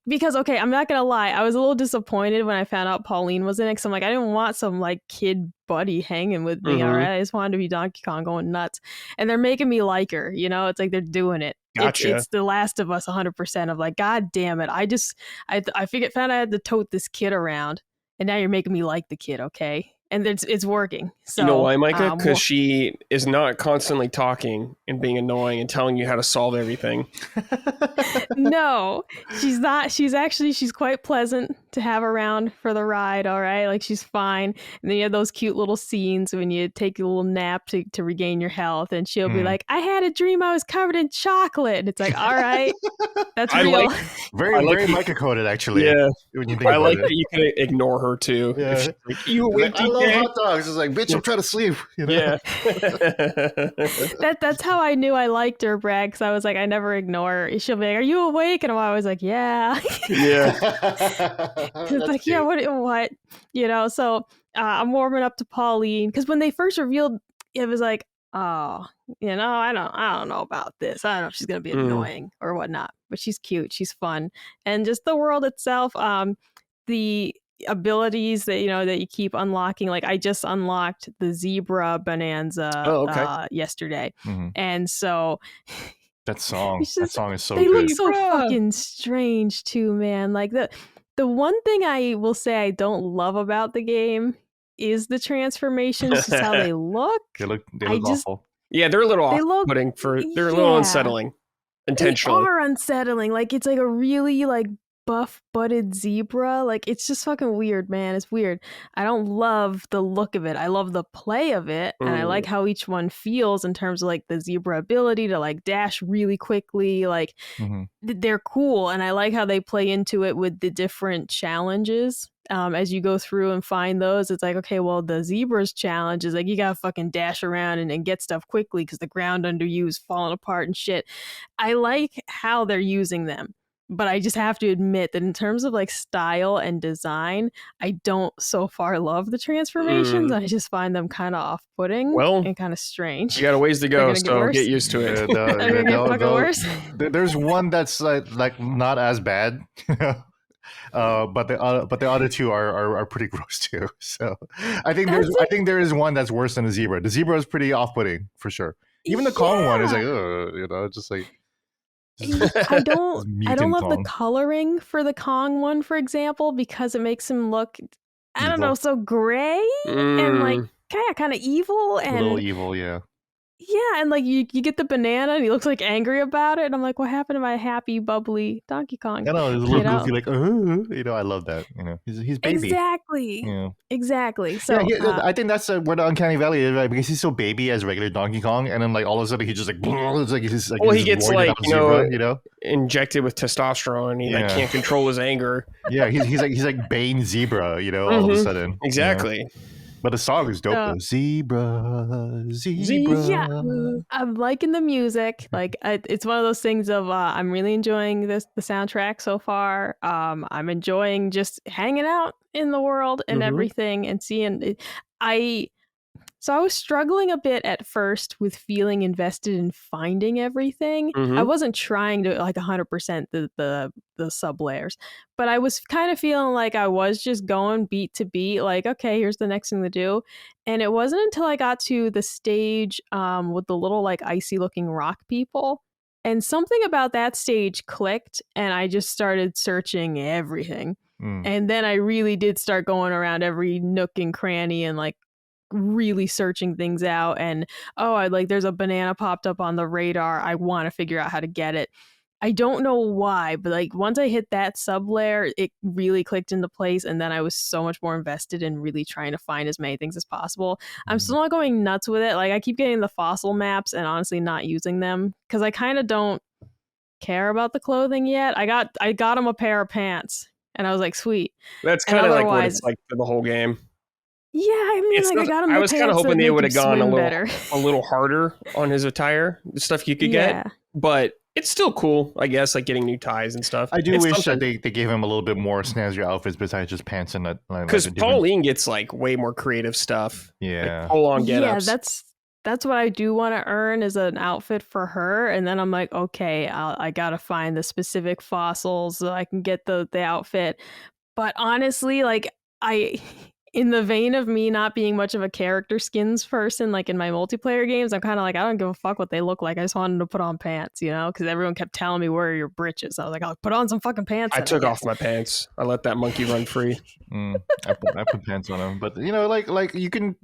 because okay, I'm not gonna lie, I was a little disappointed when I found out Pauline was in it. Because I'm like, I didn't want some like kid buddy hanging with me. All right, I just wanted to be Donkey Kong going nuts, and they're making me like her. You know, it's like they're doing it. Gotcha. It's The Last of Us 100% of like, God damn it! I found I had to tote this kid around, and now you're making me like the kid. Okay, and it's working. So You know why, Micah? Because she is not constantly talking and being annoying and telling you how to solve everything. No, she's not. She's quite pleasant to have around for the ride. All right, like she's fine. And then you have those cute little scenes when you take a little nap to regain your health, and she'll be like, "I had a dream I was covered in chocolate." And it's like, all right, that's real. Very Micah coded actually. Yeah, when you think I about like it. that you can ignore her too. Yeah. If she's like, you awake, I love DK? hot dogs. It's like, bitch, I'm trying to sleep. You know? Yeah. That's how I knew I liked her, Brad, because I was like, I never ignore her. She'll be like, "Are you awake?" And I'm always like, "Yeah." Yeah. It's like, yeah, what? You know, so I'm warming up to Pauline because when they first revealed, it was like, oh, you know, I don't know about this. I don't know if she's gonna be annoying or whatnot, but she's cute, she's fun, and just the world itself, the abilities that you keep unlocking. Like I just unlocked the zebra Bananza yesterday, and so. That song is so they good. look so fucking strange too, man. Like the one thing I will say I don't love about the game is the transformations, just how they look. They look awful. Yeah, they're a little off-putting they're a little unsettling. Intentionally. They are unsettling. Like it's like a really like buff-butted zebra. Like it's just fucking weird, man. It's weird. I don't love the look of it. I love the play of it, and I like how each one feels in terms of like the zebra ability to like dash really quickly. Like they're cool, and I like how they play into it with the different challenges as you go through and find those, it's like, okay, well, the zebra's challenge is like you gotta fucking dash around and get stuff quickly because the ground under you is falling apart and shit. I like how they're using them, but I just have to admit that in terms of like style and design, I don't so far love the transformations. I just find them kind of off-putting and kind of strange. You got a ways to go, so get used to it. There's one that's like not as bad. But the other two are pretty gross too. So I think there is one that's worse than the zebra. The zebra is pretty off-putting for sure. Even the Kong one is like, just like. I don't love the coloring for the Kong one, for example, because it makes him look, I don't know, so gray and like kind of evil and a little evil, yeah. Yeah, and like you get the banana and he looks like angry about it, and I'm like, what happened to my happy, bubbly Donkey Kong? I know, he's a little goofy, like, I love that. He's baby. Exactly. Exactly. So I think that's where the uncanny valley is, right? Because he's so baby as regular Donkey Kong, and then like all of a sudden he just like, it's like he's like, he gets like zebra, injected with testosterone. He like can't control his anger. Yeah, he's like Bane Zebra, all of a sudden. Exactly. But the song is dope though. Zebra. Yeah, I'm liking the music. Like it's one of those things of I'm really enjoying the soundtrack so far. I'm enjoying just hanging out in the world and everything and seeing it. So I was struggling a bit at first with feeling invested in finding everything. I wasn't trying to like 100% the sub layers, but I was kind of feeling like I was just going beat to beat, like, okay, here's the next thing to do. And it wasn't until I got to the stage with the little like icy looking rock people. And something about that stage clicked and I just started searching everything. And then I really did start going around every nook and cranny and like really searching things out, and there's a banana popped up on the radar. I want to figure out how to get it. I don't know why, but like once I hit that sub layer, it really clicked into place, and then I was so much more invested in really trying to find as many things as possible. I'm still not going nuts with it. Like I keep getting the fossil maps and honestly not using them because I kind of don't care about the clothing yet. I got him a pair of pants, and I was like, sweet. That's kind of like what it's like for the whole game. Yeah, I mean, I got him. I was kind of hoping they would have gone a little harder on his attire, the stuff you could get. But it's still cool, I guess, like getting new ties and stuff. I do wish that they gave him a little bit more snazzier outfits besides just pants and that. Because Pauline gets like way more creative stuff. Yeah, like full-on get-ups. Yeah, that's what I do want to earn is an outfit for her, and then I'm like, okay, I gotta find the specific fossils so I can get the outfit. But honestly, like in the vein of me not being much of a character skins person, like in my multiplayer games, I'm kind of like, I don't give a fuck what they look like. I just wanted to put on pants, because everyone kept telling me, where are your britches? I was like, I'll put on some fucking pants. I took off my pants. I let that monkey run free. I put pants on him. But, like you can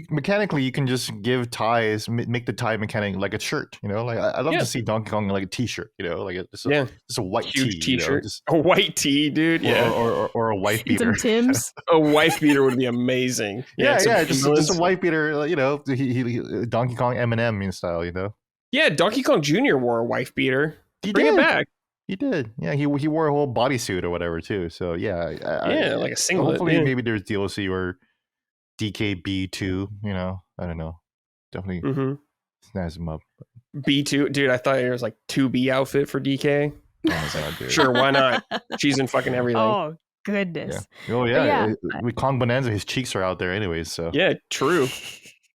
mechanically, you can just give ties, make the tie mechanic like a shirt, Like I love to see Donkey Kong in like a t-shirt, like it's a white huge tee, t-shirt. A white tee, dude. Yeah. Or a wife beater. Some Timbs. A wife beater would be amazing. Just a white beater, he Donkey Kong Eminem style, Yeah, Donkey Kong Jr. wore a wife beater. Bring it back. He did. Yeah, he wore a whole bodysuit or whatever too. So yeah, like a singlet. Hopefully, maybe there's DLC or DKB2. I don't know. Definitely snazz him up. B2, dude. I thought it was like 2B outfit for DK. Oh God, dude. Sure, why not? She's in fucking everything. Oh goodness. Yeah. Oh yeah. With Kong Bananza, his cheeks are out there anyways. So yeah, true.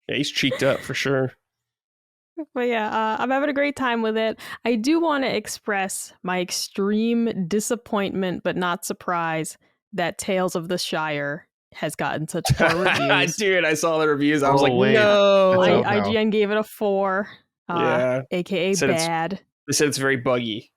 Yeah, he's cheeked up for sure. But yeah, I'm having a great time with it. I do want to express my extreme disappointment, but not surprise, that Tales of the Shire has gotten such poor reviews. Dude, I saw the reviews. I was like, wait. no. IGN gave it a 4. AKA bad. They said it's very buggy.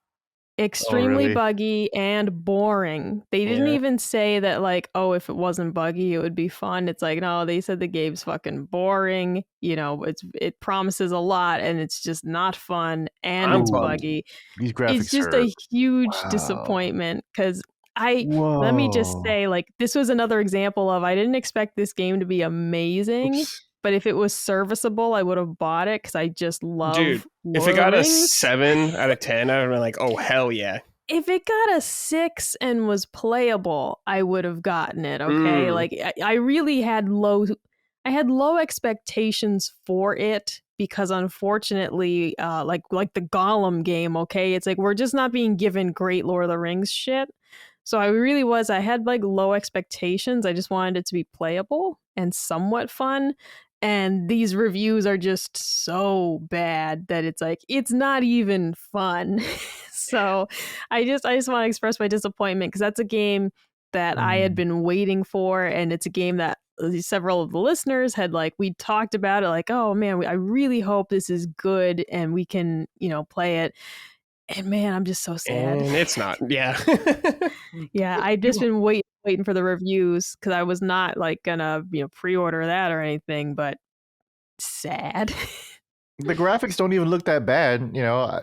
Extremely buggy and boring. They didn't even say that, like, if it wasn't buggy, it would be fun. It's like, no, they said the game's fucking boring. It promises a lot and it's just not fun and it's buggy. These graphics it's just a huge disappointment because let me just say, like, this was another example of I didn't expect this game to be amazing. Oops. But if it was serviceable, I would have bought it because I just love Dude, if it got a 7 out of 10, I would have been like, oh, hell yeah. if it got a 6 and was playable, I would have gotten it. Okay, like I really had low expectations for it because unfortunately, like the Gollum game. Okay, it's like we're just not being given great Lord of the Rings shit. So I had like low expectations. I just wanted it to be playable and somewhat fun. And these reviews are just so bad that it's like it's not even fun. So I just want to express my disappointment because that's a game that I had been waiting for, and it's a game that several of the listeners had like we talked about it like, oh man, I really hope this is good and we can play it. And man, I'm just so sad. And it's not. Yeah. Yeah, I've just been waiting for the reviews because I was not like gonna pre-order that or anything, but sad. The graphics don't even look that bad.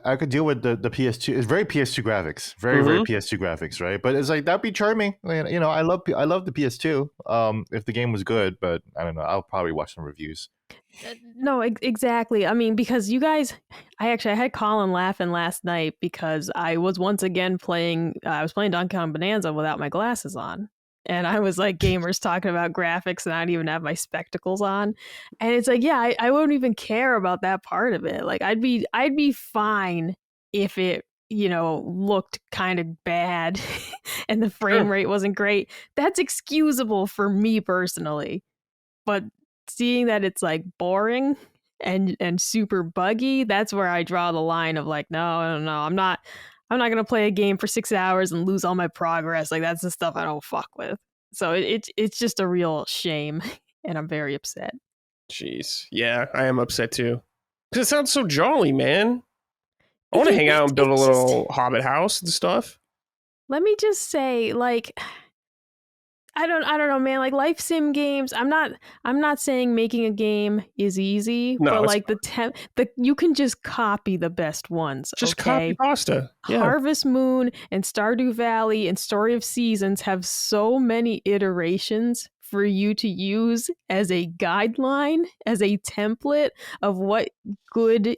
I could deal with the PS2. It's very PS2 graphics, very PS2 graphics, right? But it's like that'd be charming. I love the PS2. If the game was good, but I don't know. I'll probably watch some reviews. No, exactly. I mean, because you guys, I had Colin laughing last night because I was once again playing. I was playing Donkey Kong Bonanza without my glasses on. And I was like gamers talking about graphics and I don't even have my spectacles on. And it's like, yeah, I wouldn't even care about that part of it. Like I'd be fine if it, looked kind of bad and the frame rate wasn't great. That's excusable for me personally. But seeing that it's like boring and super buggy, that's where I draw the line of like, no, I'm not going to play a game for 6 hours and lose all my progress. Like that's the stuff I don't fuck with. So it's just a real shame and I'm very upset. Jeez. Yeah, I am upset too. Because it sounds so jolly, man. I want to hang out and build a little hobbit house and stuff. Let me just say, like, I don't know, man. Like life sim games, I'm not saying making a game is easy, but like you can just copy the best ones. Just okay? copy pasta. Yeah. Harvest Moon and Stardew Valley and Story of Seasons have so many iterations for you to use as a guideline, as a template of what good,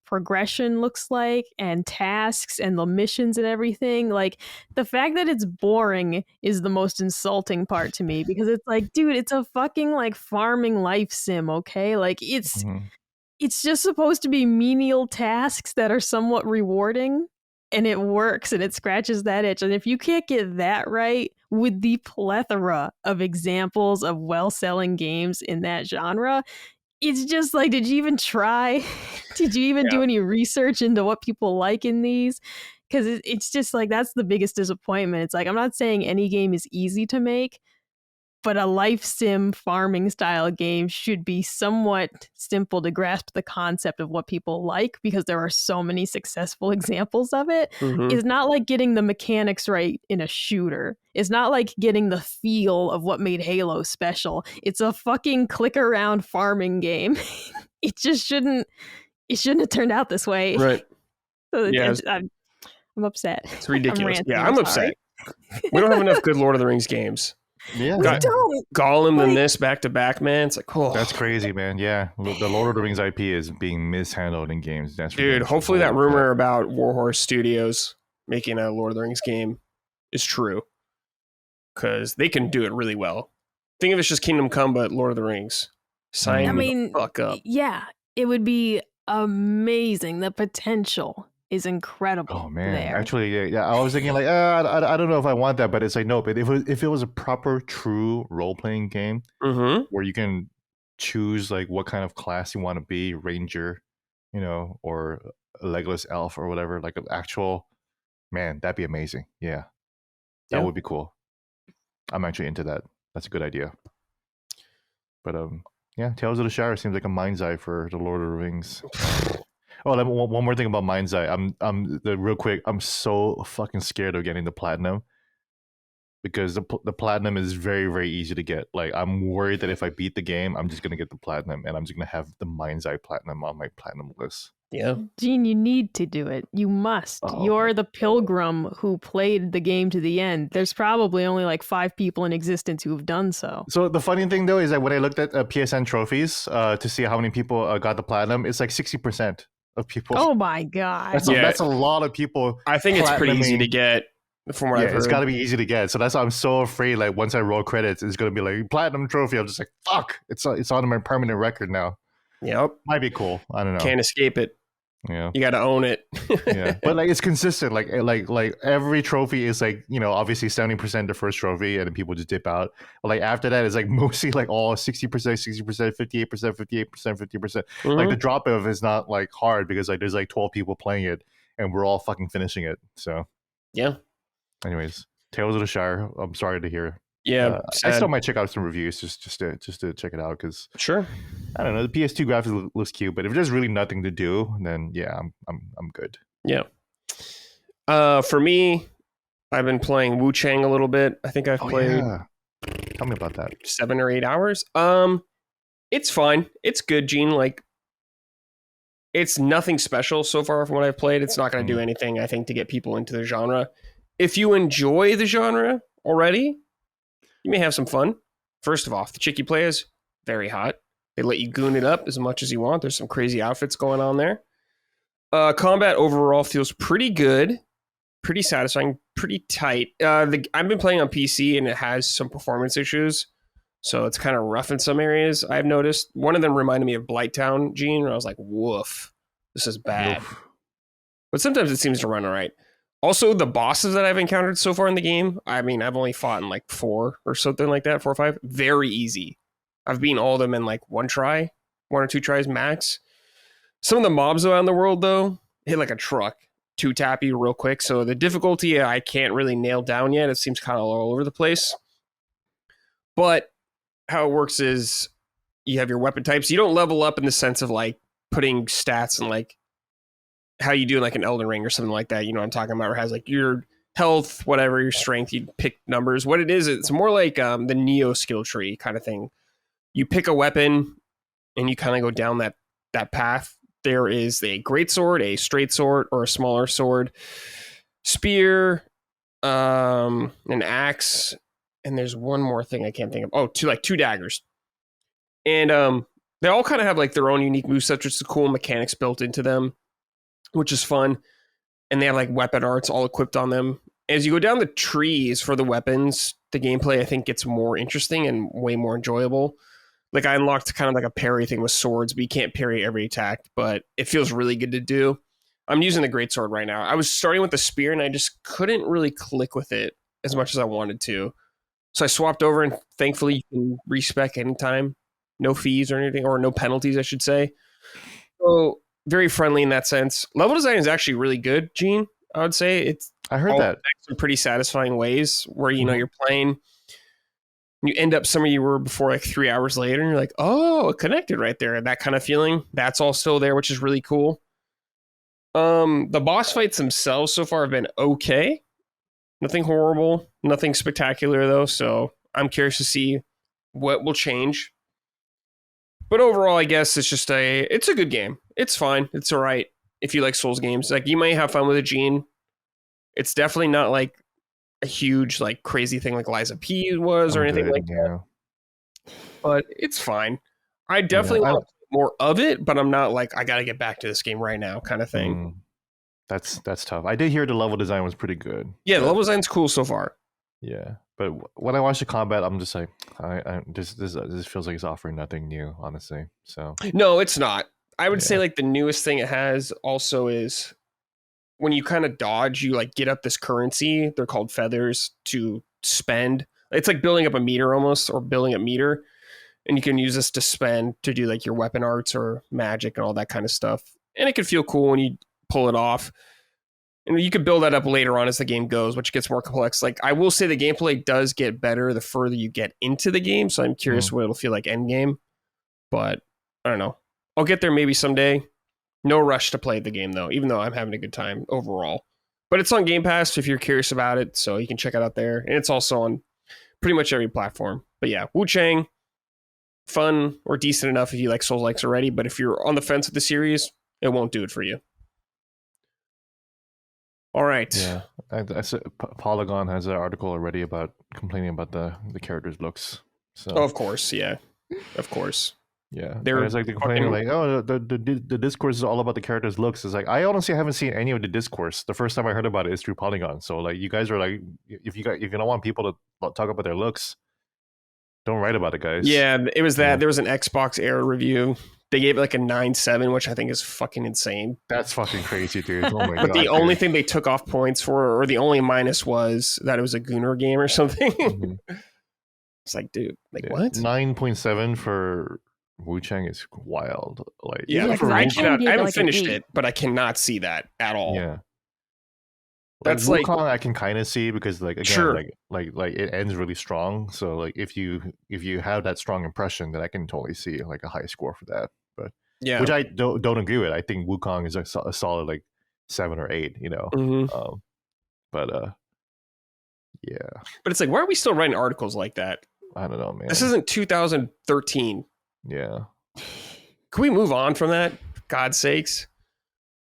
progression looks like and tasks and the missions and everything. Like the fact that it's boring is the most insulting part to me because it's like, dude, it's a fucking like farming life sim, okay? Like it's just supposed to be menial tasks that are somewhat rewarding and it works and it scratches that itch. And if you can't get that right with the plethora of examples of well-selling games in that genre, it's just like, did you even try? Did you even do any research into what people like in these? Because it's just like, that's the biggest disappointment. It's like, I'm not saying any game is easy to make, but a life sim farming style game should be somewhat simple to grasp the concept of what people like because there are so many successful examples of it. It's not like getting the mechanics right in a shooter. It's not like getting the feel of what made Halo special. It's a fucking click around farming game. It just shouldn't have turned out this way. Right. So I'm upset. It's ridiculous. I'm upset. We don't have enough good Lord of the Rings games. Yeah, Gollum than this back to back, man. It's like, oh, that's crazy, man. Yeah, the Lord of the Rings IP is being mishandled in games. That's dude. Hopefully, that rumor about Warhorse Studios making a Lord of the Rings game is true, because they can do it really well. Think of it as just Kingdom Come, but Lord of the Rings. Sign the fuck up. Yeah, it would be amazing. The potential is incredible. Oh man, there. Actually, yeah. I was thinking like, I don't know if I want that, but it's like no. But if it was a proper, true role playing game where you can choose like what kind of class you want to be, ranger, or a legless elf or whatever, like an actual man, that'd be amazing. Yeah, that would be cool. I'm actually into that. That's a good idea. But yeah, Tales of the Shire seems like a mind's eye for the Lord of the Rings. Oh, one more thing about Mind's Eye. Real quick. I'm so fucking scared of getting the platinum because the platinum is very, very easy to get. Like I'm worried that if I beat the game, I'm just gonna get the platinum, and I'm just gonna have the Mind's Eye platinum on my platinum list. Yeah, Gene, you need to do it. You must. You're the pilgrim who played the game to the end. There's probably only like 5 people in existence who have done so. So the funny thing though is that when I looked at PSN trophies to see how many people got the platinum, it's like 60%. of people. Oh my god. That's a lot of people. I think it's pretty easy to get from what I've heard. It's got to be easy to get. So that's why I'm so afraid. Like once I roll credits, it's gonna be like platinum trophy. I'm just like, fuck. It's on my permanent record now. Yep. Might be cool. I don't know. Can't escape it. Yeah. You got to own it. Yeah. But like it's consistent. Like every trophy is like, obviously 70% the first trophy and then people just dip out. But like after that it's like mostly like all 60%, 60%, 58%, 58%, 50%. Like the drop off is not like hard because like there's like 12 people playing it and we're all fucking finishing it. So yeah. Anyways, Tales of the Shire. I'm sorry to hear. Yeah, I still might check out some reviews just to check it out because sure. I don't know, the PS2 graphics looks cute, but if there's really nothing to do, then yeah, I'm good. Yeah. For me, I've been playing Wu Chang a little bit. I think I've played. Yeah. Tell me about that. 7 or 8 hours. It's fine. It's good, Gene. Like, it's nothing special so far from what I've played. It's not going to do anything, I think, to get people into the genre. If you enjoy the genre already, you may have some fun. First of all, the chick you play is very hot. They let you goon it up as much as you want. There's some crazy outfits going on there. Combat overall feels pretty good, pretty satisfying, pretty tight. I've been playing on PC and it has some performance issues, so it's kind of rough in some areas. I've noticed one of them reminded me of Blighttown, Gene, where I was like, "Woof, this is bad." Oof. But sometimes it seems to run all right. Also, the bosses that I've encountered so far in the game, I mean, I've only fought in like 4 or something like that, 4 or 5. Very easy. I've beaten all of them in like 1 or 2 tries max. Some of the mobs around the world, though, hit like a truck. 2-tap you real quick. So the difficulty I can't really nail down yet. It seems kind of all over the place. But how it works is you have your weapon types. You don't level up in the sense of like putting stats and like how you do like an Elden Ring or something like that. You know what I'm talking about? Where it has like your health, whatever, your strength, you pick numbers. What it is, it's more like the Neo skill tree kind of thing. You pick a weapon and you kind of go down that path. There is a greatsword, a straight sword, or a smaller sword, spear, an axe, and there's one more thing I can't think of. Oh, 2 daggers. And they all kind of have like their own unique movesets, which is cool mechanics built into them, which is fun. And they have like weapon arts all equipped on them. As you go down the trees for the weapons, the gameplay I think gets more interesting and way more enjoyable. Like I unlocked kind of like a parry thing with swords, but you can't parry every attack, but it feels really good to do. I'm using the greatsword right now. I was starting with the spear and I just couldn't really click with it as much as I wanted to. So I swapped over and thankfully you can respec anytime. No fees or anything, or no penalties, I should say. So very friendly in that sense. Level design is actually really good, Gene. I would say I heard that. Some pretty satisfying ways where, you're playing. You end up somewhere you were before like 3 hours later, and you're like, oh, it connected right there. That kind of feeling, that's all still there, which is really cool. The boss fights themselves so far have been okay. Nothing horrible, nothing spectacular though, so I'm curious to see what will change. But overall, I guess it's a good game. It's fine. It's all right if you like Souls games. Like, you might have fun with it, Gene. It's definitely not like a huge, like, crazy thing like Liza P was or anything like that. But it's fine. I definitely want more of it, but I'm not like, I got to get back to this game right now kind of thing. That's tough. I did hear the level design was pretty good. Yeah, the level design's cool so far. Yeah, but when I watch the combat, I'm just like, this feels like it's offering nothing new, honestly. So no, it's not. I would say like the newest thing it has also is when you kind of dodge, you like get up this currency. They're called feathers to spend. It's like building up a meter almost, or building a meter, and you can use this to spend to do like your weapon arts or magic and all that kind of stuff. And it can feel cool when you pull it off. And you could build that up later on as the game goes, which gets more complex. Like, I will say the gameplay does get better the further you get into the game, so I'm curious what it'll feel like end game. But I don't know. I'll get there maybe someday. No rush to play the game though, even though I'm having a good time overall. But it's on Game Pass if you're curious about it, so you can check it out there. And it's also on pretty much every platform. But yeah, Wu Chang, fun or decent enough if you like Souls-likes already. But if you're on the fence with the series, it won't do it for you. All right. Yeah, I said Polygon has an article already about complaining about the characters' looks. So of course, yeah, of course. Yeah, They're and it's like they're complaining fucking- like, oh, the discourse is all about the characters' looks. It's like I honestly haven't seen any of the discourse. The first time I heard about it is through Polygon. So like, you guys are like, if you don't want people to talk about their looks, don't write about it, guys. Yeah, it was that. Yeah. There was an Xbox Air review. They gave it like a 9.7, which I think is fucking insane. That's fucking crazy, dude. Oh my god. But the dude. only thing they took off points for, or the only minus, was that it was a Gunnar game or something. Mhm. It's like, dude, like Yeah. what? 9.7 for Wu Chang is wild. Like, Yeah, Yeah, for 'cause I range, can give I it haven't like an finished 8. it, but I cannot see that at all. yeah. That's like like- Wukong, I can kind of see because like again, Sure. like it ends really strong. So like if you have that strong impression, then I can totally see like a high score for that. But Yeah. which I don't agree with. I think Wukong is a solid like 7 or 8. You know, Mhm. but yeah, But it's like, why are we still writing articles like that? I don't know, man. This isn't 2013. Yeah. Can we move on from that? For God's sakes.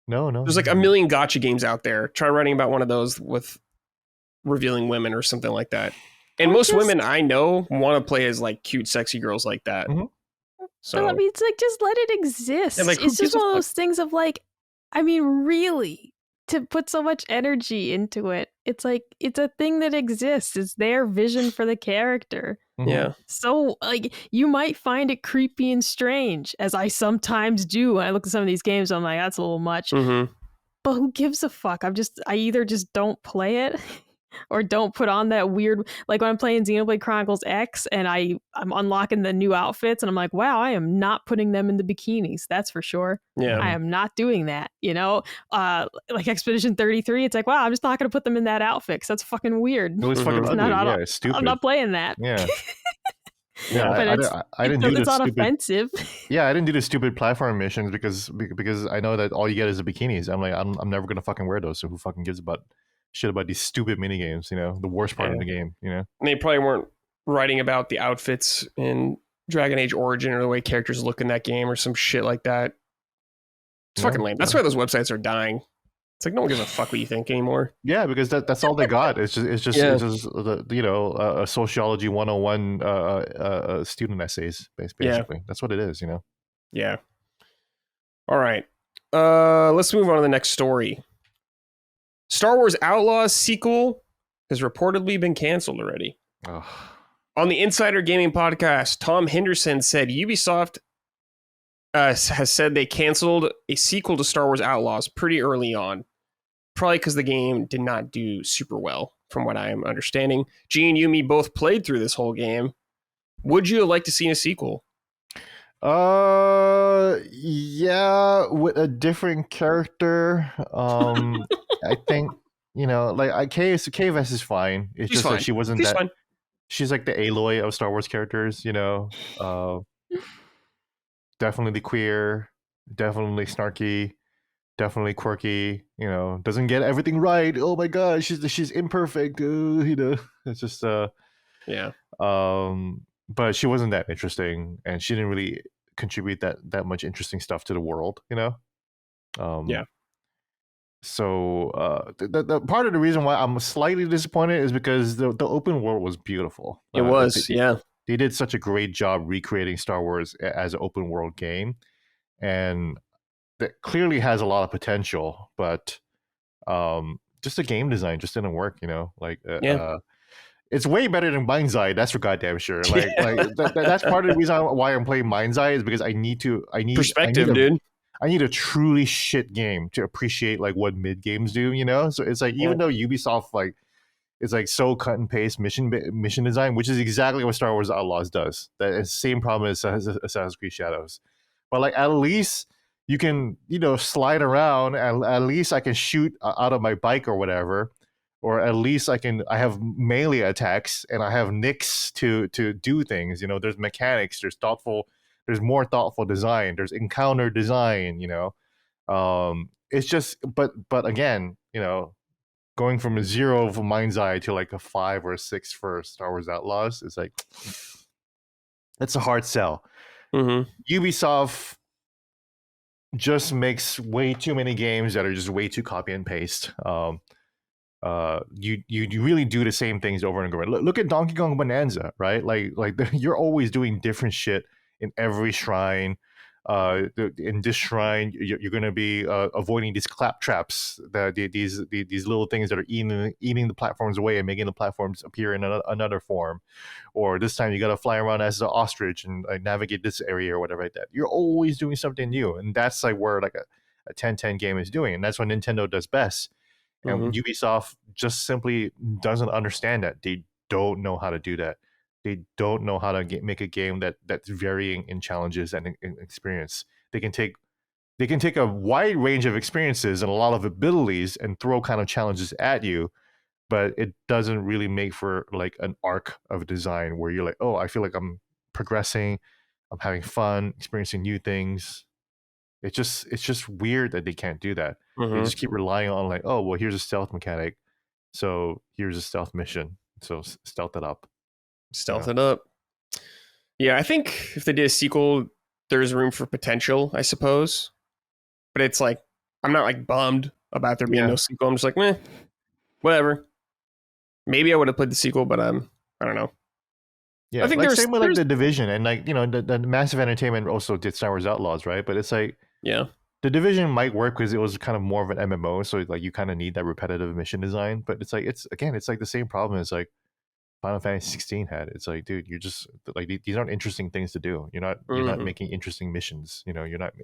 No. There's like a million gotcha games out there. Try writing about one of those with revealing women or something like that. And Or most just- women I know want to play as like cute, sexy girls like that. Mhm. So But I mean, it's like, just let it exist. Yeah, like, who It's gives just a one of fuck? those things of like, I mean, really, to put so much energy into it. It's like, it's a thing that exists. It's their vision for the character. Mhm. yeah. So, like, you might find it creepy and strange, as I sometimes do. When I look at some of these games, I'm like, that's a little much. Mm-hmm. But who gives a fuck? I either just don't play it or don't put on that weird, like when I'm playing Xenoblade Chronicles X and I'm unlocking the new outfits and I'm like, wow, I am not putting them in the bikinis. That's for sure. Yeah. I am not doing that. You know, like Expedition 33, it's like, wow, I'm just not going to put them in that outfit 'cause that's fucking weird. It was fucking Mhm. ugly. Not- Yeah, it's stupid. I'm not playing that. Yeah. Yeah, But I didn't do the it's not stupid. offensive. Yeah, I didn't do the stupid platform missions because I know that all you get is the bikinis. I'm like, I'm never gonna fucking wear those. So who fucking gives about shit about these stupid mini games? You know, the worst part of Yeah. the game. You know, And they probably weren't writing about the outfits in Dragon Age Origin or the way characters look in that game or some shit like that. It's No, fucking lame. That's no. why those websites are dying. It's like no one gives a fuck what you think anymore. yeah, because that's all they got. It's just Yeah. a sociology 101 student essays basically. That's what it is. You know. Yeah. All right. Let's move on to the next story. Star Wars Outlaws sequel has reportedly been canceled already. Ugh. On the Insider Gaming podcast, Tom Henderson said Ubisoft has said they canceled a sequel to Star Wars Outlaws pretty early on. Probably because the game did not do super well, from what I am understanding. G and Yumi both played through this whole game. Would you have liked to see a sequel? Yeah, with a different character. I think like KVS is fine. It's She's just fine. that she wasn't She's that. fine. She's like the Aloy of Star Wars characters. Definitely queer, definitely snarky, definitely quirky. Doesn't get everything right. Oh my god, she's imperfect. It's just Yeah. but she wasn't that interesting, and she didn't really contribute that much interesting stuff to the world. Yeah. So the part of the reason why I'm slightly disappointed is because the open world was beautiful. It was. Yeah. They did such a great job recreating Star Wars as an open world game, and that clearly has a lot of potential. But just the game design just didn't work. It's way better than Mind's Eye. That's for goddamn sure. That's part of the reason why I'm playing Mind's Eye is because I need Perspective, dude. I need a truly shit game to appreciate like what mid games do. So it's like even though Ubisoft is like so cut and paste mission design, which is exactly what Star Wars Outlaws does. That is the same problem as Assassin's Creed Shadows. But like at least you can slide around, and at least I can shoot out of my bike or whatever. Or at least I have melee attacks and I have nicks to do things. There's mechanics, there's more thoughtful design, there's encounter design. It's just, but again, going from a 0 for Mind's Eye to like a 5 or a 6 for Star Wars Outlaws is like, it's a hard sell. Mm-hmm. Ubisoft just makes way too many games that are just way too copy and paste. You really do the same things over and over. Look at Donkey Kong Bonanza, right? Like you're always doing different shit in every shrine. In this shrine, you're going to be avoiding these clap traps, these little things that are eating the platforms away and making the platforms appear in another form. Or this time you got to fly around as an ostrich and navigate this area or whatever like that. You're always doing something new, and that's like where like a 10-10 game is doing, and that's what Nintendo does best. And Ubisoft just simply doesn't understand that. They don't know how to do that. They don't know how to make a game that's varying in challenges and in experience. They can take a wide range of experiences and a lot of abilities and throw kind of challenges at you, but it doesn't really make for like an arc of design where you're like, oh, I feel like I'm progressing, I'm having fun, experiencing new things. It's just weird that they can't do that. They just keep relying on like, oh, well, here's a stealth mechanic, so here's a stealth mission, so stealth it up. Yeah, I think if they did a sequel, there's room for potential, I suppose. But it's like, I'm not like bummed about there being no sequel. I'm just like, meh, whatever. Maybe I would have played the sequel, but I don't know. Yeah, I think like same with like the Division, and like, you know, the Massive Entertainment also did Star Wars Outlaws, right? But it's like, yeah, the Division might work because it was kind of more of an MMO, so like you kind of need that repetitive mission design. But it's like it's like the same problem as like Final Fantasy 16 had. It's like, dude, you're just like, these aren't interesting things to do. You're not making interesting missions. You know, you're not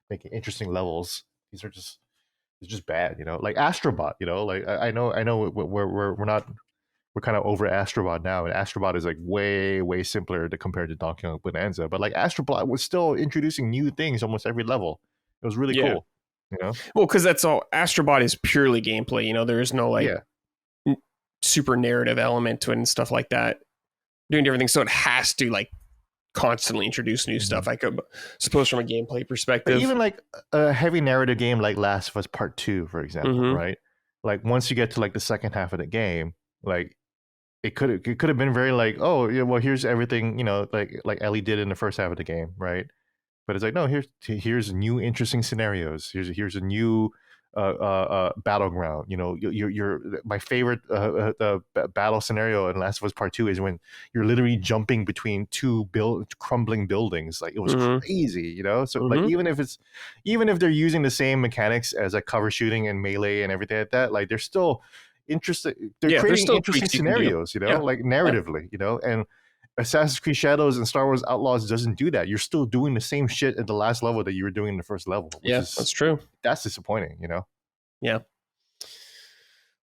making interesting levels. These are just, it's just bad. You know, like Astrobot. You know, like I know we're kind of over Astrobot now, and Astrobot is like way simpler to compare to Donkey Kong Bonanza. But like Astrobot was still introducing new things almost every level. It was really cool. You know, well, because that's all. Astrobot is purely gameplay. You know, there is no like. Super narrative element to it and stuff like that, doing different things, so it has to like constantly introduce new stuff. I could suppose from a gameplay perspective, but even like a heavy narrative game like Last of Us Part 2, for example, right? Like once you get to like the second half of the game, like it could have been very like, oh yeah, well, here's everything, you know, like Ellie did in the first half of the game, right? But it's like, no, here's new interesting scenarios. Here's a new battleground. You know, you're my favorite battle scenario in Last of Us Part 2 is when you're literally jumping between two crumbling buildings. Like it was crazy, you know. So like even if they're using the same mechanics as like cover shooting and melee and everything like that, like they're still interesting. They're creating interesting scenarios, you know, like narratively, you know. And Assassin's Creed Shadows and Star Wars Outlaws doesn't do that. You're still doing the same shit at the last level that you were doing in the first level. That's true. That's disappointing, you know? Yeah.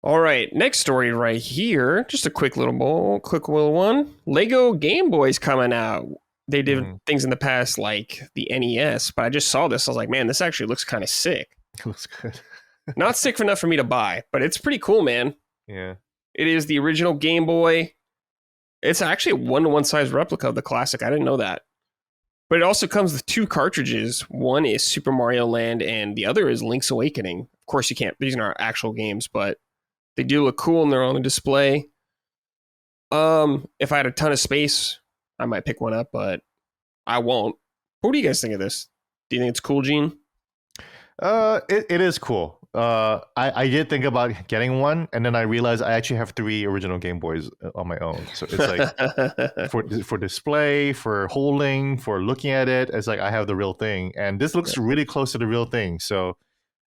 All right. Next story right here. Just a quick little one. Lego Game Boy's coming out. They did things in the past like the NES, but I just saw this. I was like, man, this actually looks kind of sick. It looks good. Not sick enough for me to buy, but it's pretty cool, man. Yeah. It is the original Game Boy. It's actually a 1-to-1 size replica of the classic. I didn't know that. But it also comes with 2 cartridges. One is Super Mario Land, and the other is Link's Awakening. Of course, you can't. These aren't actual games, but they do look cool and they're on the display. If I had a ton of space, I might pick one up, but I won't. What do you guys think of this? Do you think it's cool, Gene? It is cool. I did think about getting one, and then I realized I actually have 3 original Game Boys on my own. So it's like for display, for holding, for looking at it, it's like I have the real thing, and this looks really close to the real thing. So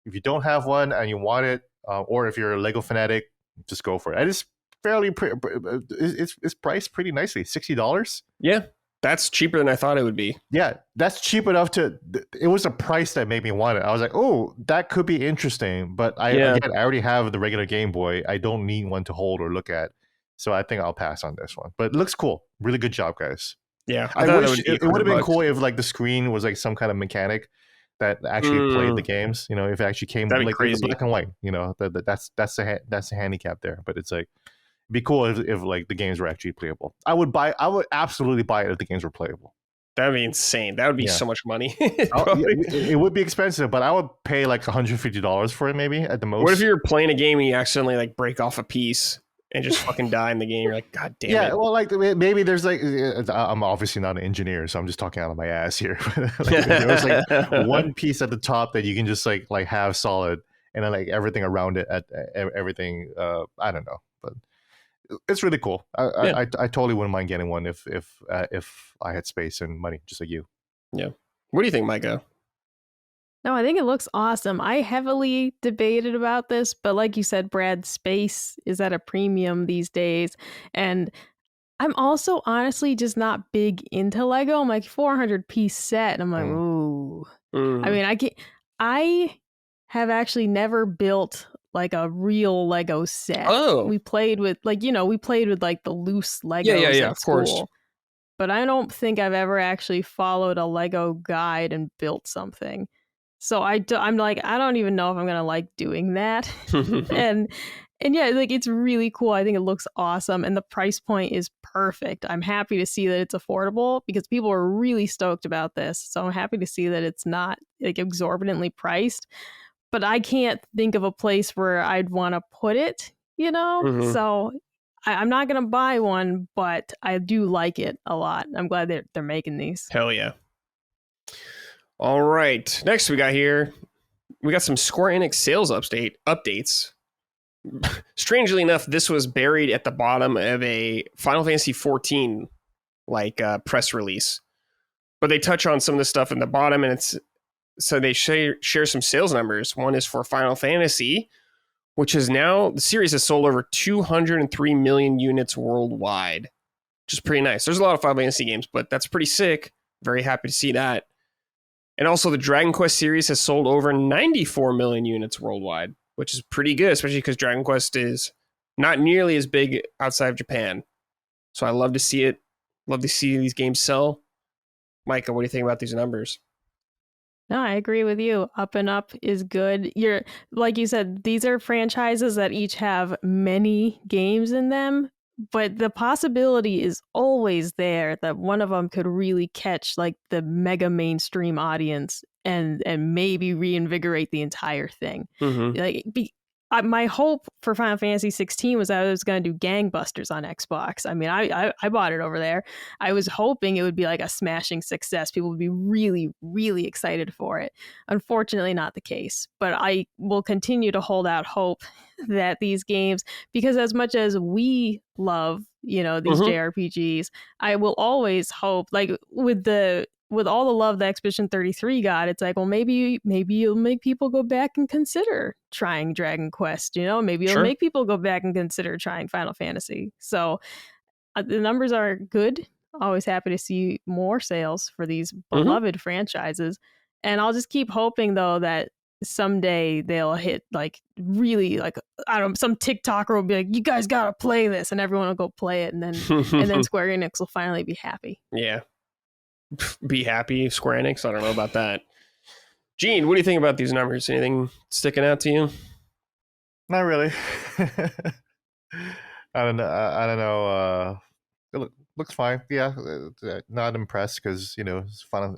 if you don't have one and you want it, or if you're a Lego fanatic, just go for it. And it's it's priced pretty nicely, $60. Yeah. That's cheaper than I thought it would be. Yeah, that's cheap enough to. It was a price that made me want it. I was like, oh, that could be interesting. But I already have the regular Game Boy. I don't need one to hold or look at. So I think I'll pass on this one. But it looks cool. Really good job, guys. Yeah, I wish it would have been cool if like the screen was like some kind of mechanic that actually played the games. You know, if it actually came like black and white. You know, that's the handicap there. But it's like. It'd be cool if like the games were actually playable. I would absolutely buy it if the games were playable. That'd be insane. That would be so much money. It would be expensive, but I would pay like $150 for it maybe at the most. What if you're playing a game and you accidentally like break off a piece and just fucking die in the game? You're like, God damn it. Yeah, well, like maybe there's like, I'm obviously not an engineer, so I'm just talking out of my ass here. Like, there's like one piece at the top that you can just like have solid, and then like everything around it, everything. I don't know, but. it's really cool. Yeah. I totally wouldn't mind getting one if I had space and money, just like you. Yeah. What do you think, Micah? No, I think it looks awesome. I heavily debated about this, but like you said, Brad, space is at a premium these days. And I'm also honestly just not big into Lego. I'm like 400-piece set. And I'm like, ooh. I mean, I have actually never built like a real Lego set. Oh. We played with like the loose Legos Yeah, at of course. school. But I don't think I've ever actually followed a Lego guide and built something. So I'm like, I don't even know if I'm going to like doing that. and yeah, like it's really cool. I think it looks awesome. And the price point is perfect. I'm happy to see that it's affordable because people are really stoked about this. So I'm happy to see that it's not like exorbitantly priced. But I can't think of a place where I'd want to put it, you know? So I'm not going to buy one, but I do like it a lot. I'm glad they're making these. Hell yeah. All right. Next we got some Square Enix sales updates. Strangely enough, this was buried at the bottom of a Final Fantasy 14 press release. But they touch on some of the stuff in the bottom, and so they share some sales numbers. One is for Final Fantasy, which is now, the series has sold over 203 million units worldwide, which is pretty nice. There's a lot of Final Fantasy games, but that's pretty sick. Very happy to see that. And also the Dragon Quest series has sold over 94 million units worldwide, which is pretty good, especially because Dragon Quest is not nearly as big outside of Japan. So I love to see it. Love to see these games sell. Micah, what do you think about these numbers? No, I agree with you. Up and Up is good. Like you said, these are franchises that each have many games in them, but the possibility is always there that one of them could really catch like the mega mainstream audience and maybe reinvigorate the entire thing. My hope for Final Fantasy 16 was that I was going to do gangbusters on Xbox. I mean, I bought it over there. I was hoping it would be like a smashing success. People would be really, really excited for it. Unfortunately, not the case. But I will continue to hold out hope that these games, because as much as we love, these JRPGs, I will always hope, like with all the love that Expedition 33 got, it's like, well, maybe you'll make people go back and consider trying Dragon Quest, maybe you'll make people go back and consider trying Final Fantasy. So the numbers are good. Always happy to see more sales for these beloved franchises. And I'll just keep hoping, though, that someday they'll hit like really like, I don't know, some TikToker will be like, you guys gotta play this, and everyone will go play it, and then Square Enix will finally be happy. Yeah. Be happy, Square Enix? I don't know about that. Gene, what do you think about these numbers? Anything sticking out to you? Not really. I don't know. It looks fine. Yeah, not impressed because Final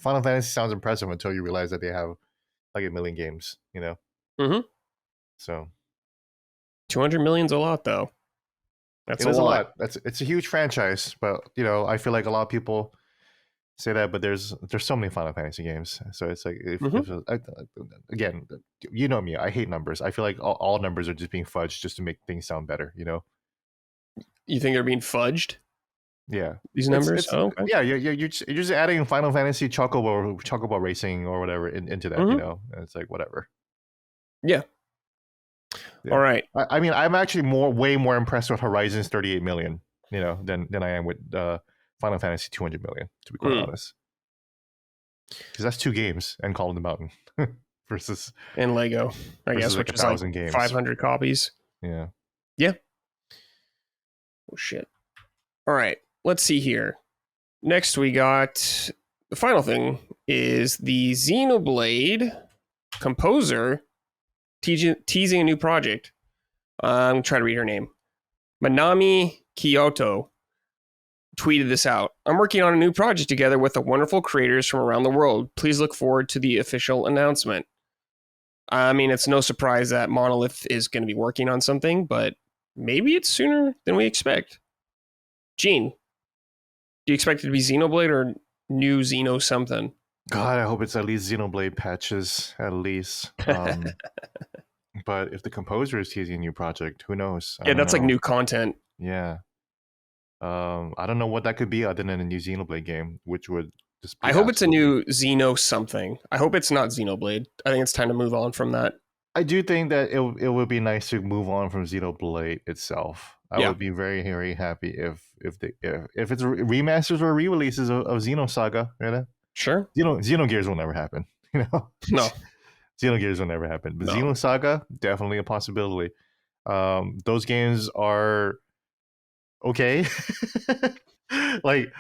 Fantasy sounds impressive until you realize that they have like 1 million games. So 200 million's a lot, though. That's a lot. It's a huge franchise, but I feel like a lot of people say that, but there's so many Final Fantasy games, so it's like again, you know me, I hate numbers. I feel like all numbers are just being fudged just to make things sound better. You think they're being fudged? Yeah, these numbers. Okay. Yeah, you're just adding Final Fantasy Chocobo Racing or whatever into that. And it's like whatever. Yeah. All right. I mean, I'm actually way more impressed with Horizon's 38 million, than I am with Final Fantasy 200 million, to be quite honest. Because that's 2 games and Call of the Mountain versus and Lego, I guess, which is like games. 500 copies. Yeah. Oh shit. All right. Let's see here. Next, we got the final thing is the Xenoblade composer teasing a new project. I'm trying to read her name. Manami Kyoto tweeted this out. I'm working on a new project together with the wonderful creators from around the world. Please look forward to the official announcement. I mean, it's no surprise that Monolith is going to be working on something, but maybe it's sooner than we expect. Gene, do you expect it to be Xenoblade or new Xeno something? God, I hope it's at least Xenoblade patches, at least. But if the composer is teasing a new project, who knows? I Yeah, don't that's like know. new content. Yeah. I don't know what that could be other than a new Xenoblade game, which would just be I hope it's a absolutely- new Xeno something. I hope it's not Xenoblade. I think it's time to move on from that. I do think that it would be nice to move on from Xenoblade itself. I Yeah. would be very, very happy if it's remasters or re-releases of Xenosaga, right? Sure. Xenogears will never happen. You know, No. Xenogears will never happen. But No. Xenosaga, definitely a possibility. Those games are okay. like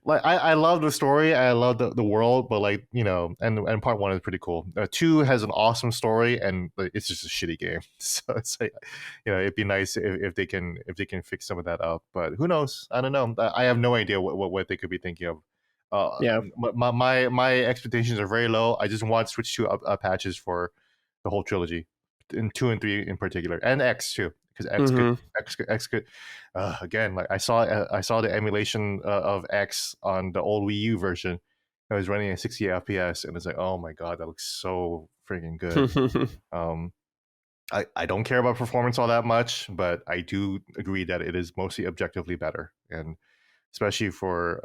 I love the story, I love the world, but like, you know, and part one is pretty cool. Two has an awesome story, and it's just a shitty game. So it's like, you know, it'd be nice if they can fix some of that up. But who knows? I don't know. I have no idea what they could be thinking of. Yeah. My expectations are very low. I just want Switch 2 patches for the whole trilogy, in 2 and 3 in particular, and X too, because X could again, like I saw the emulation of X on the old Wii U version. I was running at 60 FPS, and it's like, oh my god, that looks so freaking good. I don't care about performance all that much, but I do agree that it is mostly objectively better, and especially for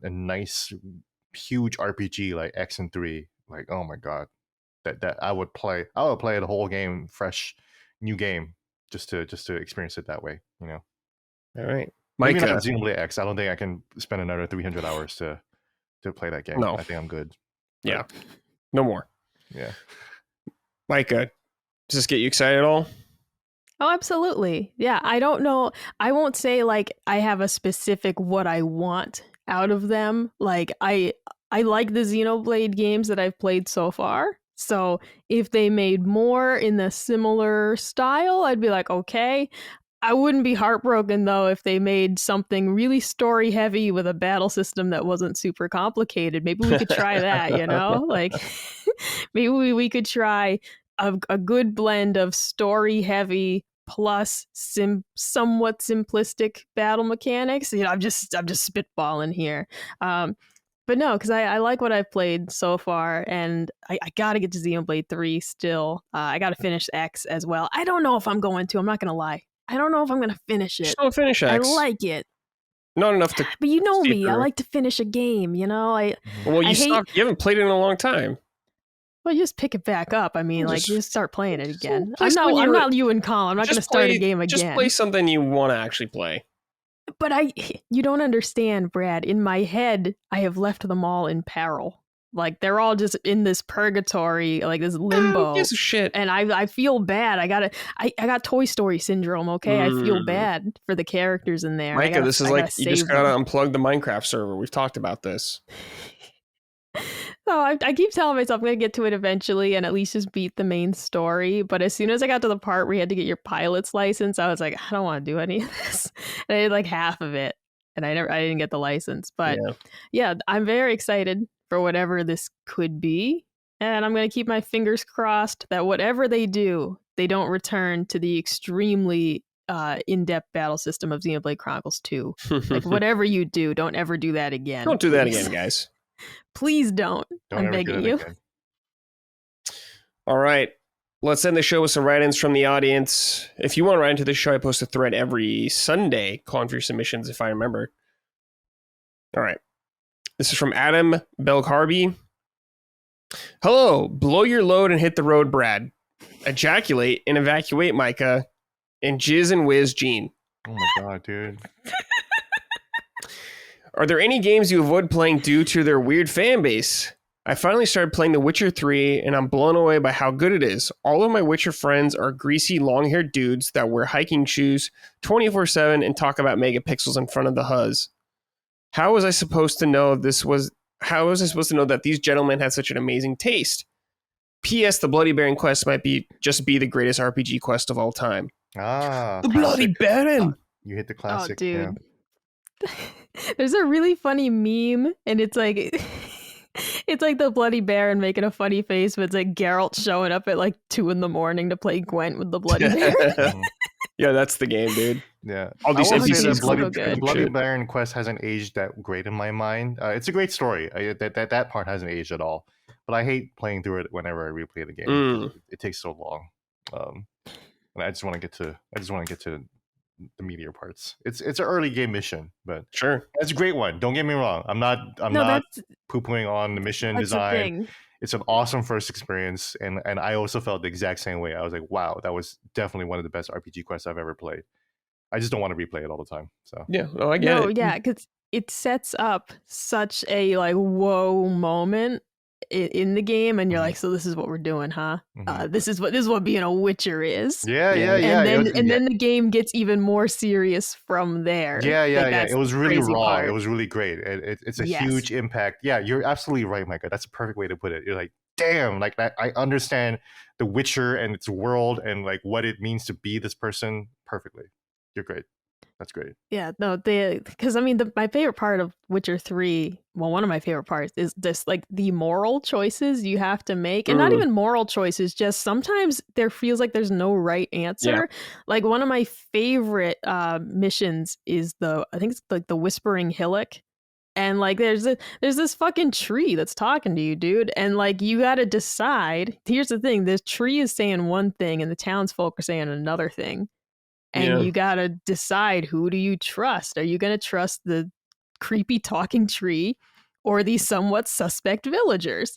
a nice huge RPG like X and 3, like, oh my god, that I would play the whole game fresh, new game, just to experience it that way, you know. All right. Maybe Micah. not Xenoblade X. I don't think I can spend another 300 hours to play that game. No. I think I'm good. Yeah. No more. Yeah. Micah, does this get you excited at all? Oh, absolutely. Yeah, I don't know. I won't say like I have a specific what I want out of them. Like I like the Xenoblade games that I've played so far. So if they made more in the similar style, I'd be like, okay. I wouldn't be heartbroken though if they made something really story heavy with a battle system that wasn't super complicated. Maybe we could try that, you know? Like maybe we could try a good blend of story heavy plus somewhat simplistic battle mechanics. You know, I'm just spitballing here. But no, because I like what I've played so far, and I got to get to Xenoblade 3 still. I got to finish X as well. I don't know if I'm going to. I'm not going to lie. I don't know if I'm going to finish it. Just don't finish X. I like it. Not enough to. But you know see me. I through. like to finish a game, you know? Well, I hate- you haven't played it in a long time. Well, you just pick it back up. I mean, Well, like, just- you just start playing it again. play I'm something not you're- I'm not you and Colin. I'm not going to Just start play- a game again. Just play something you want to actually play. But you don't understand, Brad. In my head, I have left them all in peril. Like they're all just in this purgatory, like this limbo. Who gives a shit? And I feel bad. I got Toy Story syndrome. Okay, I feel Mm. bad for the characters in there. Micah, this is like you just save gotta them. unplug the Minecraft server. We've talked about this. So I keep telling myself I'm gonna get to it eventually and at least just beat the main story. But as soon as I got to the part where you had to get your pilot's license, I was like, I don't want to do any of this. And I did like half of it, and I didn't get the license. But yeah, I'm very excited for whatever this could be, and I'm gonna keep my fingers crossed that whatever they do, they don't return to the extremely in-depth battle system of Xenoblade Chronicles 2. Like whatever you do, don't ever do that again. Don't do that please. again, guys. Please don't. Don't I'm ever do begging that you. again. All right. Let's end the show with some write-ins from the audience. If you want to write into the show, I post a thread every Sunday calling for your submissions, if I remember. All right. This is from Adam Belcarby. Hello. Blow your load and hit the road, Brad. Ejaculate and evacuate, Micah. And jizz and whiz, Gene. Oh my god, dude. Are there any games you avoid playing due to their weird fan base? I finally started playing The Witcher 3, and I'm blown away by how good it is. All of my Witcher friends are greasy, long-haired dudes that wear hiking shoes 24/7 and talk about megapixels in front of the huzz. How was I supposed to know that these gentlemen had such an amazing taste? P.S. The Bloody Baron quest might be the greatest RPG quest of all time. Ah, The Bloody classic. Baron! You hit the classic. Oh, dude. Yeah. There's a really funny meme, and it's like it's like the Bloody Baron making a funny face, but it's like Geralt showing up at like 2 a.m. to play Gwent with the Bloody Baron. Yeah, that's the game, dude. Yeah, All these I will say NPCs the Bloody, so good. the Bloody Shit. Baron quest hasn't aged that great in my mind. It's a great story. That part hasn't aged at all. But I hate playing through it whenever I replay the game. Mm. It takes so long. And I just want to get to the meteor parts. It's an early game mission, but Sure, it's a great one. Don't get me wrong. I'm not poo-pooing on the mission design. It's an awesome first experience, and I also felt the exact same way. I was like, wow, that was definitely one of the best RPG quests I've ever played. I just don't want to replay it all the time. So yeah, I get it. Yeah, because it sets up such a like whoa moment in the game, and you're like, so this is what we're doing, huh? This is what being a Witcher is. Yeah. And then the game gets even more serious from there. Yeah. It was really raw. It was really great. It's a huge impact. Yeah, you're absolutely right, Micah. That's a perfect way to put it. You're like, damn, like I understand the Witcher and its world and like what it means to be this person perfectly. You're great. That's great. Yeah, no, because I mean, my favorite part of Witcher 3, well, one of my favorite parts is this, like, the moral choices you have to make. And not even moral choices, just sometimes there feels like there's no right answer. Yeah. Like, one of my favorite missions is I think it's like the Whispering Hillock. And, like, there's this fucking tree that's talking to you, dude. And, like, you got to decide. Here's the thing. This tree is saying one thing and the townsfolk are saying another thing. And you got to decide, who do you trust? Are you going to trust the creepy talking tree or these somewhat suspect villagers?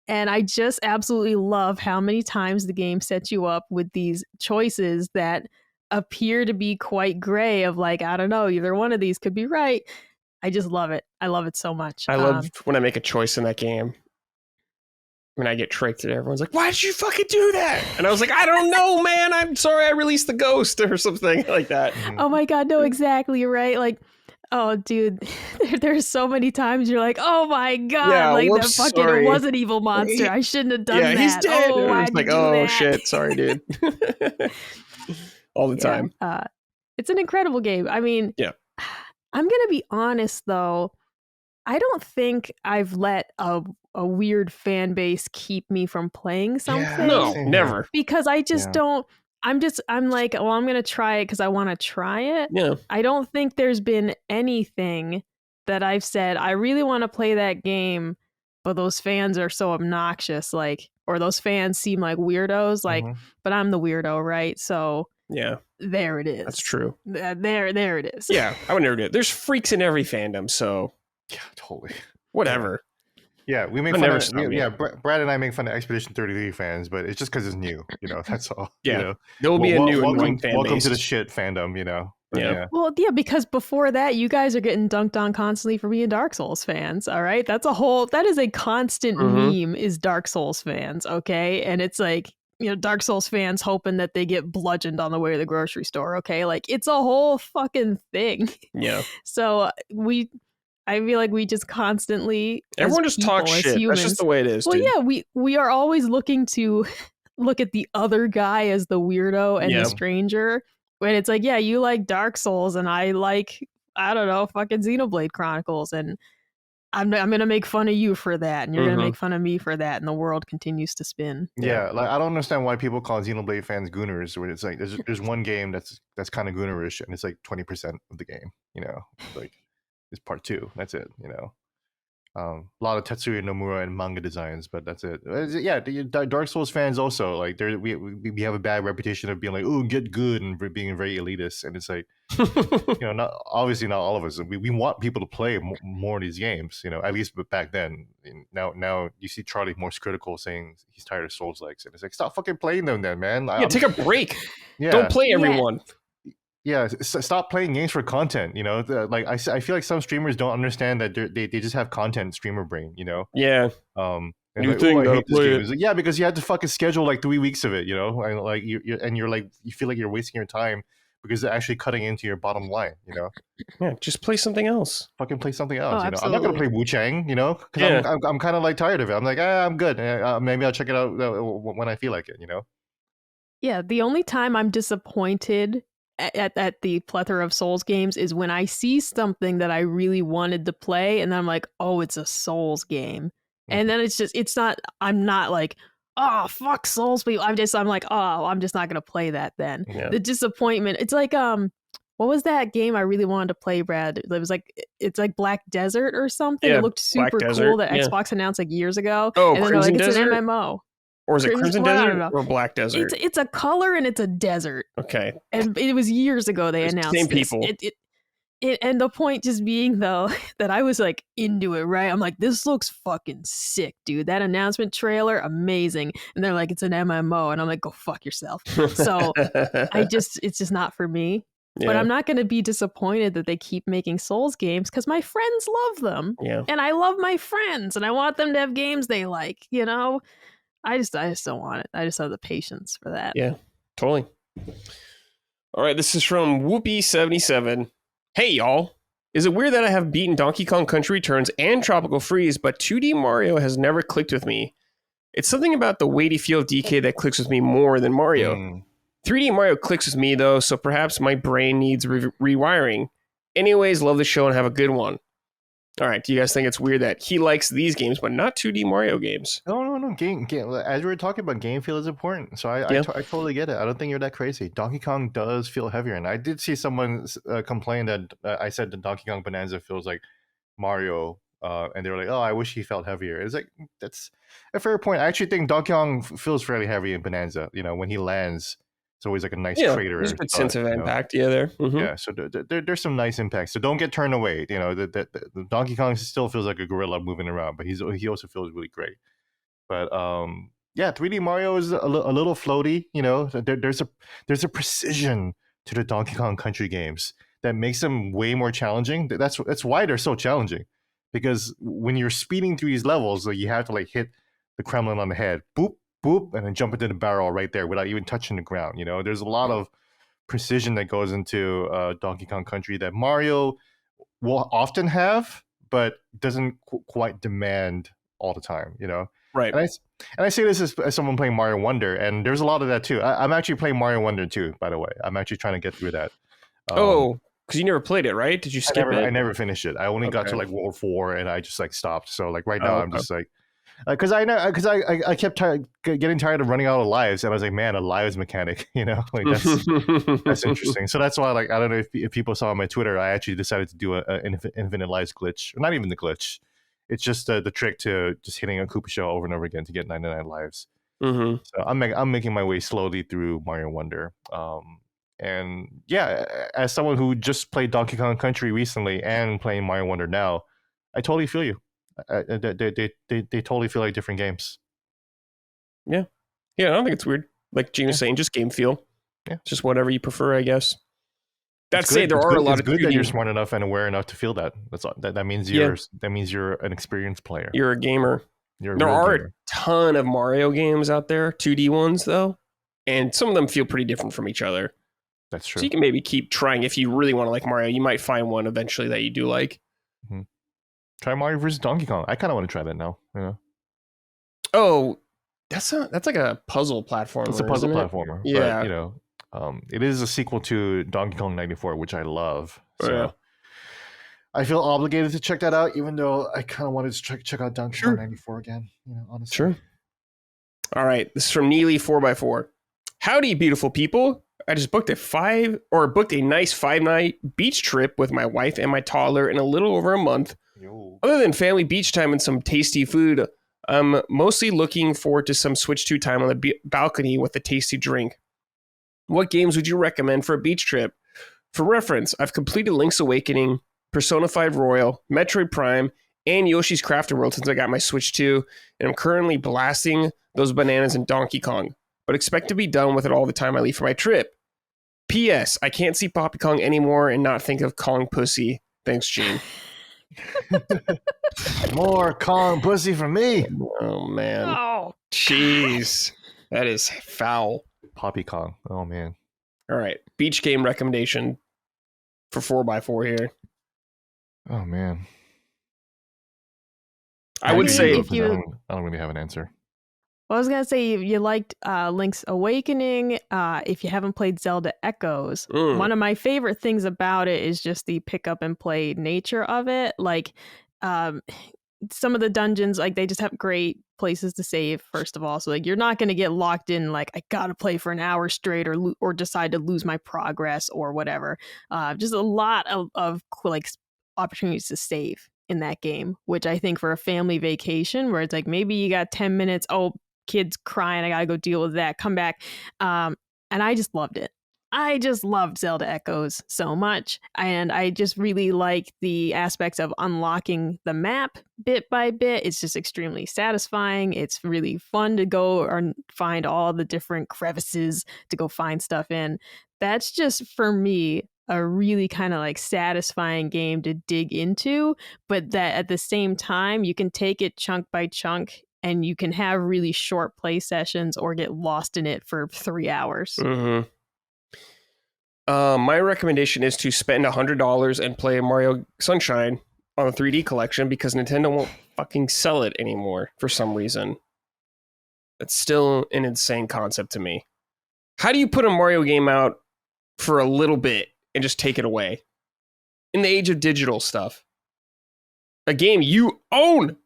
And I just absolutely love how many times the game sets you up with these choices that appear to be quite gray of like, I don't know, either one of these could be right. I just love it. I love it so much. I love when I make a choice in that game. When I get tricked and everyone's like, why did you fucking do that? And I was like, I don't know, man. I'm sorry I released the ghost or something like that. Oh my God, no, exactly, right? Like, oh, dude, there's so many times you're like, oh my God, like that fucking it was an evil monster. I shouldn't have done that. He's dead. Oh, why'd you do that? Shit, sorry, dude. All the time. It's an incredible game. I mean, I'm going to be honest, though. I don't think I've let a weird fan base keep me from playing something. Yeah, no, never. Because I just don't. I'm like, well, I'm going to try it because I want to try it. Yeah. I don't think there's been anything that I've said, I really want to play that game, but those fans are so obnoxious, like, or those fans seem like weirdos, like, but I'm the weirdo, right? So yeah, there it is. That's true. There it is. Yeah, I would never do it. There's freaks in every fandom, so yeah, totally. Whatever. Yeah, we make fun of Brad and I make fun of Expedition 33 fans, but it's just because it's new, that's all. Yeah, there will be a new welcome fan to the shit fandom, But yeah. Well, yeah, because before that, you guys are getting dunked on constantly for being Dark Souls fans. All right, that is a constant meme. Is Dark Souls fans, okay? And it's like, Dark Souls fans hoping that they get bludgeoned on the way to the grocery store. Okay, like it's a whole fucking thing. Yeah. So I feel like we just constantly, everyone just talks shit. Humans, that's just the way it is. Well, dude. yeah, we are always looking to look at the other guy as the weirdo and the stranger. When it's like, yeah, you like Dark Souls and I like, I don't know, fucking Xenoblade Chronicles, and I'm gonna make fun of you for that, and you're gonna make fun of me for that, and the world continues to spin. Yeah, like I don't understand why people call Xenoblade fans gooners. When it's like there's one game that's kind of goonerish, and it's like 20% of the game. Like. Is part 2. That's it. A lot of Tetsuya Nomura and manga designs, but that's it. Yeah, the Dark Souls fans also like we have a bad reputation of being like, oh, get good and being very elitist, and it's like not obviously not all of us. We want people to play more of these games. At least back then. Now you see Charlie most critical saying he's tired of Souls-likes, and it's like, stop fucking playing them then, man. Take a break. Don't play everyone. Yeah, stop playing games for content. Like I feel like some streamers don't understand that they just have content streamer brain. Yeah. And you like, think I hate this game. it. Like, yeah, because you had to fucking schedule like 3 weeks of it. And like you're like you feel like you're wasting your time because they're actually cutting into your bottom line. Yeah, just play something else. Fucking play something else. Oh, I'm not gonna play Wu Chang. Because I'm kind of like tired of it. I'm like, I'm good. Maybe I'll check it out when I feel like it. Yeah, the only time I'm disappointed at the plethora of Souls games is when I see something that I really wanted to play and then I'm like, oh, it's a Souls game. And then I'm not like, oh, fuck Souls people. I'm like, oh, I'm just not going to play that then. Yeah. The disappointment. It's like, what was that game I really wanted to play, Brad? It's like Black Desert or something. Yeah, it looked super cool that Xbox announced like years ago. Oh, and then Crimson it's Desert? an MMO. Or is it Crimson well, I Desert don't know. or Black Desert? It's a color and it's a desert. Okay. And it was years ago they announced Same this. people. And the point just being, though, that I was like into it, right? I'm like, this looks fucking sick, dude. That announcement trailer, amazing. And they're like, it's an MMO. And I'm like, go fuck yourself. So it's just not for me. Yeah. But I'm not going to be disappointed that they keep making Souls games because my friends love them. Yeah. And I love my friends and I want them to have games they like, you know? I just don't want it. I just have the patience for that. Yeah, totally. All right, this is from Whoopi77. Hey, y'all. Is it weird that I have beaten Donkey Kong Country Returns and Tropical Freeze, but 2D Mario has never clicked with me? It's something about the weighty feel of DK that clicks with me more than Mario. 3D Mario clicks with me, though, so perhaps my brain needs rewiring. Anyways, love the show and have a good one. All right, do you guys think it's weird that he likes these games, but not 2D Mario games? No. Game. As we were talking about, game feel is important. So I totally get it. I don't think you're that crazy. Donkey Kong does feel heavier. And I did see someone complain that I said that Donkey Kong Bonanza feels like Mario. And they were like, oh, I wish he felt heavier. It's like, that's a fair point. I actually think Donkey Kong feels fairly heavy in Bonanza. You know, when he lands, it's always like a nice crater. There's a good sense of impact, there. Mm-hmm. Yeah, so there's some nice impacts. So don't get turned away. You know, the Donkey Kong still feels like a gorilla moving around, but he also feels really great. But 3D Mario is a little floaty. You know, there's a precision to the Donkey Kong Country games that makes them way more challenging. That's why they're so challenging, because when you're speeding through these levels, you have to like hit the Kremlin on the head, boop, boop, and then jump into the barrel right there without even touching the ground. You know, there's a lot of precision that goes into Donkey Kong Country that Mario will often have, but doesn't quite demand all the time. You know, right? And I say this as someone playing Mario Wonder, and there's a lot of that too. I'm actually playing Mario Wonder too, by the way. I'm actually trying to get through that. Because you never played it, right? Did you skip it? I never finished it. I only got to like World 4, and I just like stopped. So like right now, I'm just like. Because I kept getting tired of running out of lives, and I was like, man, a lives mechanic, you know, like that's interesting. So that's why, like, I don't know if people saw on my Twitter, I actually decided to do an infinite lives glitch, or not even the glitch. It's just the trick to just hitting a Koopa shell over and over again to get 99 lives. Mm-hmm. So I'm making my way slowly through Mario Wonder. And yeah, as someone who just played Donkey Kong Country recently and playing Mario Wonder now, I totally feel you. They totally feel like different games. Yeah, I don't think it's weird. Like Gene was saying, just game feel. Yeah, just whatever you prefer, I guess. That said, there are a lot of good 2D. That you're smart enough and aware enough to feel that. That means you're an experienced player. You're a gamer. There are a ton of Mario games out there, 2D ones though, and some of them feel pretty different from each other. That's true. So you can maybe keep trying if you really want to like Mario. You might find one eventually that you do like. Mm-hmm. Try Mario vs. Donkey Kong. I kind of want to try that now. You know? Oh, that's like a puzzle platformer. It's a puzzle platformer. Yeah. But, you know, it is a sequel to Donkey Kong 94, which I love. So I feel obligated to check that out, even though I kind of wanted to check out Donkey Kong 94 again. You know, honestly. Sure. All right. This is from Neely 4x4. Howdy, beautiful people. I just booked a nice 5-night beach trip with my wife and my toddler in a little over a month. Yo. Other than family beach time and some tasty food, I'm mostly looking forward to some Switch 2 time on the balcony with a tasty drink. What games would you recommend for a beach trip? For reference, I've completed Link's Awakening, Persona 5 Royal, Metroid Prime, and Yoshi's Crafted World since I got my Switch 2, and I'm currently blasting those bananas in Donkey Kong, but expect to be done with it all the time I leave for my trip. P.S. I can't see Poppy Kong anymore and not think of Kong Pussy. Thanks, Gene. More Kong pussy from me. Oh man. Oh, jeez. That is foul. Poppy Kong. Oh man. All right. Beach game recommendation for 4x4 here. Oh man. I would say I don't really have an answer. Well, I was gonna say you liked Link's Awakening. If you haven't played Zelda Echoes, one of my favorite things about it is just the pick up and play nature of it. Like, some of the dungeons, like they just have great places to save. First of all, so like you're not gonna get locked in. Like I gotta play for an hour straight, or decide to lose my progress or whatever. Just a lot of like opportunities to save in that game, which I think for a family vacation where it's like maybe you got 10 minutes. Oh, kids crying. I gotta go deal with that. Come back. And I just loved it. I just loved Zelda Echoes so much. And I just really like the aspects of unlocking the map bit by bit. It's just extremely satisfying. It's really fun to go and find all the different crevices to go find stuff in. That's just, for me, a really kind of like satisfying game to dig into, but that at the same time, you can take it chunk by chunk and you can have really short play sessions or get lost in it for 3 hours. Mm-hmm. My recommendation is to spend $100 and play Mario Sunshine on the 3D collection because Nintendo won't fucking sell it anymore for some reason. It's still an insane concept to me. How do you put a Mario game out for a little bit and just take it away? In the age of digital stuff. A game you own!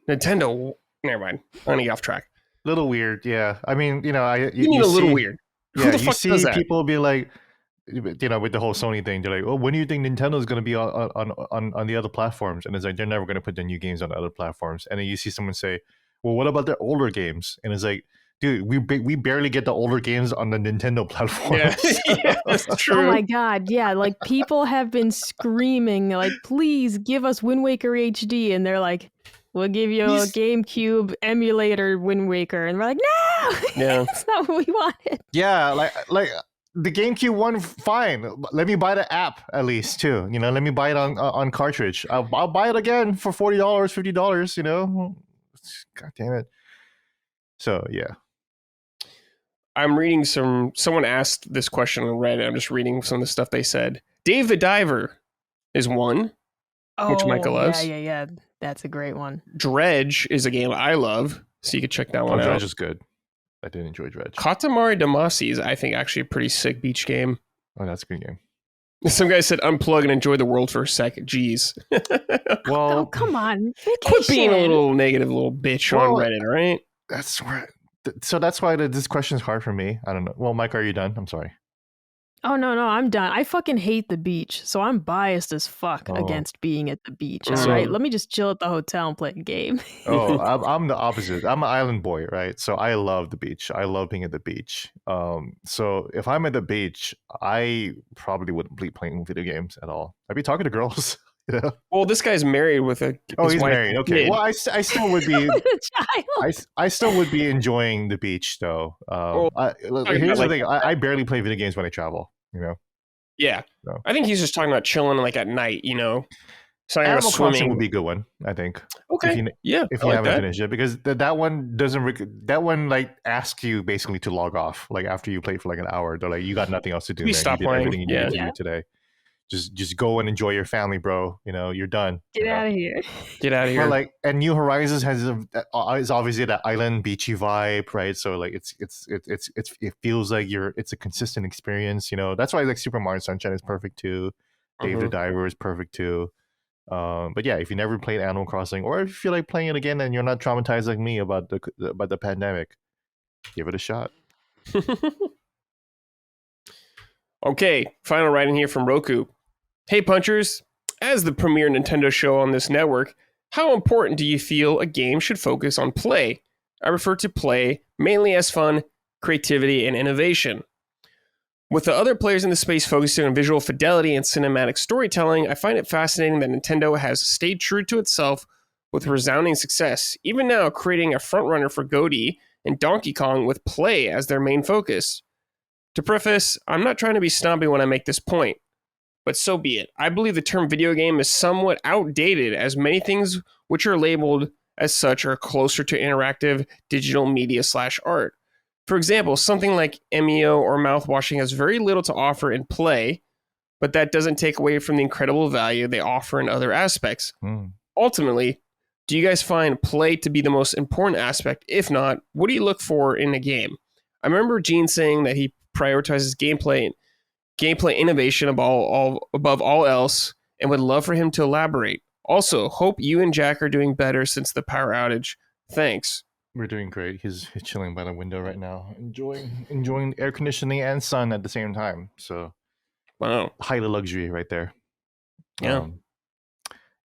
Nintendo, never mind. I'm gonna get off track. Little weird, yeah. I mean, you know, You mean a little weird. Yeah, Who the you fuck see does that? people be like, you know, with the whole Sony thing, they're like, "Oh, when do you think Nintendo's going to be on the other platforms?" And it's like they're never going to put their new games on other platforms. And then you see someone say, "Well, what about their older games?" And it's like, dude, we barely get the older games on the Nintendo platform. Yeah, that's true. Oh my god, yeah, like people have been screaming like, please give us Wind Waker HD, and they're like, we'll give you a GameCube emulator Wind Waker, and we're like, no, Yeah. that's not what we wanted. Yeah, like the GameCube one, fine. Let me buy the app at least too. You know, let me buy it on cartridge. I'll buy it again for $40, $50. You know, god damn it. So yeah. I'm reading someone asked this question on Reddit. I'm just reading some of the stuff they said. Dave the Diver is one, which Michael loves. Yeah. That's a great one. Dredge is a game I love, so you could check that one out. Dredge is good. I did enjoy Dredge. Katamari Damacy is, I think, actually a pretty sick beach game. Oh, that's a good game. Some guy said, unplug and enjoy the world for a second. Jeez. Well, Oh, come on. Vacation. Quit being a little negative little bitch on Reddit, right? That's where. So that's why this question is hard for me. I don't know. Well, Mike, are you done? I'm sorry. Oh, no, I'm done. I fucking hate the beach, so I'm biased as fuck against being at the beach. All right, let me just chill at the hotel and play a game. Oh, I'm the opposite. I'm an island boy, right? So I love the beach. I love being at the beach. So if I'm at the beach, I probably wouldn't be playing video games at all. I'd be talking to girls. You know? Well, this guy's married with a. Oh, he's married. Okay. Kid. Well, I still would be. Child. I still would be enjoying the beach, though. Here's the thing: I barely play video games when I travel. You know. Yeah, So. I think he's just talking about chilling like at night. You know, so Animal Crossing swimming would be a good one, I think. Okay. If you haven't finished it, because that one doesn't. That one like asks you basically to log off. Like after you play for like an hour, they're like, you got nothing else to do. You man. stop You did playing. everything you needed to do today. Just go and enjoy your family, bro. You know, you're done. Get out of here. Get out of here. But like, and New Horizons is obviously that island beachy vibe, right? So like, it feels like it's a consistent experience. You know, that's why like Super Mario Sunshine is perfect too. Dave the Diver is perfect too. But yeah, if you never played Animal Crossing, or if you feel like playing it again and you're not traumatized like me about the pandemic, give it a shot. Okay, final writing here from Roku. Hey Punchers, as the premier Nintendo show on this network, how important do you feel a game should focus on play? I refer to play mainly as fun, creativity, and innovation. With the other players in the space focusing on visual fidelity and cinematic storytelling, I find it fascinating that Nintendo has stayed true to itself with resounding success, even now creating a frontrunner for GOTY and Donkey Kong with play as their main focus. To preface, I'm not trying to be snobby when I make this point, but so be it. I believe the term video game is somewhat outdated, as many things which are labeled as such are closer to interactive digital media / art. For example, something like MEO or mouthwashing has very little to offer in play, but that doesn't take away from the incredible value they offer in other aspects. Ultimately, do you guys find play to be the most important aspect? If not, what do you look for in a game? I remember Gene saying that he prioritizes gameplay innovation above all else, and would love for him to elaborate. Also, hope you and Jack are doing better since the power outage. Thanks. We're doing great. He's chilling by the window right now, enjoying air conditioning and sun at the same time. So, wow, highly luxury right there. Yeah.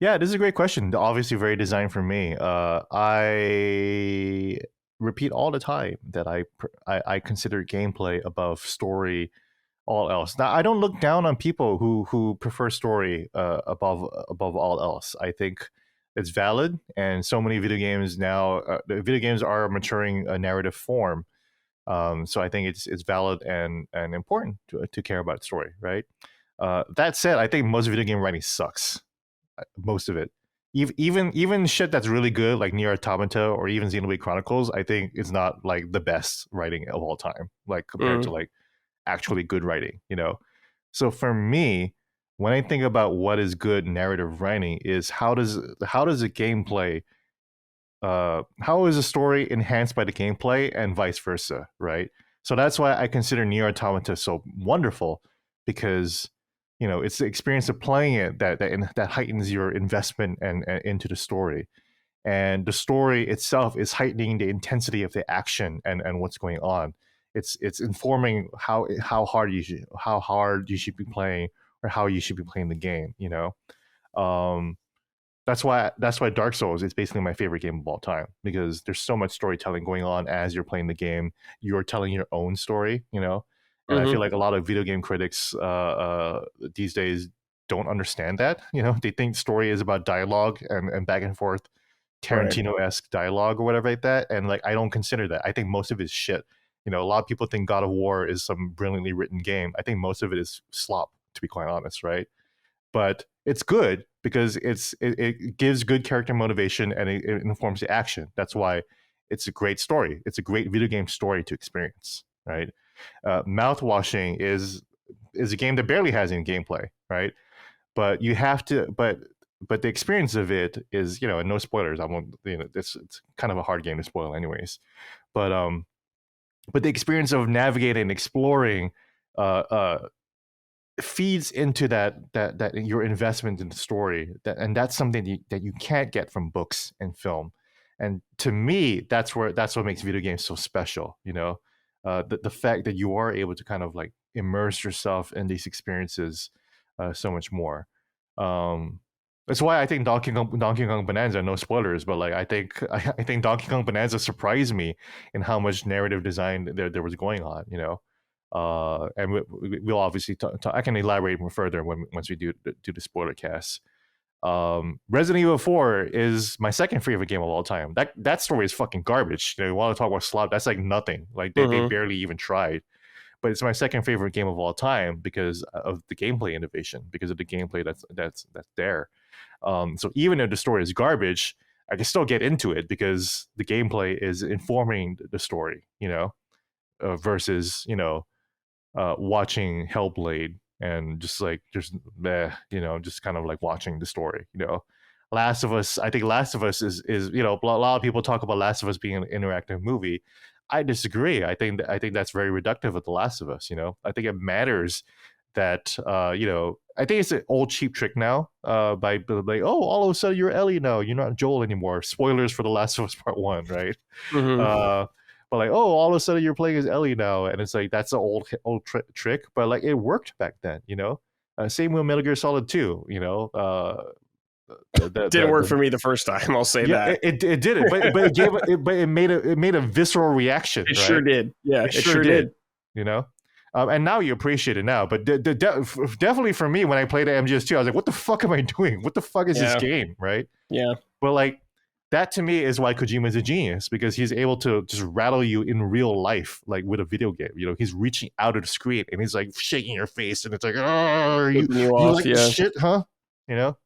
Yeah, this is a great question. Obviously, very designed for me. I repeat all the time that I consider gameplay above story, all else. Now, I don't look down on people who prefer story above all else. I think it's valid, and so many video games now, the video games are maturing a narrative form. So I think it's valid and important to care about story, right? That said, I think most video game writing sucks. Most of it. Even shit that's really good, like Nier Automata or even Xenoblade Chronicles, I think is not like the best writing of all time, like compared to like actually good writing, you know. So for me, when I think about what is good narrative writing, is how does a gameplay, how is a story enhanced by the gameplay and vice versa, right? So that's why I consider Nier Automata so wonderful, because you know it's the experience of playing it that heightens your investment and into the story, and the story itself is heightening the intensity of the action and what's going on. It's informing how hard you should be playing, or how you should be playing the game, you know. um that's why Dark Souls is basically my favorite game of all time, because there's so much storytelling going on as you're playing the game. You're telling your own story, you know. And I feel like a lot of video game critics these days don't understand that. You know, they think story is about dialogue and back and forth, Tarantino-esque dialogue or whatever like that. And like, I don't consider that. I think most of it is shit. You know, a lot of people think God of War is some brilliantly written game. I think most of it is slop, to be quite honest, right? But it's good because it gives good character motivation, and it informs the action. That's why it's a great story. It's a great video game story to experience, right? Mouthwashing is a game that barely has any gameplay, right? But you have to, but the experience of it is, you know, and no spoilers. I won't, you know, it's kind of a hard game to spoil, anyways. But the experience of navigating and exploring feeds into that your investment in the story, and that's something that you can't get from books and film. And to me, that's what makes video games so special, you know. The fact that you are able to kind of like immerse yourself in these experiences so much more. That's why I think Donkey Kong Bonanza, no spoilers, but like I think Donkey Kong Bonanza surprised me in how much narrative design there was going on, you know. And we'll obviously I can elaborate more further once we do the spoiler cast. Resident Evil 4 is my second favorite game of all time. That story is fucking garbage. You know, you want to talk about slop? That's like nothing. Like they barely even tried. But it's my second favorite game of all time because of the gameplay innovation, because of the gameplay that's there. So even if the story is garbage, I can still get into it because the gameplay is informing the story. You know, versus, you know, watching Hellblade and just you know, just kind of like watching the story, you know. Last of Us, I think Last of Us is, you know, a lot of people talk about Last of Us being an interactive movie. I disagree. I think that's very reductive of The Last of Us, you know. I think it matters that you know, I think it's an old cheap trick now, by like, oh, all of a sudden you're Ellie now, you're not Joel anymore. Spoilers for The Last of Us Part 1, right? But like, oh, all of a sudden you're playing as Ellie now, and it's like that's an old trick, but like it worked back then, you know. Same with Metal Gear Solid 2, you know. Didn't work for me the first time. I'll say that it didn't, but it made a visceral reaction. It right? Sure did. Yeah, it sure did. You know. And now you appreciate it now, but definitely for me, when I played MGS2, I was like, "What the fuck am I doing? What the fuck is this game?" Right? Yeah. But like, that to me is why Kojima is a genius, because he's able to just rattle you in real life, like with a video game. You know, he's reaching out of the screen and he's like shaking your face, and it's like, "Oh, you like this shit, huh?" You know.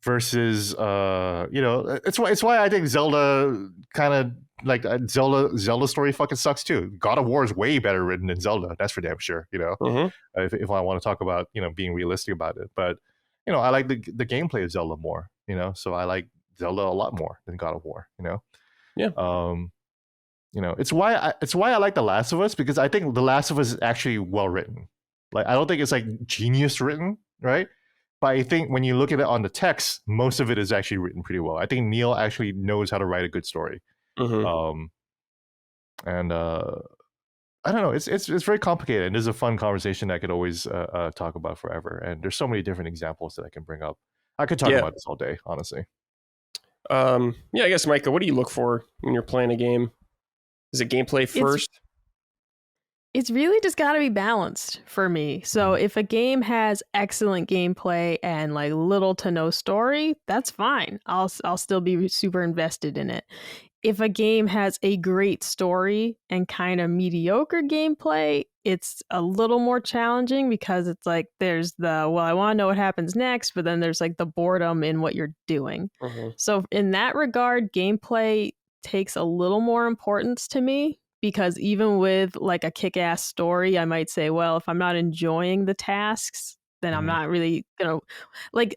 Versus, you know, it's why I think Zelda kind of like Zelda story fucking sucks too. God of War is way better written than Zelda. That's for damn sure. You know, if I want to talk about, you know, being realistic about it, but you know, I like the gameplay of Zelda more. You know, so I like Zelda a lot more than God of War. You know, you know, it's why I like The Last of Us, because I think The Last of Us is actually well written. Like, I don't think it's like genius written, right? But I think when you look at it on the text, most of it is actually written pretty well. I think Neil actually knows how to write a good story. And I don't know. It's very complicated, and there's a fun conversation I could always talk about forever. And there's so many different examples that I can bring up. I could talk about this all day, honestly. I guess Micah, what do you look for when you're playing a game? Is it gameplay first? It's really just got to be balanced for me. So if a game has excellent gameplay and like little to no story, that's fine. I'll still be super invested in it. If a game has a great story and kind of mediocre gameplay, it's a little more challenging because it's like there's I want to know what happens next, but then there's like the boredom in what you're doing. So in that regard, gameplay takes a little more importance to me, because even with like a kick-ass story, I might say, well, if I'm not enjoying the tasks, then I'm not really gonna like.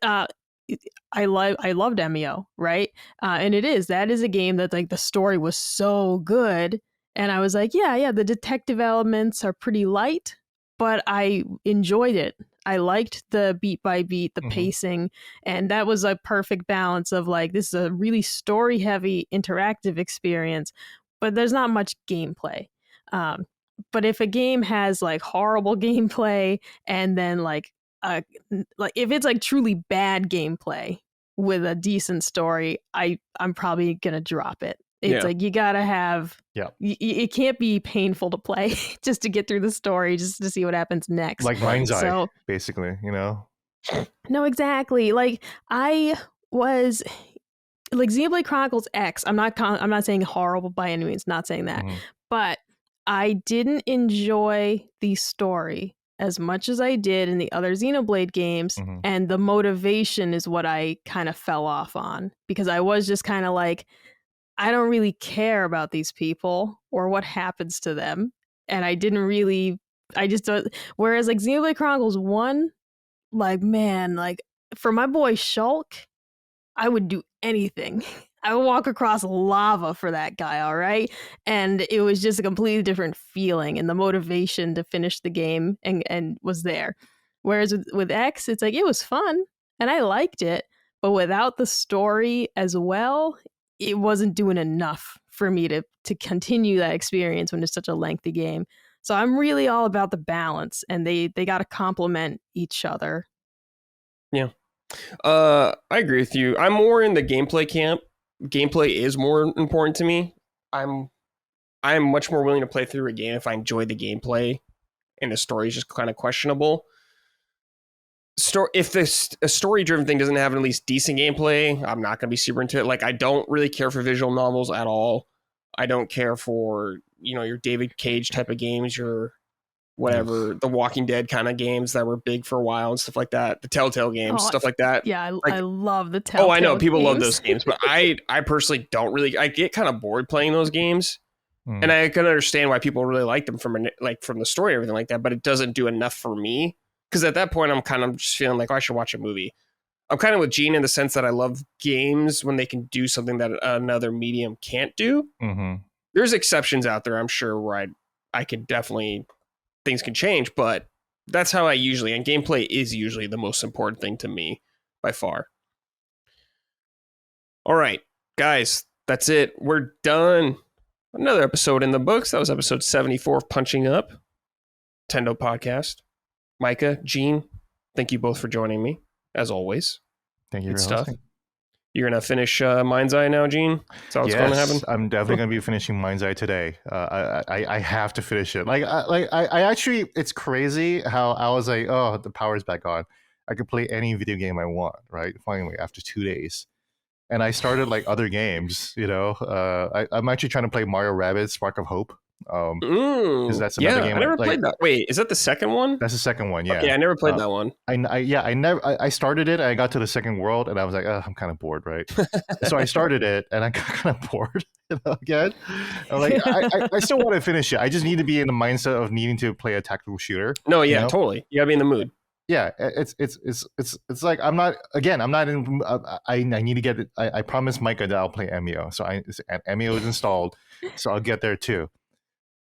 I loved MEO, right? And that is a game that like the story was so good, and I was like, yeah, the detective elements are pretty light, but I enjoyed it. I liked the beat by beat, the pacing, and that was a perfect balance of like, this is a really story heavy interactive experience, but there's not much gameplay. But if a game has like horrible gameplay and then like if it's like truly bad gameplay with a decent story, I'm probably gonna drop it. It's like you gotta have it can't be painful to play just to get through the story, just to see what happens next. Like Mind's Eye, basically, you know. No, exactly. Like I was like Xenoblade Chronicles X. I'm not saying horrible by any means, not saying that, but I didn't enjoy the story as much as I did in the other Xenoblade games, and the motivation is what I kind of fell off on, because I was just kind of like, I don't really care about these people or what happens to them, and I just don't. Whereas like Xenoblade Chronicles 1, like man, like for my boy Shulk, I would do anything. I would walk across lava for that guy, all right? And it was just a completely different feeling, and the motivation to finish the game and was there. Whereas with X, it's like, it was fun, and I liked it, but without the story as well, it wasn't doing enough for me to continue that experience when it's such a lengthy game. So I'm really all about the balance, and they got to complement each other. Yeah. I agree with you. I'm more in the gameplay camp. Gameplay is more important to me. I'm much more willing to play through a game if I enjoy the gameplay and the story is just kind of questionable. If a story-driven thing doesn't have at least decent gameplay, I'm not going to be super into it. Like, I don't really care for visual novels at all. I don't care for, your David Cage type of games, your whatever, the Walking Dead kind of games that were big for a while and stuff like that. The Telltale games, stuff like that. Yeah, I love the Telltale. Oh, I know people games. love those games, but I personally don't really. I get kind of bored playing those games, and I can understand why people really like them from the story and everything like that. But it doesn't do enough for me, because at that point I'm kind of just feeling like, I should watch a movie. I'm kind of with Gene in the sense that I love games when they can do something that another medium can't do. There's exceptions out there, I'm sure, where I could definitely. Things can change, but that's how I usually, and gameplay is usually the most important thing to me by far. All right, guys, that's it. We're done. Another episode in the books. That was episode 74 of Punching Up, Nintendo Podcast. Micah, Gene, thank you both for joining me, as always. Thank you Good for stuff. hosting. You're going to finish Mind's Eye now, Gene? Is that what's going to happen? I'm definitely going to be finishing Mind's Eye today. I have to finish it. I actually, it's crazy how I was like, oh, the power's back on. I could play any video game I want, right? Finally, after 2 days. And I started like other games, I'm actually trying to play Mario Rabbids Spark of Hope. Because that's another game. I never played that. Wait, is that the second one? That's the second one, yeah. Okay, I never played that one. I started it. I got to the second world, and I was like, I'm kind of bored, right? So I started it, and I got kind of bored again. I'm like, I still want to finish it. I just need to be in the mindset of needing to play a tactical shooter. No, yeah, totally. You gotta be in the mood. Yeah, it's like I'm not in. I need to get it. I promised Micah that I'll play MEO, so MEO is installed, so I'll get there too.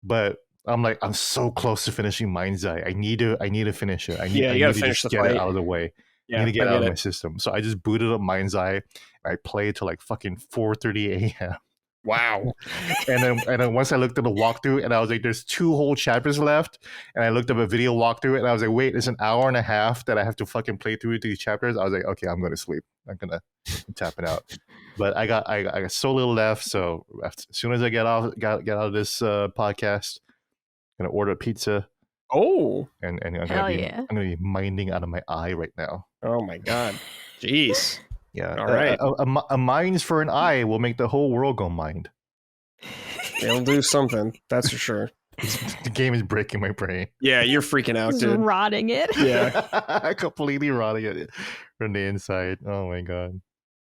But I'm so close to finishing Mind's Eye. I need to finish it. You gotta finish the fight. It out of the way. I need to get it out of my system. So I just booted up Mind's Eye. I played till like fucking 4:30 a.m. Wow. And then once I looked at the walkthrough, and I was like, "There's 2 whole chapters left." And I looked up a video walkthrough, and I was like, "Wait, it's an hour and a half that I have to fucking play through these chapters." I was like, "Okay, I'm gonna sleep. I'm tap it out." But I got so little left. So as soon as I get out of this podcast, I'm gonna order a pizza. Oh. And I'm Hell gonna be minding out of my eye right now. Oh my God. Jeez. Yeah. All right. A minds for an eye will make the whole world go mind. They'll do something. That's for sure. The game is breaking my brain. Yeah, you're freaking out, Just dude. rotting it. Yeah. Completely rotting it from the inside. Oh my God.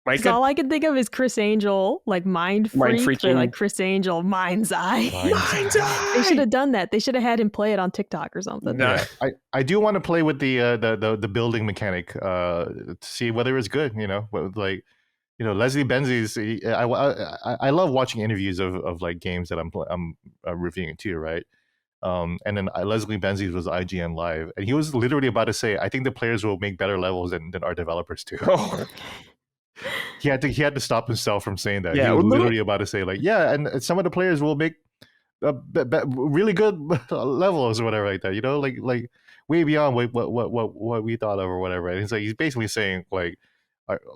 Because all I can think of is Chris Angel, like Mind Freak, or like Chris Angel, Mind's Eye. Mind's Eye. They should have done that. They should have had him play it on TikTok or something. No. Yeah, I do want to play with the building mechanic to see whether it's good. Like Leslie Benzies. I love watching interviews of like games that I'm reviewing too, right? And then Leslie Benzies was IGN Live, and he was literally about to say, "I think the players will make better levels than our developers do." Oh. He had to stop himself from saying that. Yeah, he was literally about to say like, "Yeah, and some of the players will make really good levels or whatever like that." Like way beyond what we thought of or whatever. And he's basically saying like,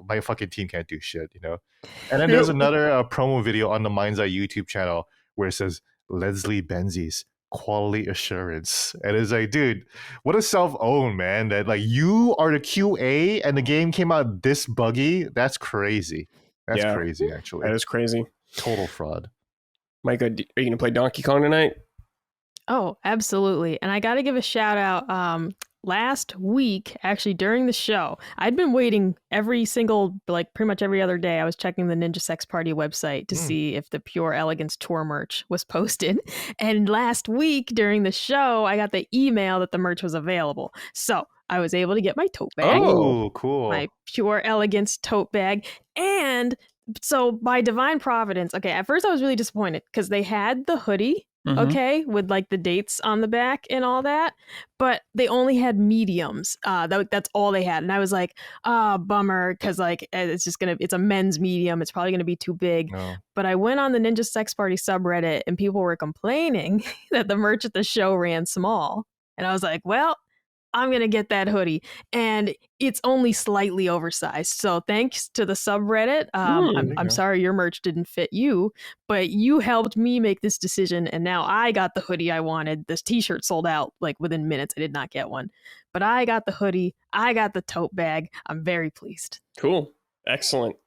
my fucking team can't do shit, And then there's another promo video on the Mind's Eye YouTube channel where it says Leslie Benzies quality assurance, and it's like, dude, what a self-own, man, that like you are the QA and the game came out this buggy. That's crazy. That's crazy, actually. That is crazy. Total fraud. Micah, are you gonna play Donkey Kong tonight? Oh, absolutely. And I got to give a shout out. Last week, actually, during the show, I'd been waiting every single, like pretty much every other day. I was checking the Ninja Sex Party website to see if the Pure Elegance tour merch was posted. And last week during the show, I got the email that the merch was available. So I was able to get my tote bag. Oh, cool. My Pure Elegance tote bag. And so by divine providence, okay, at first I was really disappointed because they had the hoodie. Okay, with like the dates on the back and all that, but they only had mediums. That's all they had, and I was like, bummer, because like it's a men's medium. It's probably gonna be too big. No. But I went on the Ninja Sex Party subreddit, and people were complaining that the merch at the show ran small, and I was like, well, I'm going to get that hoodie. And it's only slightly oversized. So thanks to the subreddit. I'm sorry your merch didn't fit you, but you helped me make this decision. And now I got the hoodie I wanted. This t-shirt sold out like within minutes. I did not get one, but I got the hoodie. I got the tote bag. I'm very pleased. Cool. Excellent.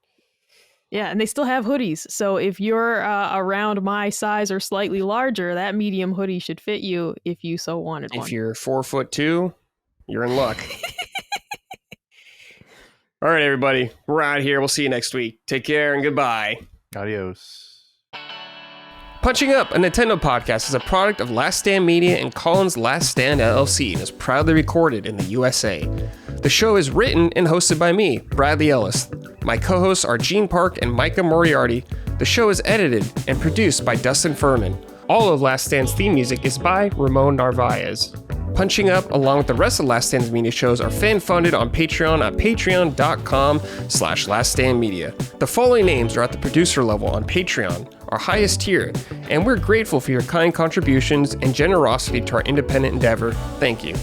Yeah, and they still have hoodies. So if you're around my size or slightly larger, that medium hoodie should fit you if you so wanted one. If you're 4'2", you're in luck. All right, everybody. We're out here. We'll see you next week. Take care and goodbye. Adios. Punching Up, a Nintendo podcast, is a product of Last Stand Media and Collins Last Stand LLC and is proudly recorded in the USA. The show is written and hosted by me, Bradley Ellis. My co-hosts are Gene Park and Micah Moriarty. The show is edited and produced by Dustin Furman. All of Last Stand's theme music is by Ramon Narvaez. Punching Up, along with the rest of Last Stand's media shows, are fan-funded on Patreon at patreon.com/laststandmedia. The following names are at the producer level on Patreon, our highest tier, and we're grateful for your kind contributions and generosity to our independent endeavor. Thank you.